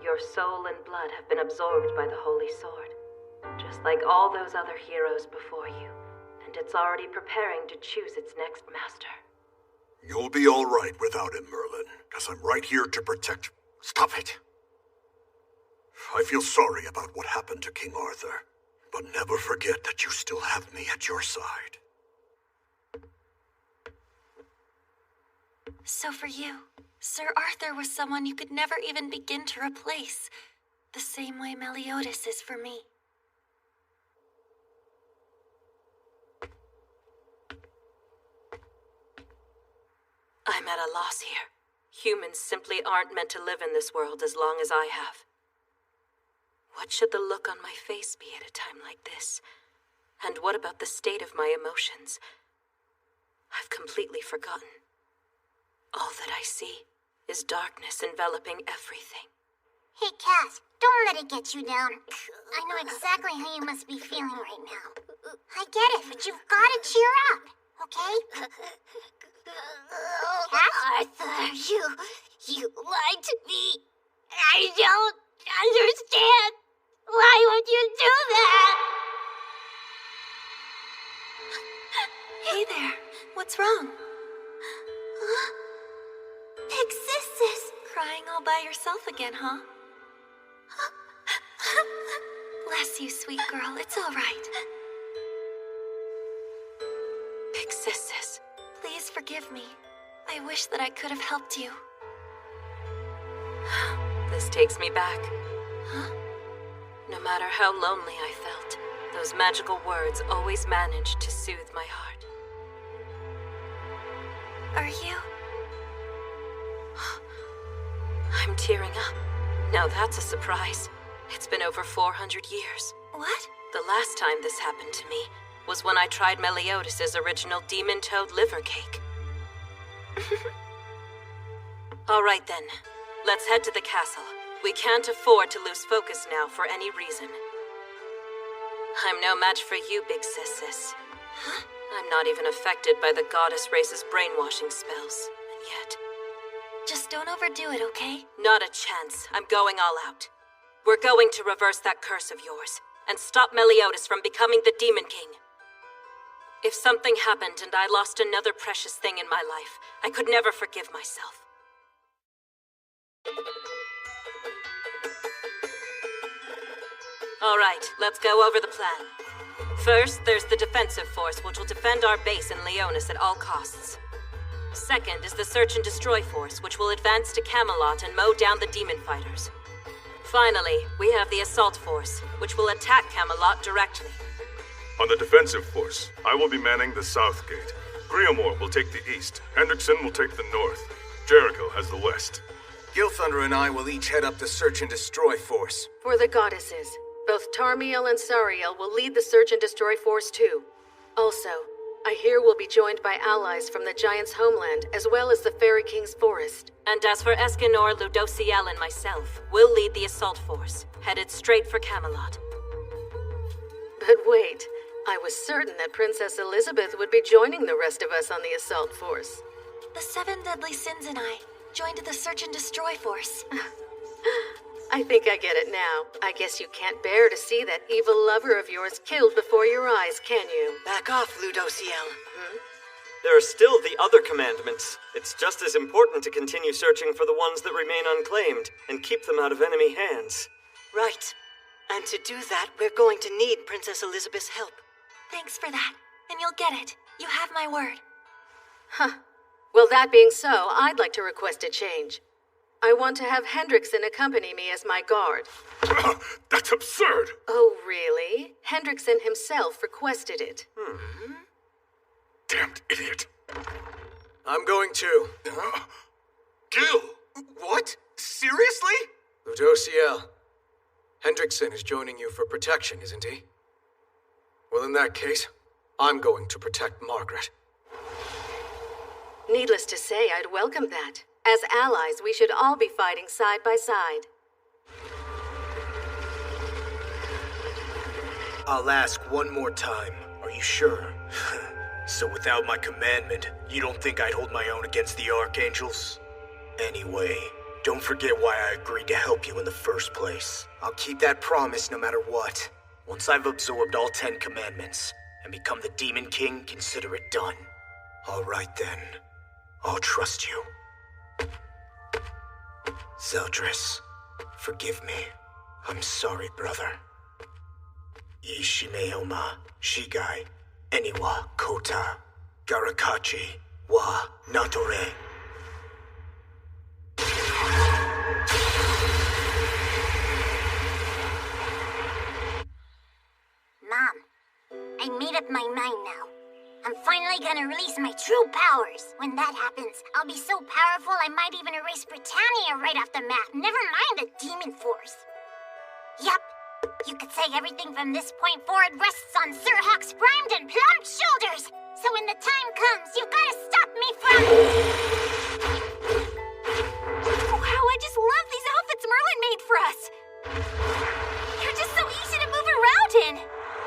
your soul and blood have been absorbed by the Holy Sword, just like all those other heroes before you, and it's already preparing to choose its next master. You'll be all right without him, Merlin, because I'm right here to protect... Stop it! I feel sorry about what happened to King Arthur, but never forget that you still have me at your side. So for you, Sir Arthur was someone you could never even begin to replace, the same way Meliodas is for me. I'm at a loss here. Humans simply aren't meant to live in this world as long as I have. What should the look on my face be at a time like this? And what about the state of my emotions? I've completely forgotten. All that I see is darkness enveloping everything. Hey, Cass, don't let it get you down. I know exactly how you must be feeling right now. I get it, but you've got to cheer up, okay? Cass? Arthur, you lied to me. I don't understand. Why would you do that? Hey there, what's wrong? Big Sis. Crying all by yourself again, huh? Bless you, sweet girl. It's all right. Big Sis. Please forgive me. I wish that I could have helped you. This takes me back. No matter how lonely I felt, those magical words always managed to soothe my heart. Are you? I'm tearing up. Now that's a surprise. It's been over 400 years. What? The last time this happened to me was when I tried Meliodas' original Demon Toad liver cake. All right then, let's head to the castle. We can't afford to lose focus now for any reason. I'm no match for you, Big Sis. Huh? I'm not even affected by the goddess race's brainwashing spells, and yet... Just don't overdo it, okay? Not a chance. I'm going all out. We're going to reverse that curse of yours, and stop Meliodas from becoming the Demon King. If something happened and I lost another precious thing in my life, I could never forgive myself. All right, let's go over the plan. First, there's the defensive force, which will defend our base in Leonis at all costs. Second is the search and destroy force, which will advance to Camelot and mow down the demon fighters. Finally, we have the assault force, which will attack Camelot directly. On the defensive force, I will be manning the south gate. Griamore will take the east. Hendrickson will take the north. Jericho has the west. Gilthunder and I will each head up the search and destroy force. For the goddesses, both Tarmiel and Sariel will lead the search and destroy force too. Also, I hear we'll be joined by allies from the Giants' homeland, as well as the Fairy King's forest. And as for Escanor, Ludociel, and myself, we'll lead the assault force, headed straight for Camelot. But wait, I was certain that Princess Elizabeth would be joining the rest of us on the assault force. The 7 deadly sins and I joined the search and destroy force. I think I get it now. I guess you can't bear to see that evil lover of yours killed before your eyes, can you? Back off, Ludociel. There are still the other commandments. It's just as important to continue searching for the ones that remain unclaimed and keep them out of enemy hands. Right. And to do that, we're going to need Princess Elizabeth's help. Thanks for that. And you'll get it. You have my word. Huh. Well, that being so, I'd like to request a change. I want to have Hendrickson accompany me as my guard. That's absurd! Oh, really? Hendrickson himself requested it. Damned idiot. I'm going too. Gil! What? Seriously? Ludociel, Hendrickson is joining you for protection, isn't he? Well, in that case, I'm going to protect Margaret. Needless to say, I'd welcome that. As allies, we should all be fighting side by side. I'll ask one more time. Are you sure? So without my commandment, you don't think I'd hold my own against the Archangels? Anyway, don't forget why I agreed to help you in the first place. I'll keep that promise no matter what. Once I've absorbed all 10 commandments and become the Demon King, consider it done. All right then. I'll trust you. Zeldris, forgive me. I'm sorry, brother. Ishimeoma, Shigai, Eniwa, Kota, Garakachi, wa Natore. Mom, I made up my mind now. I'm finally gonna release my true powers. When that happens, I'll be so powerful I might even erase Britannia right off the map. Never mind the demon force. Yup, you could say everything from this point forward rests on Sir Hawk's primed and plumped shoulders. So when the time comes, you've gotta stop me from... Wow, I just love these outfits Merlin made for us. You're just so easy to move around in.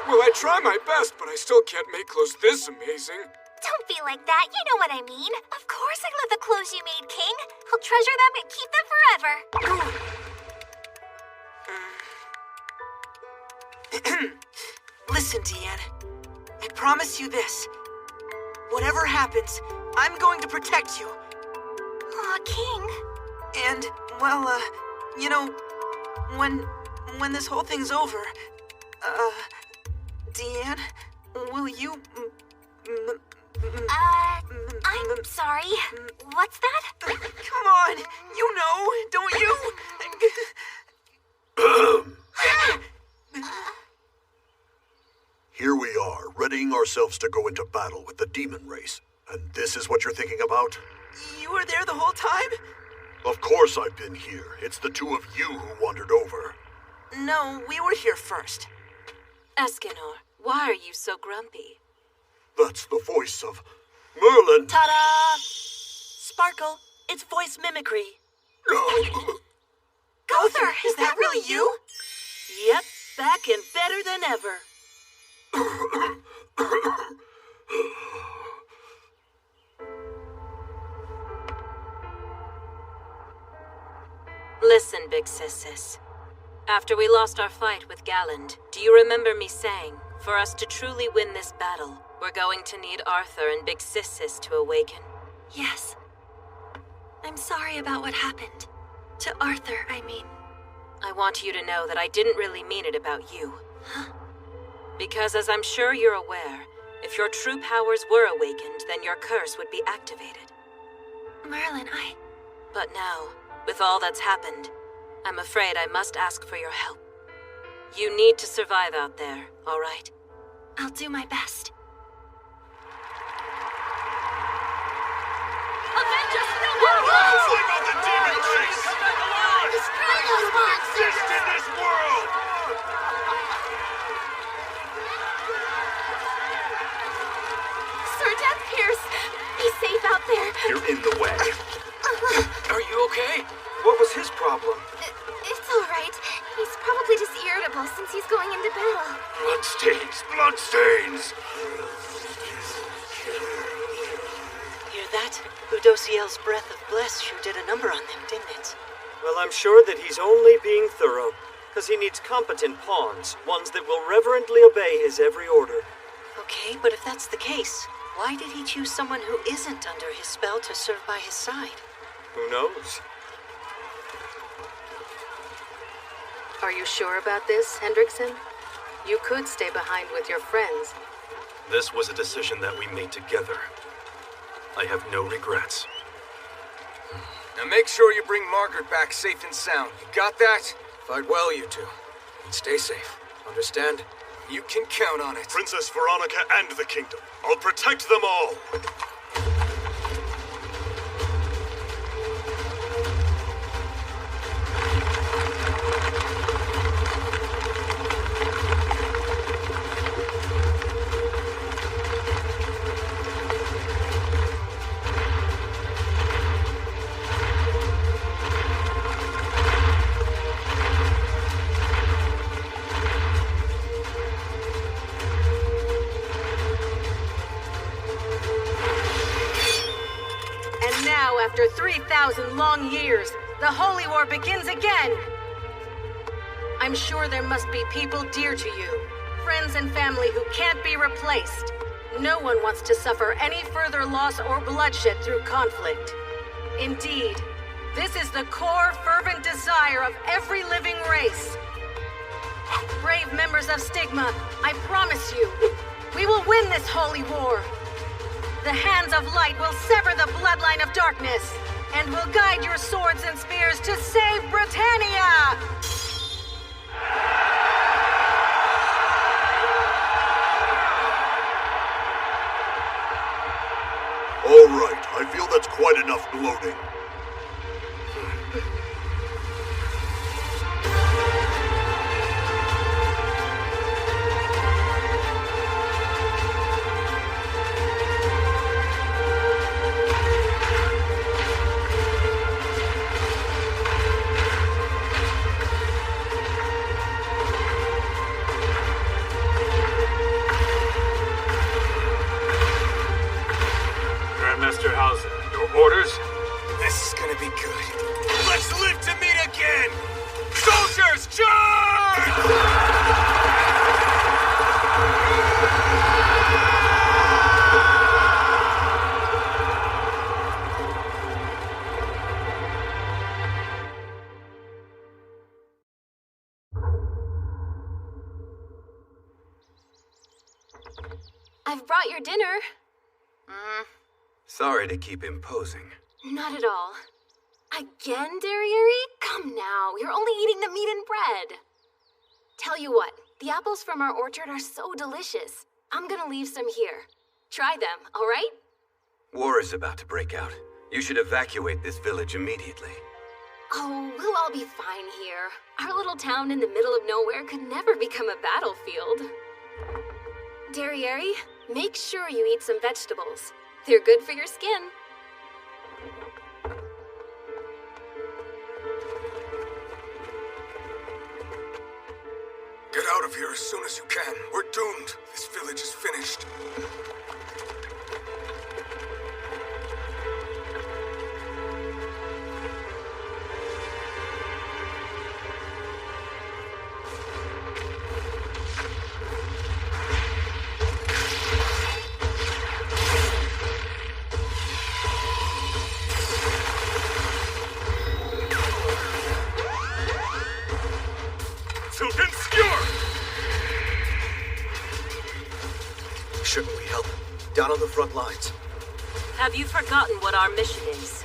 Well, I try my best, but I still can't make clothes this amazing. Don't be like that. You know what I mean. Of course I love the clothes you made, King. I'll treasure them and keep them forever. Listen, Deanne. I promise you this. Whatever happens, I'm going to protect you. Aw, King. And, well, you know, when this whole thing's over, Deanne, will you... I'm sorry. What's that? Come on, you know, don't you? Here we are, readying ourselves to go into battle with the demon race. And this is what you're thinking about? You were there the whole time? Of course I've been here. It's the two of you who wandered over. No, we were here first. Escanor, why are you so grumpy? That's the voice of Merlin. Ta-da! Sparkle, it's voice mimicry. Gowther, is that really you? Yep, back and better than ever. Listen, Big Sis. After we lost our fight with Galland, do you remember me saying, for us to truly win this battle, we're going to need Arthur and Big Sis to awaken? Yes. I'm sorry about what happened. To Arthur, I mean. I want you to know that I didn't really mean it about you. Huh? Because as I'm sure you're aware, if your true powers were awakened, then your curse would be activated. Merlin, But now, with all that's happened, I'm afraid I must ask for your help. You need to survive out there, all right? I'll do my best. Avengers, Flip out the demon race! destroy those monsters! Exist in this world! Sir Death Pierce, be safe out there. You're in the way. Are you okay? What was his problem? It's all right. He's probably just irritable since he's going into battle. Bloodstains! Bloodstains! Hear that? Udosiel's breath of bless sure did a number on them, didn't it? Well, I'm sure that he's only being thorough, because he needs competent pawns, ones that will reverently obey his every order. Okay, but if that's the case, why did he choose someone who isn't under his spell to serve by his side? Who knows? Are you sure about this, Hendrickson? You could stay behind with your friends. This was a decision that we made together. I have no regrets. Now make sure you bring Margaret back safe and sound. You got that? Fight well, you two. And stay safe. Understand? You can count on it. Princess Veronica and the kingdom. I'll protect them all. After 3,000 long years, the Holy War begins again! I'm sure there must be people dear to you, friends and family who can't be replaced. No one wants to suffer any further loss or bloodshed through conflict. Indeed, this is the core, fervent desire of every living race. Brave members of Stigma, I promise you, we will win this holy war. The hands of light will sever the bloodline of darkness, and will guide your swords and spears to save Britannia! All right, I feel that's quite enough gloating. Grandmaster Hauser, your orders? This is gonna be good. Let's live to meet again! Soldiers, charge! I've brought your dinner. Sorry to keep imposing. Not at all. Again, Derriere? Come now, you're only eating the meat and bread. Tell you what, the apples from our orchard are so delicious. I'm gonna leave some here. Try them, all right? War is about to break out. You should evacuate this village immediately. Oh, we'll all be fine here. Our little town in the middle of nowhere could never become a battlefield. Derriere, make sure you eat some vegetables. They're good for your skin. Get out of here as soon as you can. We're doomed. This village is finished. Shouldn't we help? Down on the front lines. Have you forgotten what our mission is?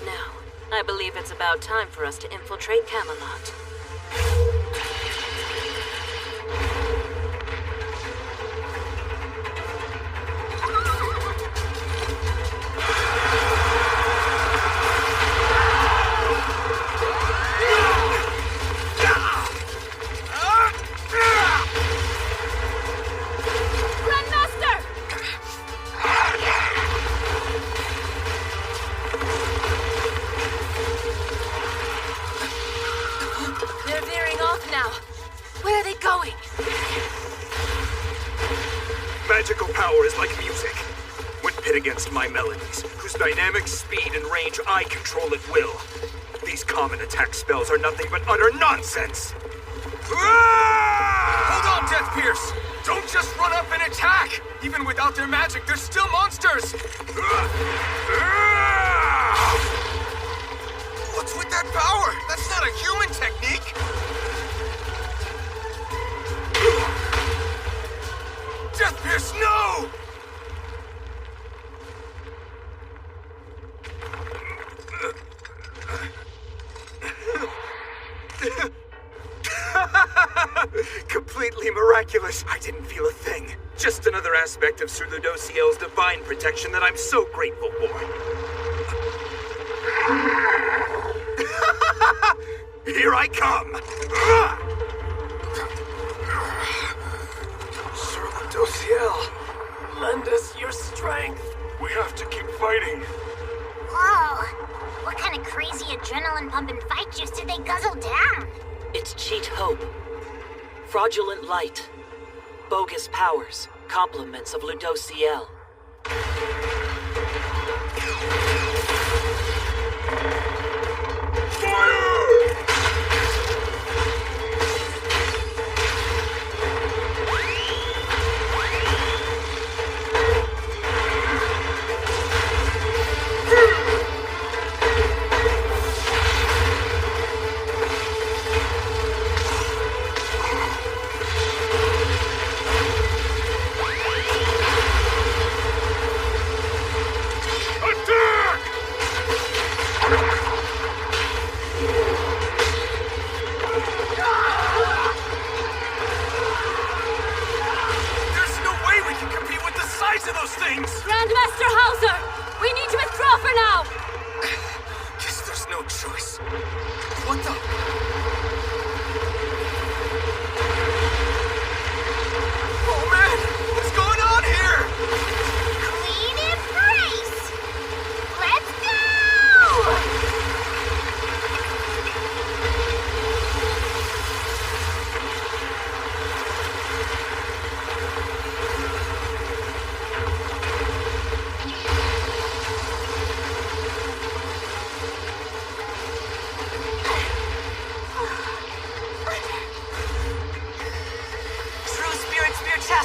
Now, I believe it's about time for us to infiltrate Camelot. Magical power is like music. When pit against my melodies, whose dynamic speed and range I control at will. These common attack spells are nothing but utter nonsense. Hold on, Death Pierce! Don't just run up and attack! Even without their magic, they're still monsters! What's with that power? That's not a human technique! Death Pierce, no! Completely miraculous. I didn't feel a thing. Just another aspect of Sir Ludociel's divine protection that I'm so grateful for. Here I come! Sir Ludociel, lend us your strength. We have to keep fighting. Whoa! What kind of crazy adrenaline-pumping fight juice did they guzzle down? It's cheat hope. Fraudulent light. Bogus powers. Compliments of Ludociel.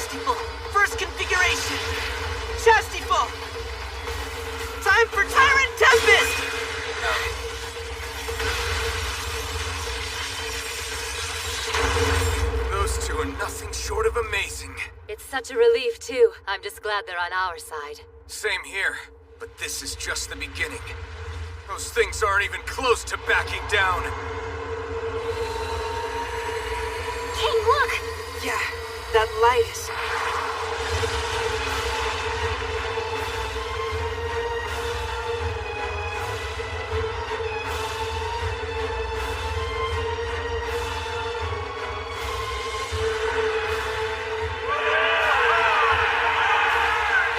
Chastity-ful! First configuration! Chastity-ful! Time for Tyrant Tempest! Those two are nothing short of amazing. It's such a relief, too. I'm just glad they're on our side. Same here, but this is just the beginning. Those things aren't even close to backing down. King, look! Yeah, that light is...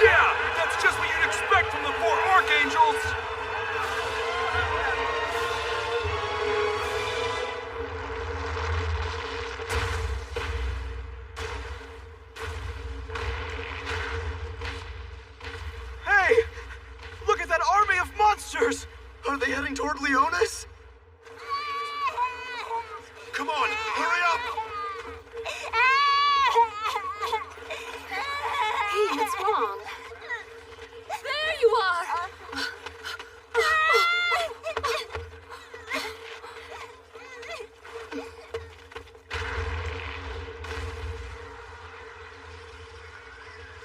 Yeah, that's just what you'd expect from the four Archangels! Hey! Look at that army of monsters! Are they heading toward Leonis? Come on, hurry up! Hey, what's wrong? There you are!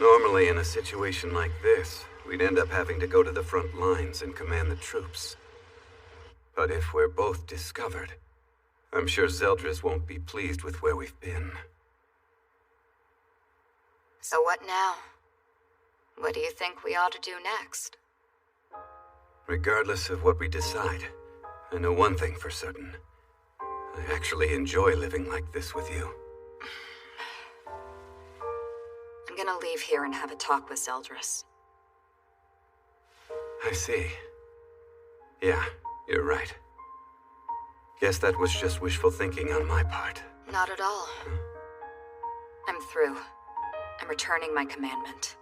Normally, in a situation like this, we'd end up having to go to the front lines and command the troops. But if we're both discovered, I'm sure Zeldris won't be pleased with where we've been. So what now? What do you think we ought to do next? Regardless of what we decide, I know one thing for certain. I actually enjoy living like this with you. I'm gonna leave here and have a talk with Zeldris. I see. Yeah, you're right. Guess that was just wishful thinking on my part. Not at all. I'm through. I'm returning my commandment.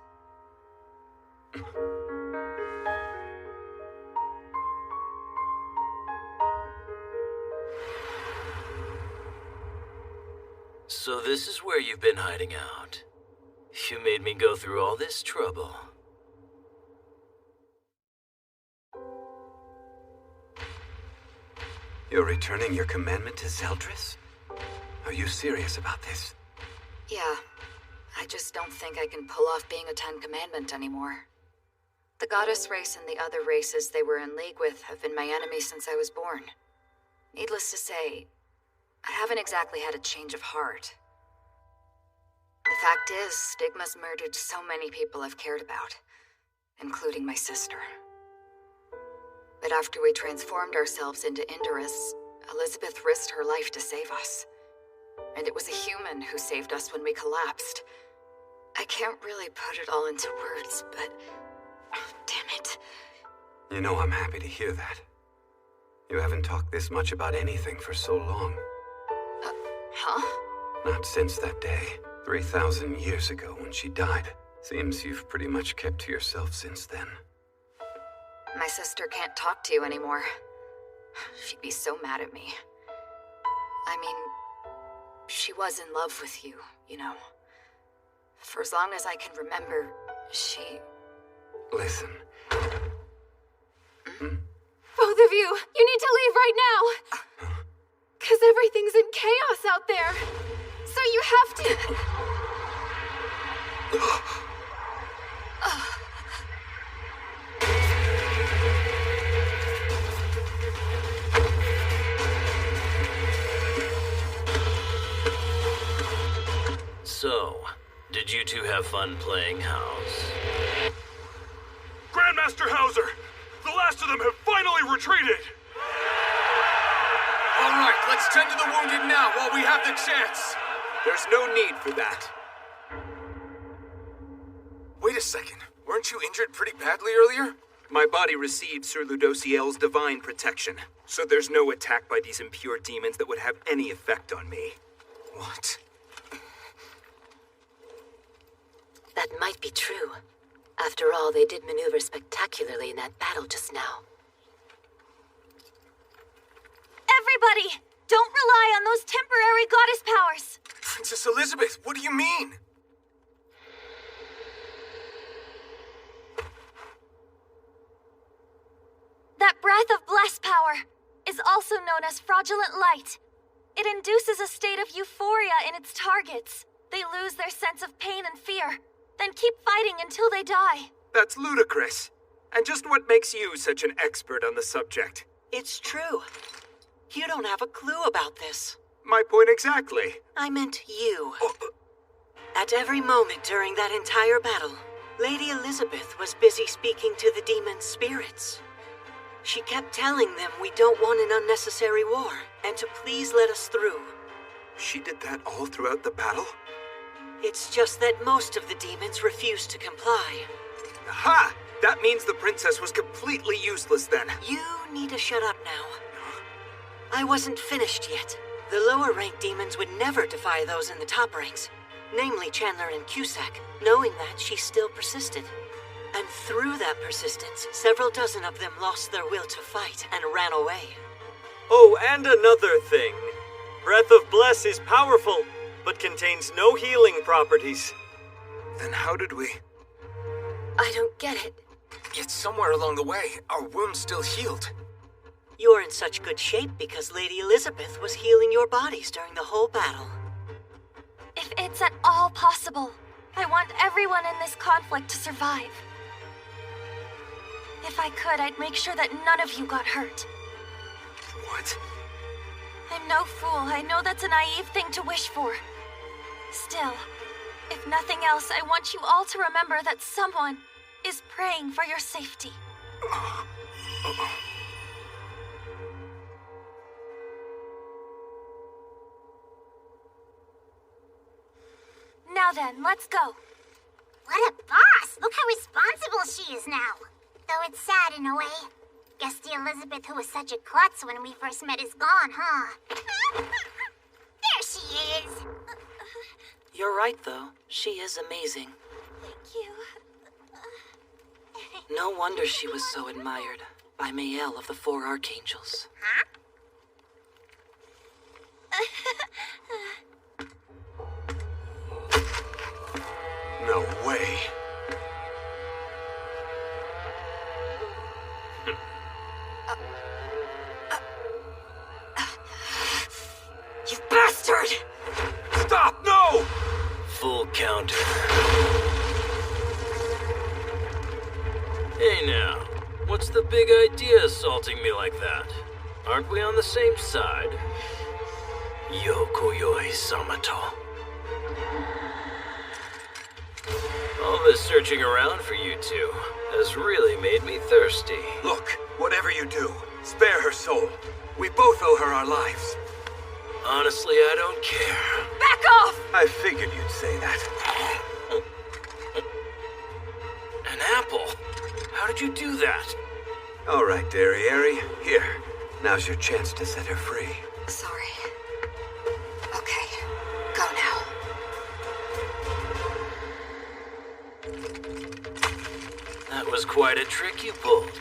So this is where you've been hiding out. You made me go through all this trouble. You're returning your commandment to Zeldris? Are you serious about this? Yeah. I just don't think I can pull off being a Ten Commandment anymore. The goddess race and the other races they were in league with have been my enemies since I was born. Needless to say, I haven't exactly had a change of heart. The fact is, Stigma's murdered so many people I've cared about, including my sister. But after we transformed ourselves into Indorus, Elizabeth risked her life to save us. And it was a human who saved us when we collapsed. I can't really put it all into words, but... oh, damn it. You know I'm happy to hear that. You haven't talked this much about anything for so long. Huh? Not since that day, 3,000 years ago when she died. Seems you've pretty much kept to yourself since then. My sister can't talk to you anymore. She'd be so mad at me. I mean, she was in love with you, you know. For as long as I can remember, she... Listen. Both of you need to leave right now! Because everything's in chaos out there. So you have to... So, did you two have fun playing house? Grandmaster Hauser! The last of them have finally retreated! All right, let's tend to the wounded now while we have the chance. There's no need for that. Wait a second. Weren't you injured pretty badly earlier? My body received Sir Ludociel's divine protection, so there's no attack by these impure demons that would have any effect on me. What? That might be true. After all, they did maneuver spectacularly in that battle just now. Everybody! Don't rely on those temporary goddess powers! Princess Elizabeth, what do you mean? That breath of blessed power is also known as fraudulent light. It induces a state of euphoria in its targets. They lose their sense of pain and fear, then keep fighting until they die. That's ludicrous. And just what makes you such an expert on the subject? It's true. You don't have a clue about this. My point exactly. I meant you. At every moment during that entire battle, Lady Elizabeth was busy speaking to the demon's spirits. She kept telling them we don't want an unnecessary war, and to please let us through. She did that all throughout the battle? It's just that most of the demons refused to comply. Ha! That means the princess was completely useless then. You need to shut up now. I wasn't finished yet. The lower-ranked demons would never defy those in the top ranks, namely Chandler and Cusack. Knowing that, she still persisted. And through that persistence, several dozen of them lost their will to fight and ran away. Oh, and another thing. Breath of Bless is powerful, but contains no healing properties. Then how did we... I don't get it. Yet somewhere along the way, our wounds still healed. You're in such good shape because Lady Elizabeth was healing your bodies during the whole battle. If it's at all possible, I want everyone in this conflict to survive. If I could, I'd make sure that none of you got hurt. What? I'm no fool. I know that's a naive thing to wish for. Still, if nothing else, I want you all to remember that someone is praying for your safety. Now then, let's go. What a boss! Look how responsible she is now. Though it's sad in a way. Guess the Elizabeth who was such a klutz when we first met is gone, huh? There she is! You're right, though. She is amazing. Thank you. No wonder she was so admired by Mael of the Four Archangels. Huh? No way. You bastard! Stop! No! Full counter. Hey now, what's the big idea assaulting me like that? Aren't we on the same side? Yokoyoi Samato. All this searching around for you two has really made me thirsty. Look, whatever you do, spare her soul. We both owe her our lives. Honestly, I don't care. Back off! I figured you'd say that. An apple? How did you do that? All right, Derriere. Here. Now's your chance to set her free. Sorry. Okay. Go now. That was quite a trick you pulled.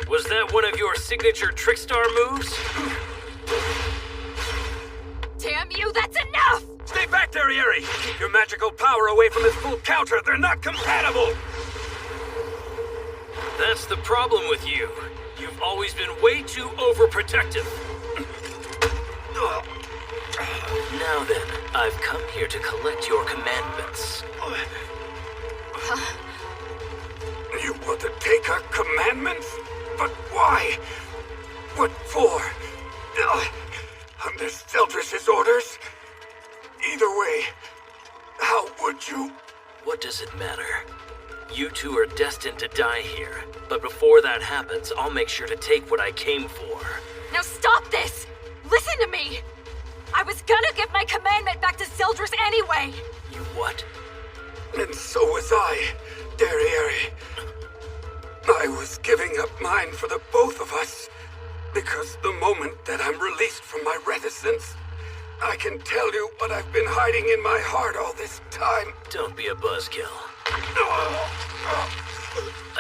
Was that one of your signature Trickstar moves? Damn you, that's enough! Stay back, Derriere! Keep your magical power away from his full counter. They're not compatible! That's the problem with you. You've always been way too overprotective. Now then, I've come here to collect your commandments. You want to take our commandments? But why? What for? Under Seldris' orders? Either way, how would you? What does it matter? You two are destined to die here. But before that happens, I'll make sure to take what I came for. Now stop this! Listen to me! I was gonna give my commandment back to Seldris anyway! You what? And so was I, Derriere. I was giving up mine for the both of us. Because the moment that I'm released from my reticence, I can tell you what I've been hiding in my heart all this time. Don't be a buzzkill.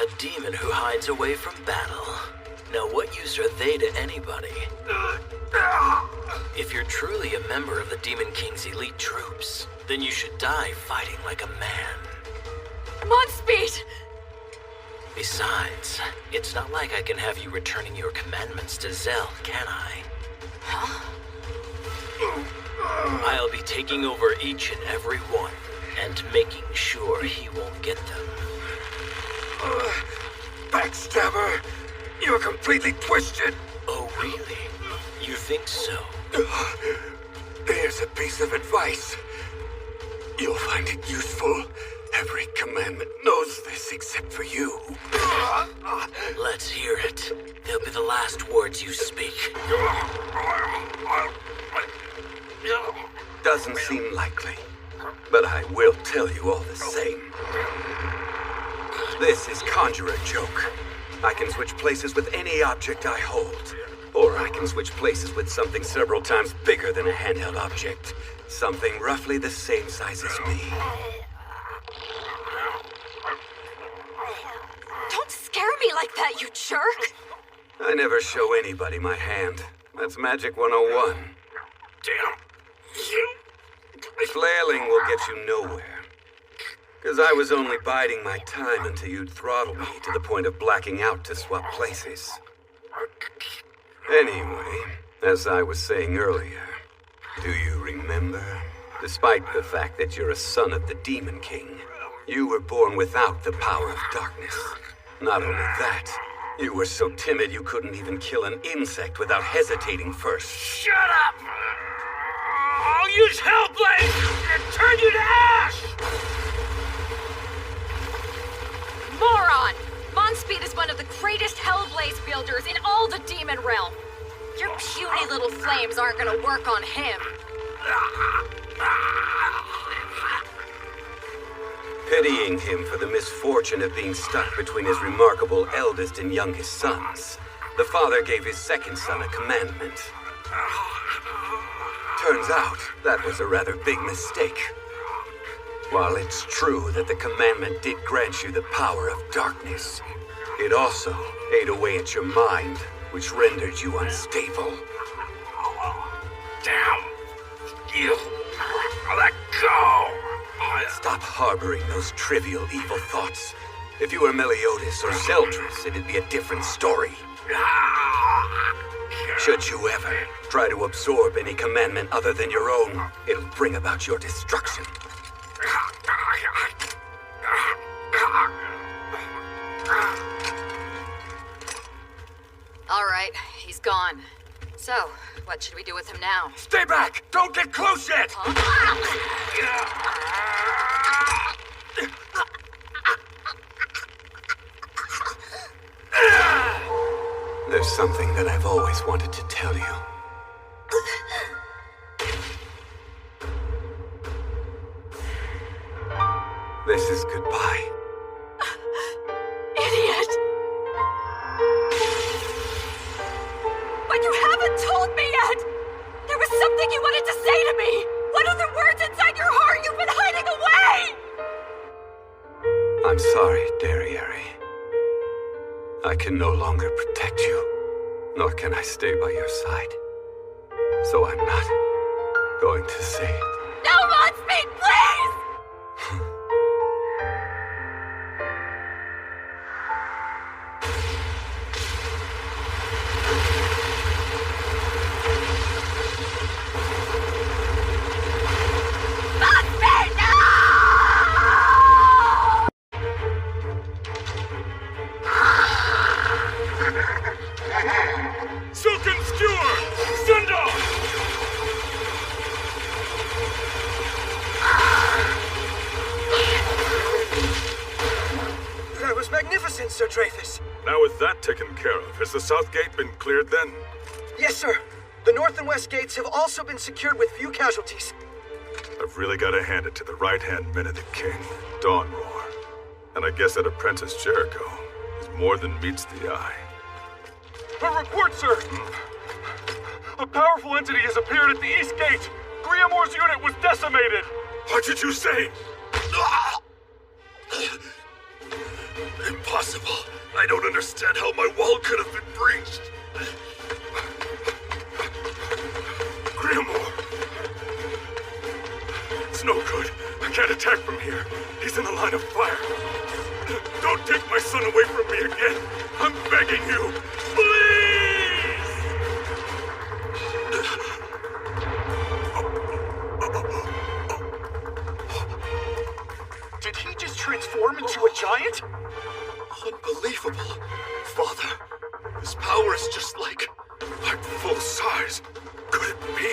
A demon who hides away from battle. Now what use are they to anybody? If you're truly a member of the Demon King's elite troops, then you should die fighting like a man. I'm on speed! Besides, it's not like I can have you returning your commandments to Zell, can I? Huh? I'll be taking over each and every one, and making sure he won't get them. Backstabber! You're completely twisted! Oh, really? You think so? Here's a piece of advice. You'll find it useful. Every commandment knows this except for you. Let's hear it. They'll be the last words you speak. Doesn't seem likely, but I will tell you all the same. This is Conjurer Joke. I can switch places with any object I hold. Or I can switch places with something several times bigger than a handheld object. Something roughly the same size as me. Don't scare me like that, you jerk! I never show anybody my hand. That's Magic 101. Damn you! Flailing will get you nowhere. Because I was only biding my time until you'd throttle me to the point of blacking out to swap places. Anyway, as I was saying earlier, do you remember? Despite the fact that you're a son of the Demon King, you were born without the power of darkness. Not only that, you were so timid you couldn't even kill an insect without hesitating first. Shut up! I'll use Hellblade and turn you to ash! Moron! Monspeed is one of the greatest Hellblaze builders in all the Demon Realm. Your puny little flames aren't gonna work on him. Pitying him for the misfortune of being stuck between his remarkable eldest and youngest sons, the father gave his second son a commandment. Turns out, that was a rather big mistake. While it's true that the commandment did grant you the power of darkness, it also ate away at your mind, which rendered you unstable. Damn you! Let go! Stop harboring those trivial evil thoughts. If you were Meliodas or Zeldris, it'd be a different story. Should you ever try to absorb any commandment other than your own, it'll bring about your destruction. All right, he's gone. So, what should we do with him now? Stay back! Don't get close yet! There's something that I've always wanted to tell you. This is goodbye. Idiot! But you haven't told me yet! There was something you wanted to say to me! What are the words inside your heart you've been hiding away? I'm sorry, Derriere. I can no longer protect you, nor can I stay by your side. So I'm not going to say it. No, Monspeed, please! Silken Skewer! Send off! That was magnificent, Sir Dreyfus. Now with that taken care of, has the south gate been cleared then? Yes, sir. The north and west gates have also been secured with few casualties. I've really got to hand it to the right-hand men of the king, Dawnroar. And I guess that apprentice Jericho is more than meets the eye. A report, sir! A powerful entity has appeared at the east gate! Griamor's unit was decimated! What did you say? Impossible. I don't understand how my wall could have been breached. Griamor! It's no good. I can't attack from here. He's in the line of fire. Don't take my son away from me again! I'm begging you! Please! Did he just transform into a giant? Unbelievable. Father, his power is just like full size. Could it be?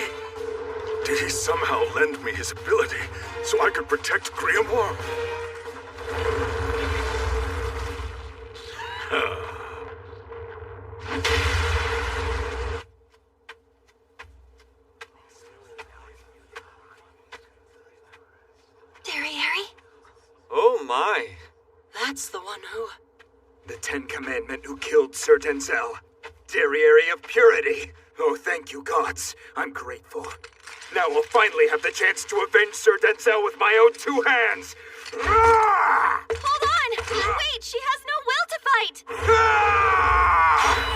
Did he somehow lend me his ability so I could protect Grimoire? Derriere? Oh my. That's the one who... The Ten Commandment who killed Sir Denzel. Derriere of Purity. Oh, thank you, gods. I'm grateful. Now I'll finally have the chance to avenge Sir Denzel with my own two hands. Ah! Hold on! Wait, she has no will to fight! Ah!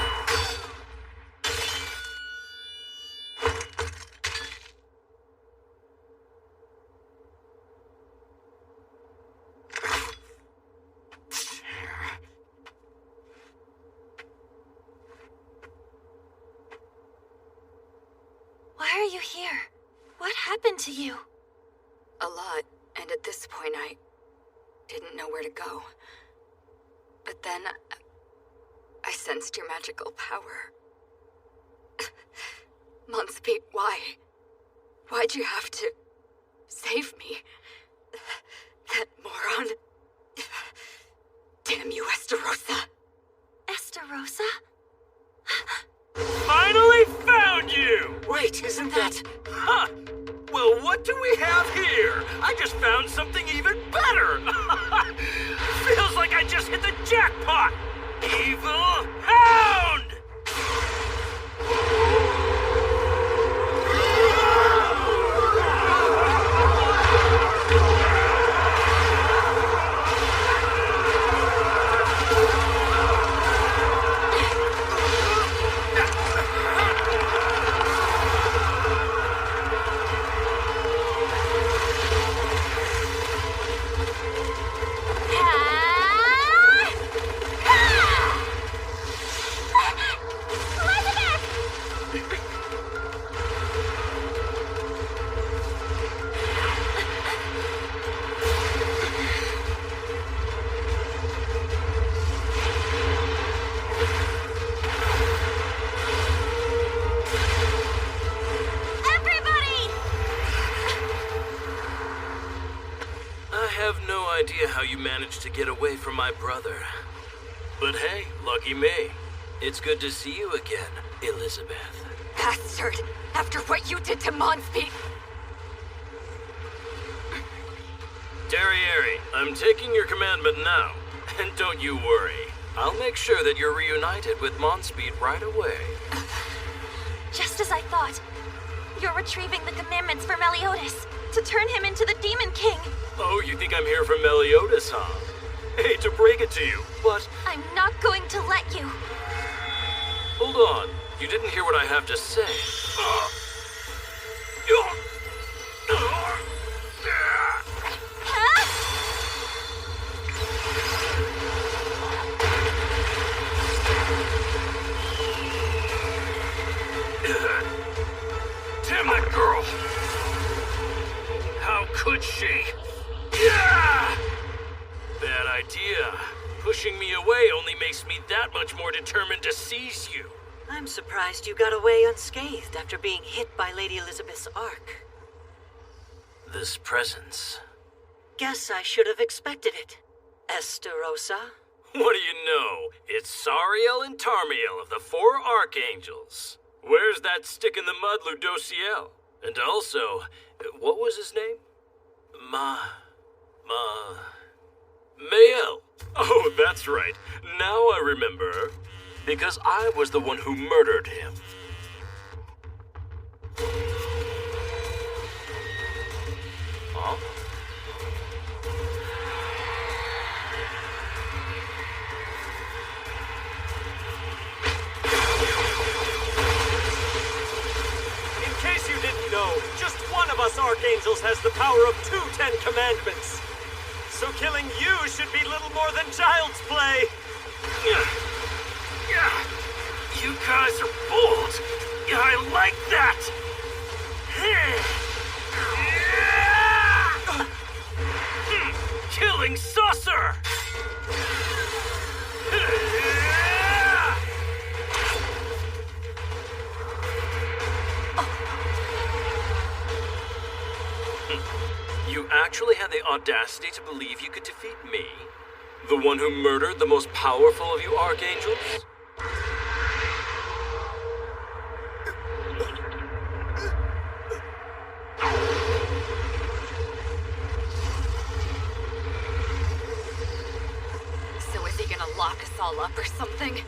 Why are you here? What happened to you? A lot, and at this point I didn't know where to go. But then I sensed your magical power. Monspeed, why? Why'd you have to save me? That moron. Damn you, Estarossa. Estarossa? Finally found you! Wait, isn't that... Huh! Well, what do we have here? I just found something even better! Feels like I just hit the jackpot! Evil Hound! How you managed to get away from my brother. But hey, lucky me. It's good to see you again, Elizabeth. Bastard! After what you did to Monspeed! Derriere, I'm taking your commandment now. And don't you worry. I'll make sure that you're reunited with Monspeed right away. Just as I thought. You're retrieving the commandments for Meliodas to turn him into the Demon King. Oh, you think I'm here for Meliodas, huh? Hate to break it to you, but... I'm not going to let you. Hold on. You didn't hear what I have to say. Damn that girl! How could she? Yeah! Bad idea. Pushing me away only makes me that much more determined to seize you. I'm surprised you got away unscathed after being hit by Lady Elizabeth's arc. This presence. Guess I should have expected it. Estarossa? What do you know? It's Sariel and Tarmiel of the Four Archangels. Where's that stick-in-the-mud Ludociel? And also, what was his name? Mael. Oh, that's right. Now I remember. Because I was the one who murdered him. Huh? In case you didn't know, just one of us Archangels has the power of 2 Ten Commandments. So killing you should be little more than child's play. You guys are bold. I like that. Killing saucer. You actually had the audacity to believe you could defeat me? The one who murdered the most powerful of you archangels? So is he gonna lock us all up or something?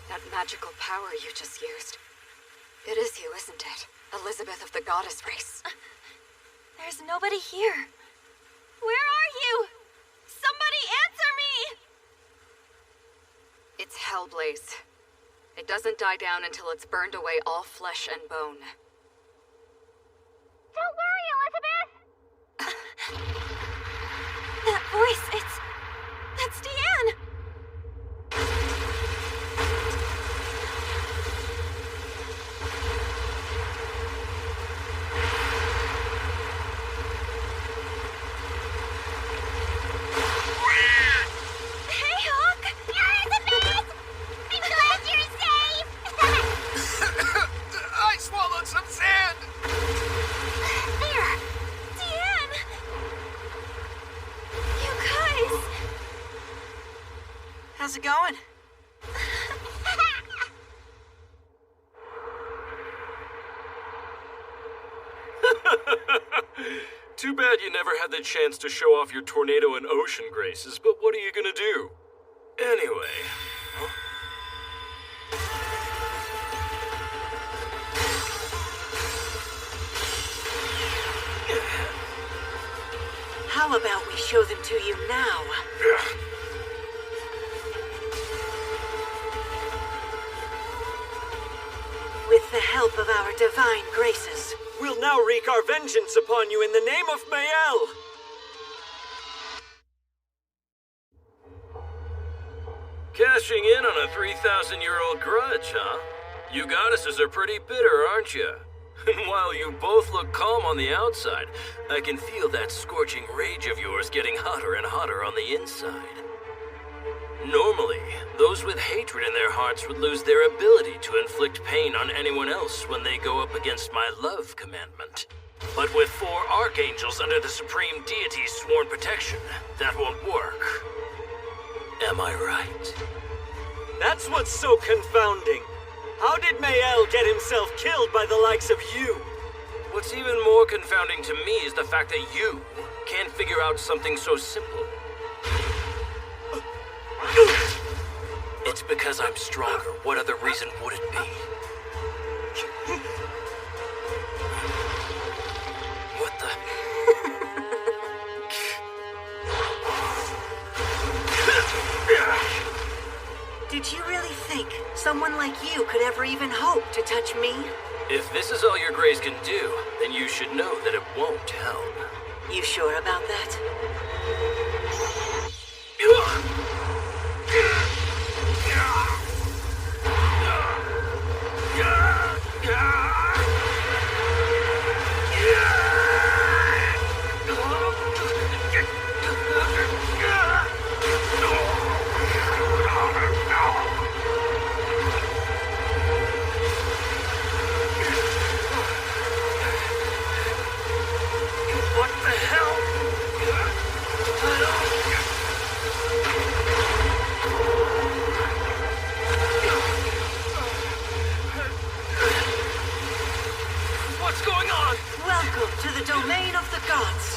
That magical power you just used. It is you, isn't it? Elizabeth of the Goddess race. There's nobody here. Where are you? Somebody answer me! It's Hellblaze. It doesn't die down until it's burned away all flesh and bone. Don't worry, Elizabeth! That voice, that's Deanne! How's it going? Too bad you never had the chance to show off your tornado and ocean graces, but what are you gonna do? Anyway... How about we show them to you now? With the help of our divine graces. We'll now wreak our vengeance upon you in the name of Mayel! Cashing in on a 3,000-year-old grudge, huh? You goddesses are pretty bitter, aren't you? And while you both look calm on the outside, I can feel that scorching rage of yours getting hotter and hotter on the inside. Normally, those with hatred in their hearts would lose their ability to inflict pain on anyone else when they go up against my love commandment. But with 4 archangels under the supreme deity's sworn protection, that won't work. Am I right? That's what's so confounding. How did Mayel get himself killed by the likes of you? What's even more confounding to me is the fact that you can't figure out something so simple. It's because I'm stronger. What other reason would it be? What the... Did you really think someone like you could ever even hope to touch me? If this is all your grace can do, then you should know that it won't help. You sure about that? What the hell? What's going on? Welcome to the domain of the gods.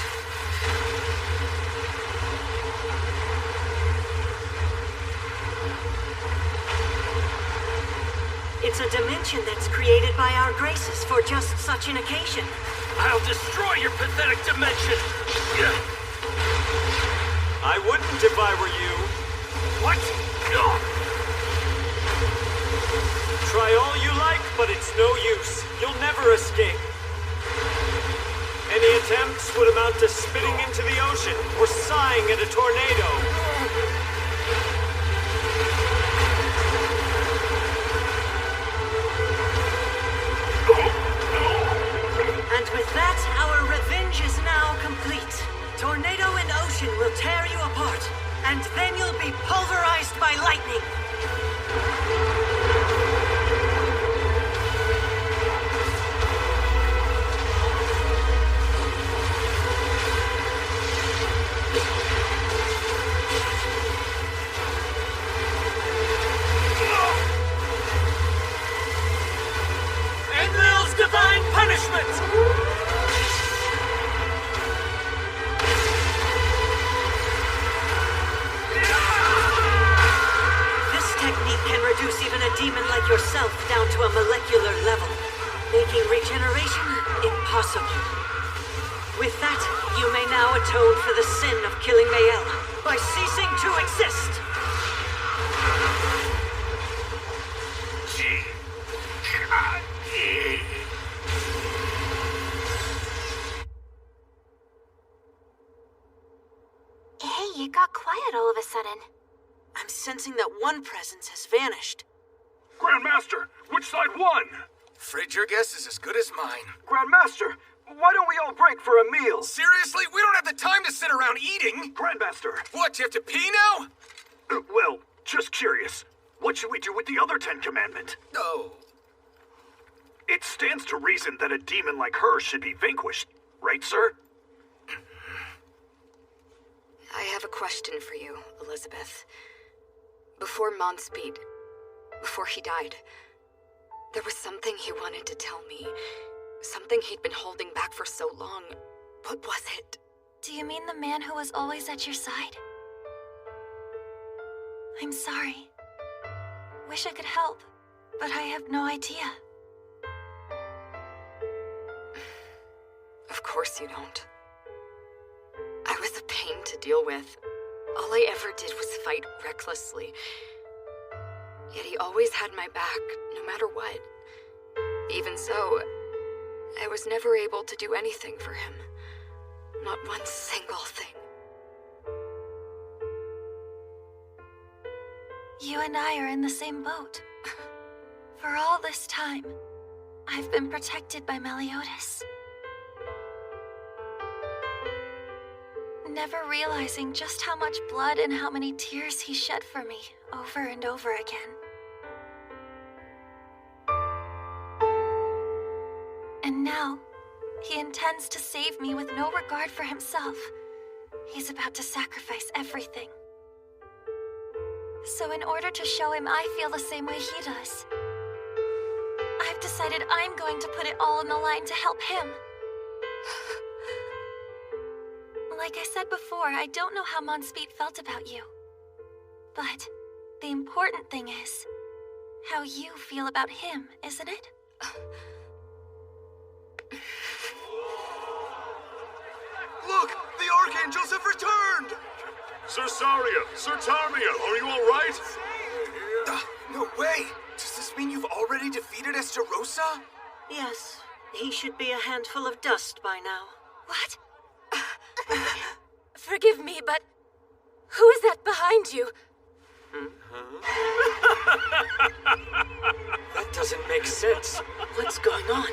It's a dimension that's created by our graces for just such an occasion. I'll destroy your pathetic dimension! I wouldn't if I were you. What? Try all you like, but it's no use. You'll never escape. Any attempts would amount to spitting into the ocean or sighing at a tornado. And with that, our revenge is now complete. Tornado and ocean will tear you apart, and then you'll be pulverized by lightning. Enlil's divine punishment! This technique can reduce even a demon like yourself down to a molecular level, making regeneration impossible. With that, you may now atone for the sin of killing Mael by ceasing to exist. Hey, you got quiet all of a sudden. I'm sensing that one presence has vanished. Grandmaster, which side won? Afraid your guess is as good as mine. Grandmaster, why don't we all break for a meal? Seriously? We don't have the time to sit around eating! Grandmaster! What, you have to pee now? Well, just curious. What should we do with the other 10 Commandment? Oh. It stands to reason that a demon like her should be vanquished, right, sir? I have a question for you, Elizabeth. Before Monspeed, before he died, there was something he wanted to tell me. Something he'd been holding back for so long. What was it? Do you mean the man who was always at your side? I'm sorry. Wish I could help, but I have no idea. Of course you don't. I was a pain to deal with. All I ever did was fight recklessly. Yet he always had my back, no matter what. Even so, I was never able to do anything for him. Not one single thing. You and I are in the same boat. For all this time, I've been protected by Meliodas. Never realizing just how much blood and how many tears he shed for me over and over again. And now, he intends to save me with no regard for himself. He's about to sacrifice everything. So in order to show him I feel the same way he does, I've decided I'm going to put it all on the line to help him. Like I said before, I don't know how Monspeed felt about you. But the important thing is how you feel about him, isn't it? Look! The Archangels have returned! Sir Saria, Sir Tarmia, are you all right? No way! Does this mean you've already defeated Esterosa? Yes, he should be a handful of dust by now. What? Forgive me, but who is that behind you? That doesn't make sense. What's going on?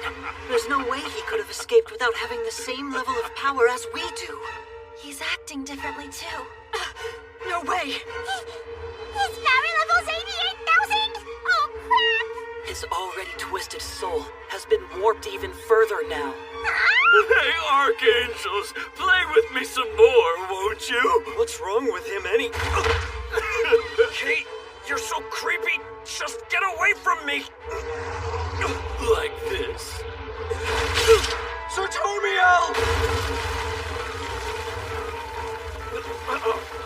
There's no way he could have escaped without having the same level of power as we do. He's acting differently too. No way! His power level's 88,000? Oh, crap! His already twisted soul has been warped even further now. Hey, Archangels, play with me some more, won't you? What's wrong with him Kate, you're so creepy. Just get away from me. Like this. Sir Tarmiel!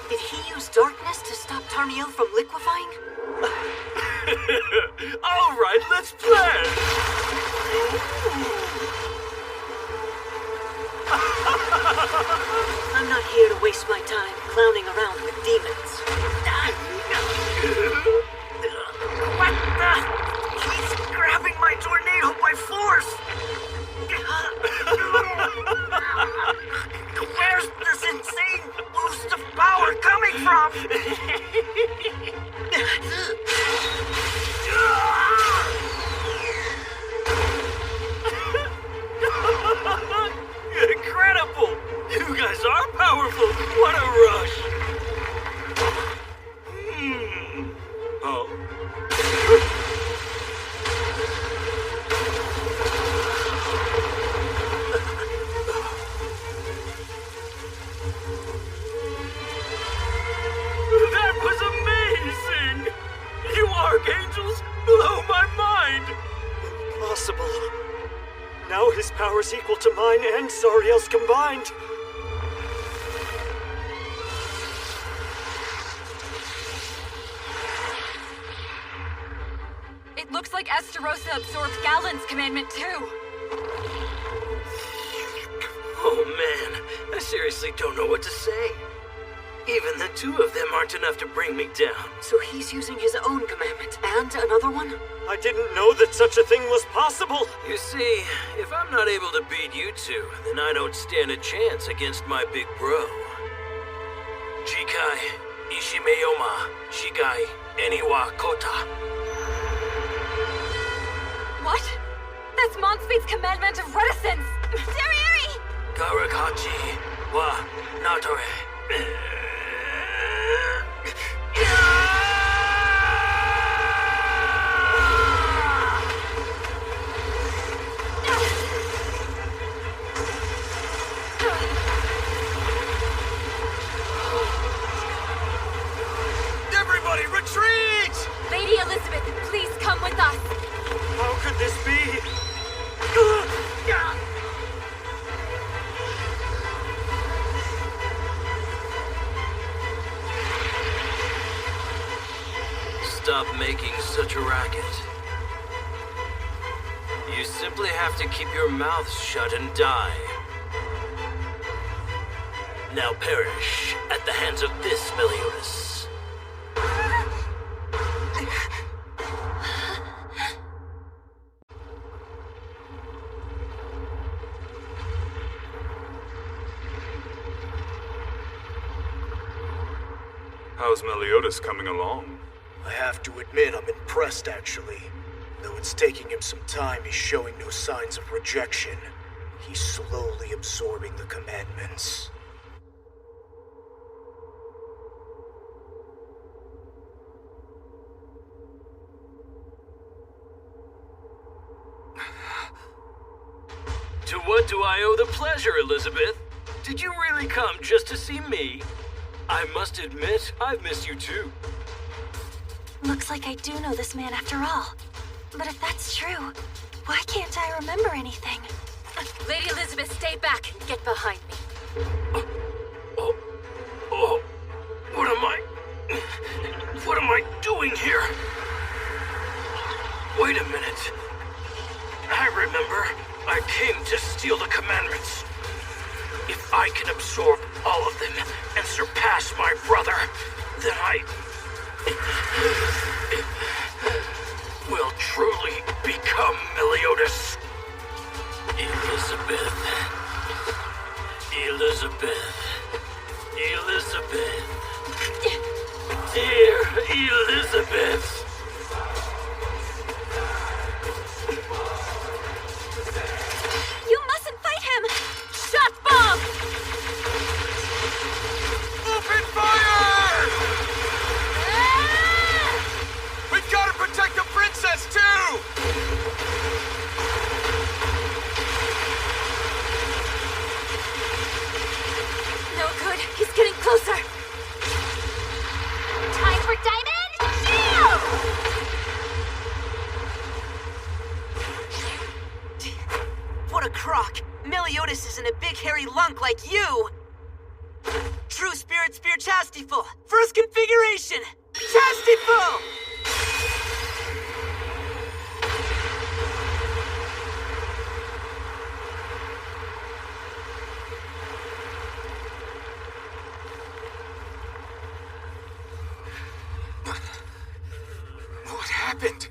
Did he use darkness to stop Tarmiel from liquefying? All right, let's play. Now his power's equal to mine and Zariel's combined. It looks like Esterosa absorbed Galen's commandment too. Oh man, I seriously don't know what to say. Even the two of them aren't enough to bring me down. So he's using his own commandment and another one? I didn't know that such a thing was possible. You see, if I'm not able to beat you two, then I don't stand a chance against my big bro. Jikai Ishimeyoma Shigai Eniwa Kota. What? That's Monspeed's commandment of reticence! Darieri! Garakachi wa Natore. Everybody, retreat! Lady Elizabeth, please come with us. How could this be? Stop making such a racket. You simply have to keep your mouth shut and die. Now perish at the hands of this Meliodas. How's Meliodas coming along? I have to admit I'm impressed, actually. Though it's taking him some time, he's showing no signs of rejection. He's slowly absorbing the commandments. To what do I owe the pleasure, Elizabeth? Did you really come just to see me? I must admit, I've missed you too. Looks like I do know this man after all. But if that's true, why can't I remember anything? Lady Elizabeth, stay back and get behind me. What am I doing here? Wait a minute. I remember. I came to steal the commandments. If I can absorb all of them and surpass my brother, then I will truly become Meliodas. Elizabeth. Dear Elizabeth. You mustn't fight him! Shot bomb! Open fire! We've got to protect the princess, too! No good. He's getting closer. Time for Diamond Shield! What a crock! Meliodas isn't a big hairy lunk like you! True Spirit Spear Chastiful! First configuration! Chastiful! What happened?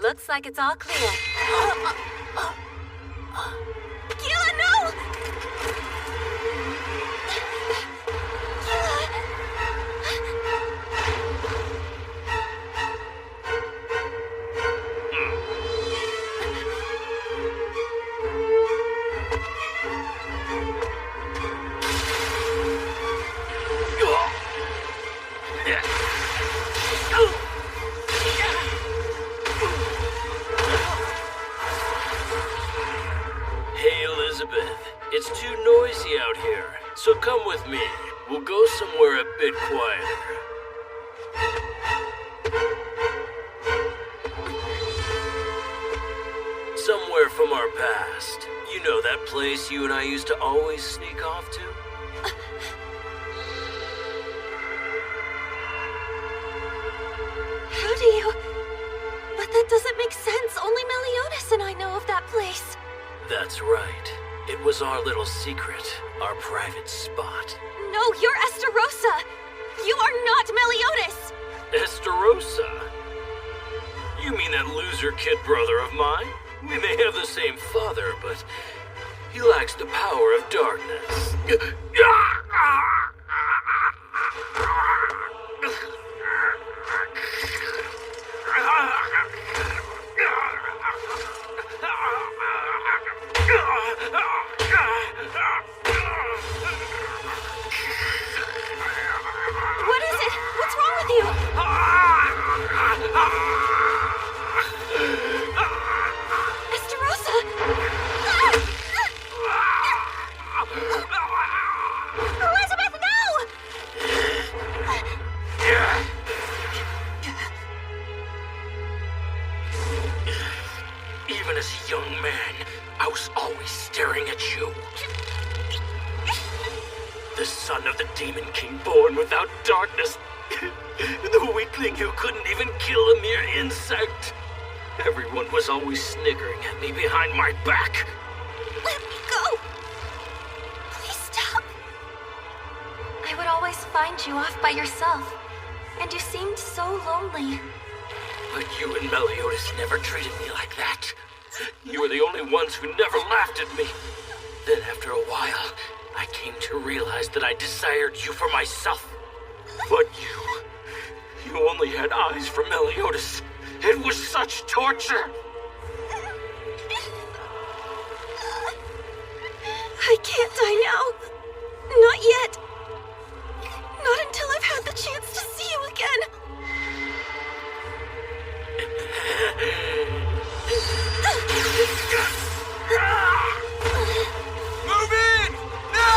Looks like it's all clear. Gila, no! come with me. We'll go somewhere a bit quieter. Somewhere from our past. You know that place you and I used to always sneak off to? How do you... But that doesn't make sense. Only Meliodas and I know of that place. That's right. It was our little secret, our private spot. No, you're Estarossa. You are not Meliodas. Estarossa? You mean that loser kid brother of mine? We may have the same father, but he lacks the power of darkness. What is it? What's wrong with you? Estarossa! Elizabeth, no! Even as a young man, I was always staring at you. The son of the Demon King born without darkness. The weakling who couldn't even kill a mere insect. Everyone was always sniggering at me behind my back. Let me go! Please stop. I would always find you off by yourself, and you seemed so lonely. But you and Meliodas never treated me like that. You were the only ones who never laughed at me. Then after a while, I came to realize that I desired you for myself. But you only had eyes for Meliodas. It was such torture. I can't die now. Not yet. Not until I've had the chance to see you again. Move in! No!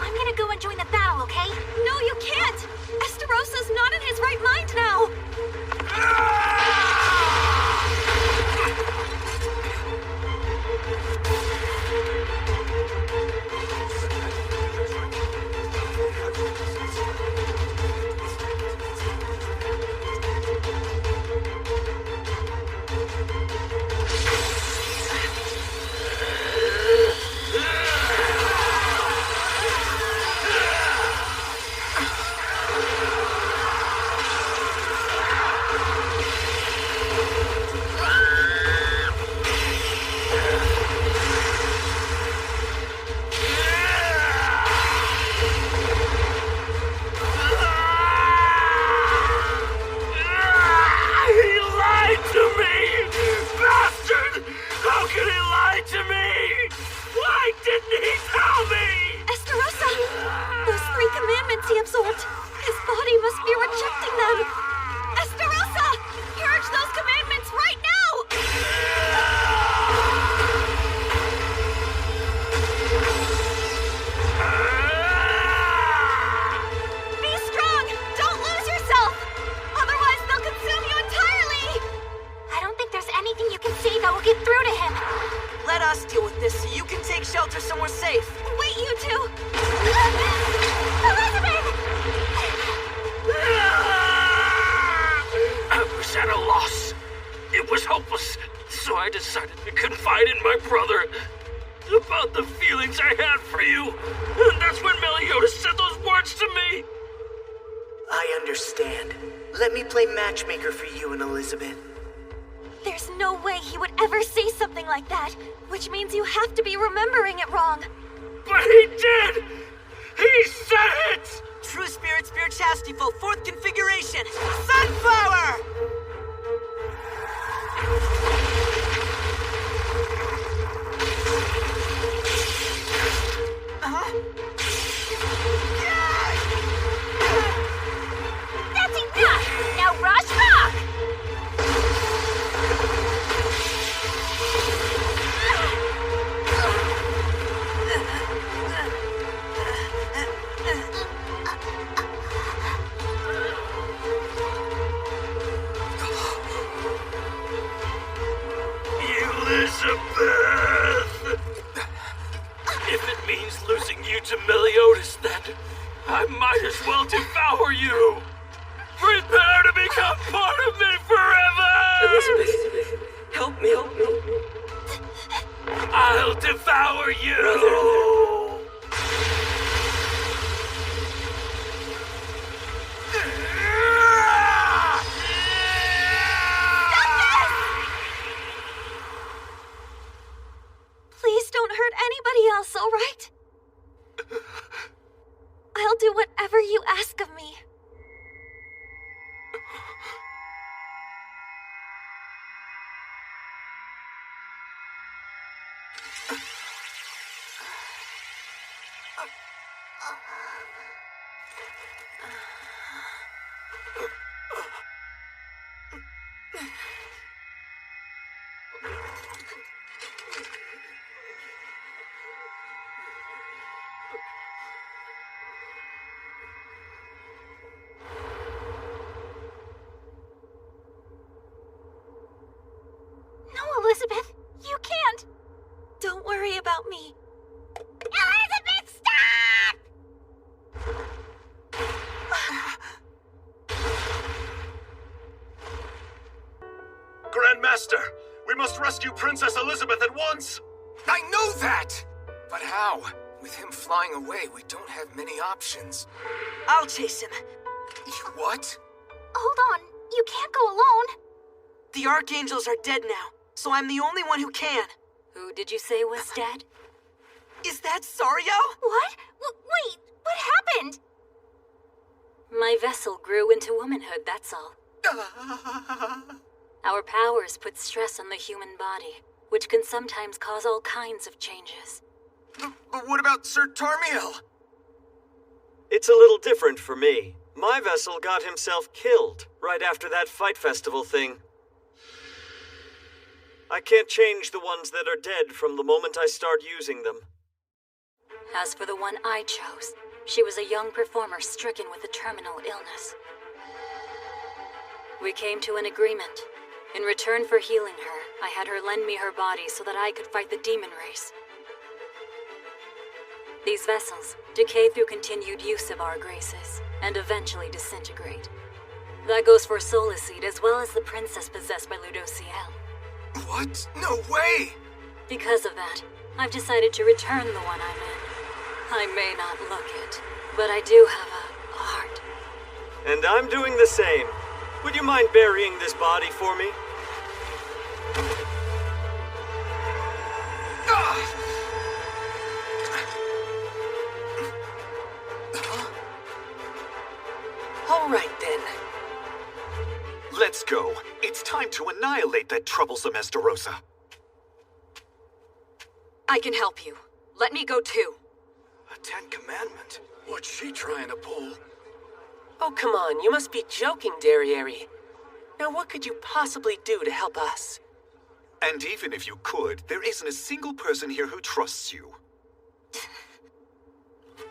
I'm gonna go and join the battle, okay? No, you can't! Esterossa's not in his right mind now! He absorbed. His body must be rejecting them. Estarossa! Purge those commandments right now! Be strong! Don't lose yourself! Otherwise they'll consume you entirely! I don't think there's anything you can say that will get through to him. Let us deal with this so you can take shelter somewhere safe. Wait, you two! Elizabeth! I was at a loss. It was hopeless, so I decided to confide in my brother about the feelings I had for you. And that's when Meliodas said those words to me. I understand. Let me play matchmaker for you and Elizabeth. There's no way he would ever say something like that, which means you have to be remembering it wrong. But he did! He said it! True Spirit, Spirit Chastity-Full, 4th configuration, Sunflower! Elizabeth! If it means losing you to Meliodas, then I might as well devour you! Prepare to become part of me forever! Elizabeth, help me. I'll devour you! Please don't hurt anybody else, all right? I'll do whatever you ask of me. Elizabeth, you can't! Don't worry about me. Elizabeth, stop! Grandmaster, we must rescue Princess Elizabeth at once! I know that! But how? With him flying away, we don't have many options. I'll chase him. What? Hold on, you can't go alone. The Archangels are dead now, so I'm the only one who can. Who did you say was dead? Is that Sario? What? Wait, what happened? My vessel grew into womanhood, that's all. Our powers put stress on the human body, which can sometimes cause all kinds of changes. But what about Sir Tarmiel? It's a little different for me. My vessel got himself killed right after that fight festival thing. I can't change the ones that are dead from the moment I start using them. As for the one I chose, she was a young performer stricken with a terminal illness. We came to an agreement. In return for healing her, I had her lend me her body so that I could fight the demon race. These vessels decay through continued use of our graces, and eventually disintegrate. That goes for Solaceid as well as the princess possessed by Ludociel. What? No way! Because of that, I've decided to return the one I'm in. I may not look it, but I do have a heart. And I'm doing the same. Would you mind burying this body for me? All right, then. Let's go. It's time to annihilate that troublesome Estarossa. I can help you. Let me go too. A Ten Commandment? What's she trying to pull? Oh, come on. You must be joking, Derriere. Now, what could you possibly do to help us? And even if you could, there isn't a single person here who trusts you.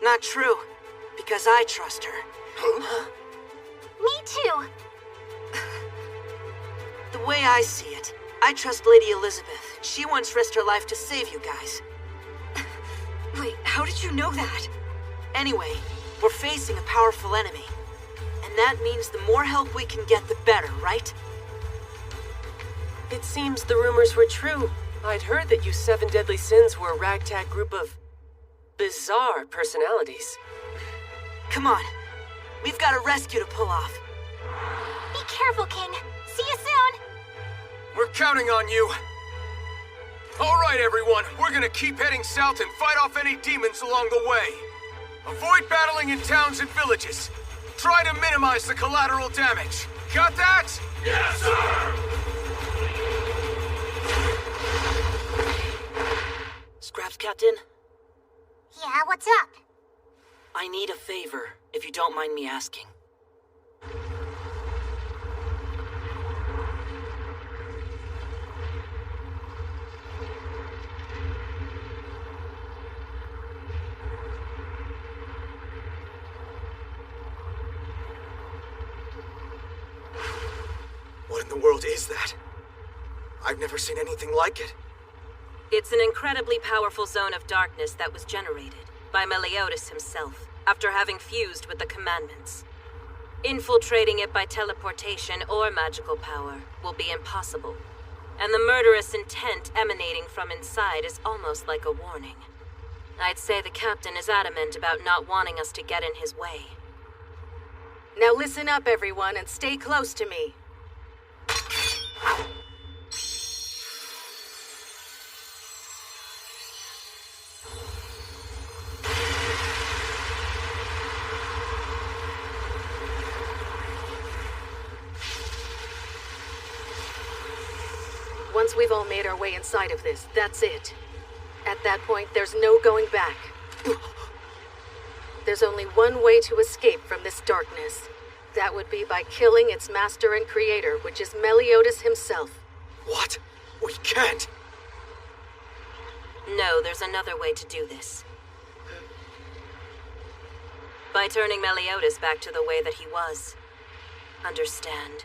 Not true, because I trust her. Huh? Me too. The way I see it, I trust Lady Elizabeth. She once risked her life to save you guys. Wait, how did you know that? Anyway, we're facing a powerful enemy. And that means the more help we can get, the better, right? It seems the rumors were true. I'd heard that you Seven Deadly Sins were a ragtag group of bizarre personalities. Come on. We've got a rescue to pull off. Be careful, King. See you soon. We're counting on you. All right, everyone. We're gonna keep heading south and fight off any demons along the way. Avoid battling in towns and villages. Try to minimize the collateral damage. Got that? Yes, sir! Scraps, Captain? Yeah, what's up? I need a favor, if you don't mind me asking. What in the world is that? I've never seen anything like it. It's an incredibly powerful zone of darkness that was generated by Meliodas himself after having fused with the commandments. Infiltrating it by teleportation or magical power will be impossible, and the murderous intent emanating from inside is almost like a warning. I'd say the captain is adamant about not wanting us to get in his way. Now listen up, everyone, and stay close to me. Once we've all made our way inside of this, that's it. At that point, there's no going back. There's only one way to escape from this darkness. That would be by killing its master and creator, which is Meliodas himself. What? We can't! No, there's another way to do this. By turning Meliodas back to the way that he was. Understand?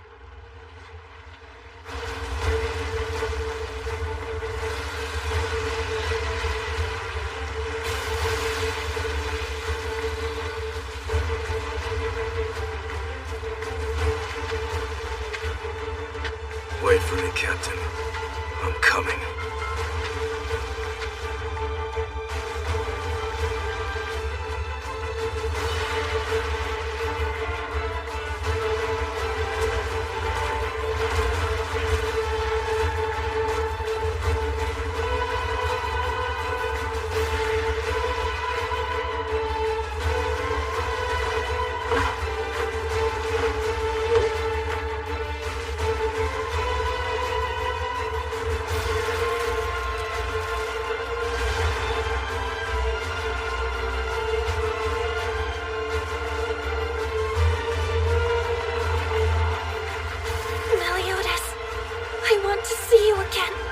Wait for me, Captain. I'm coming. Meliodas, I want to see you again.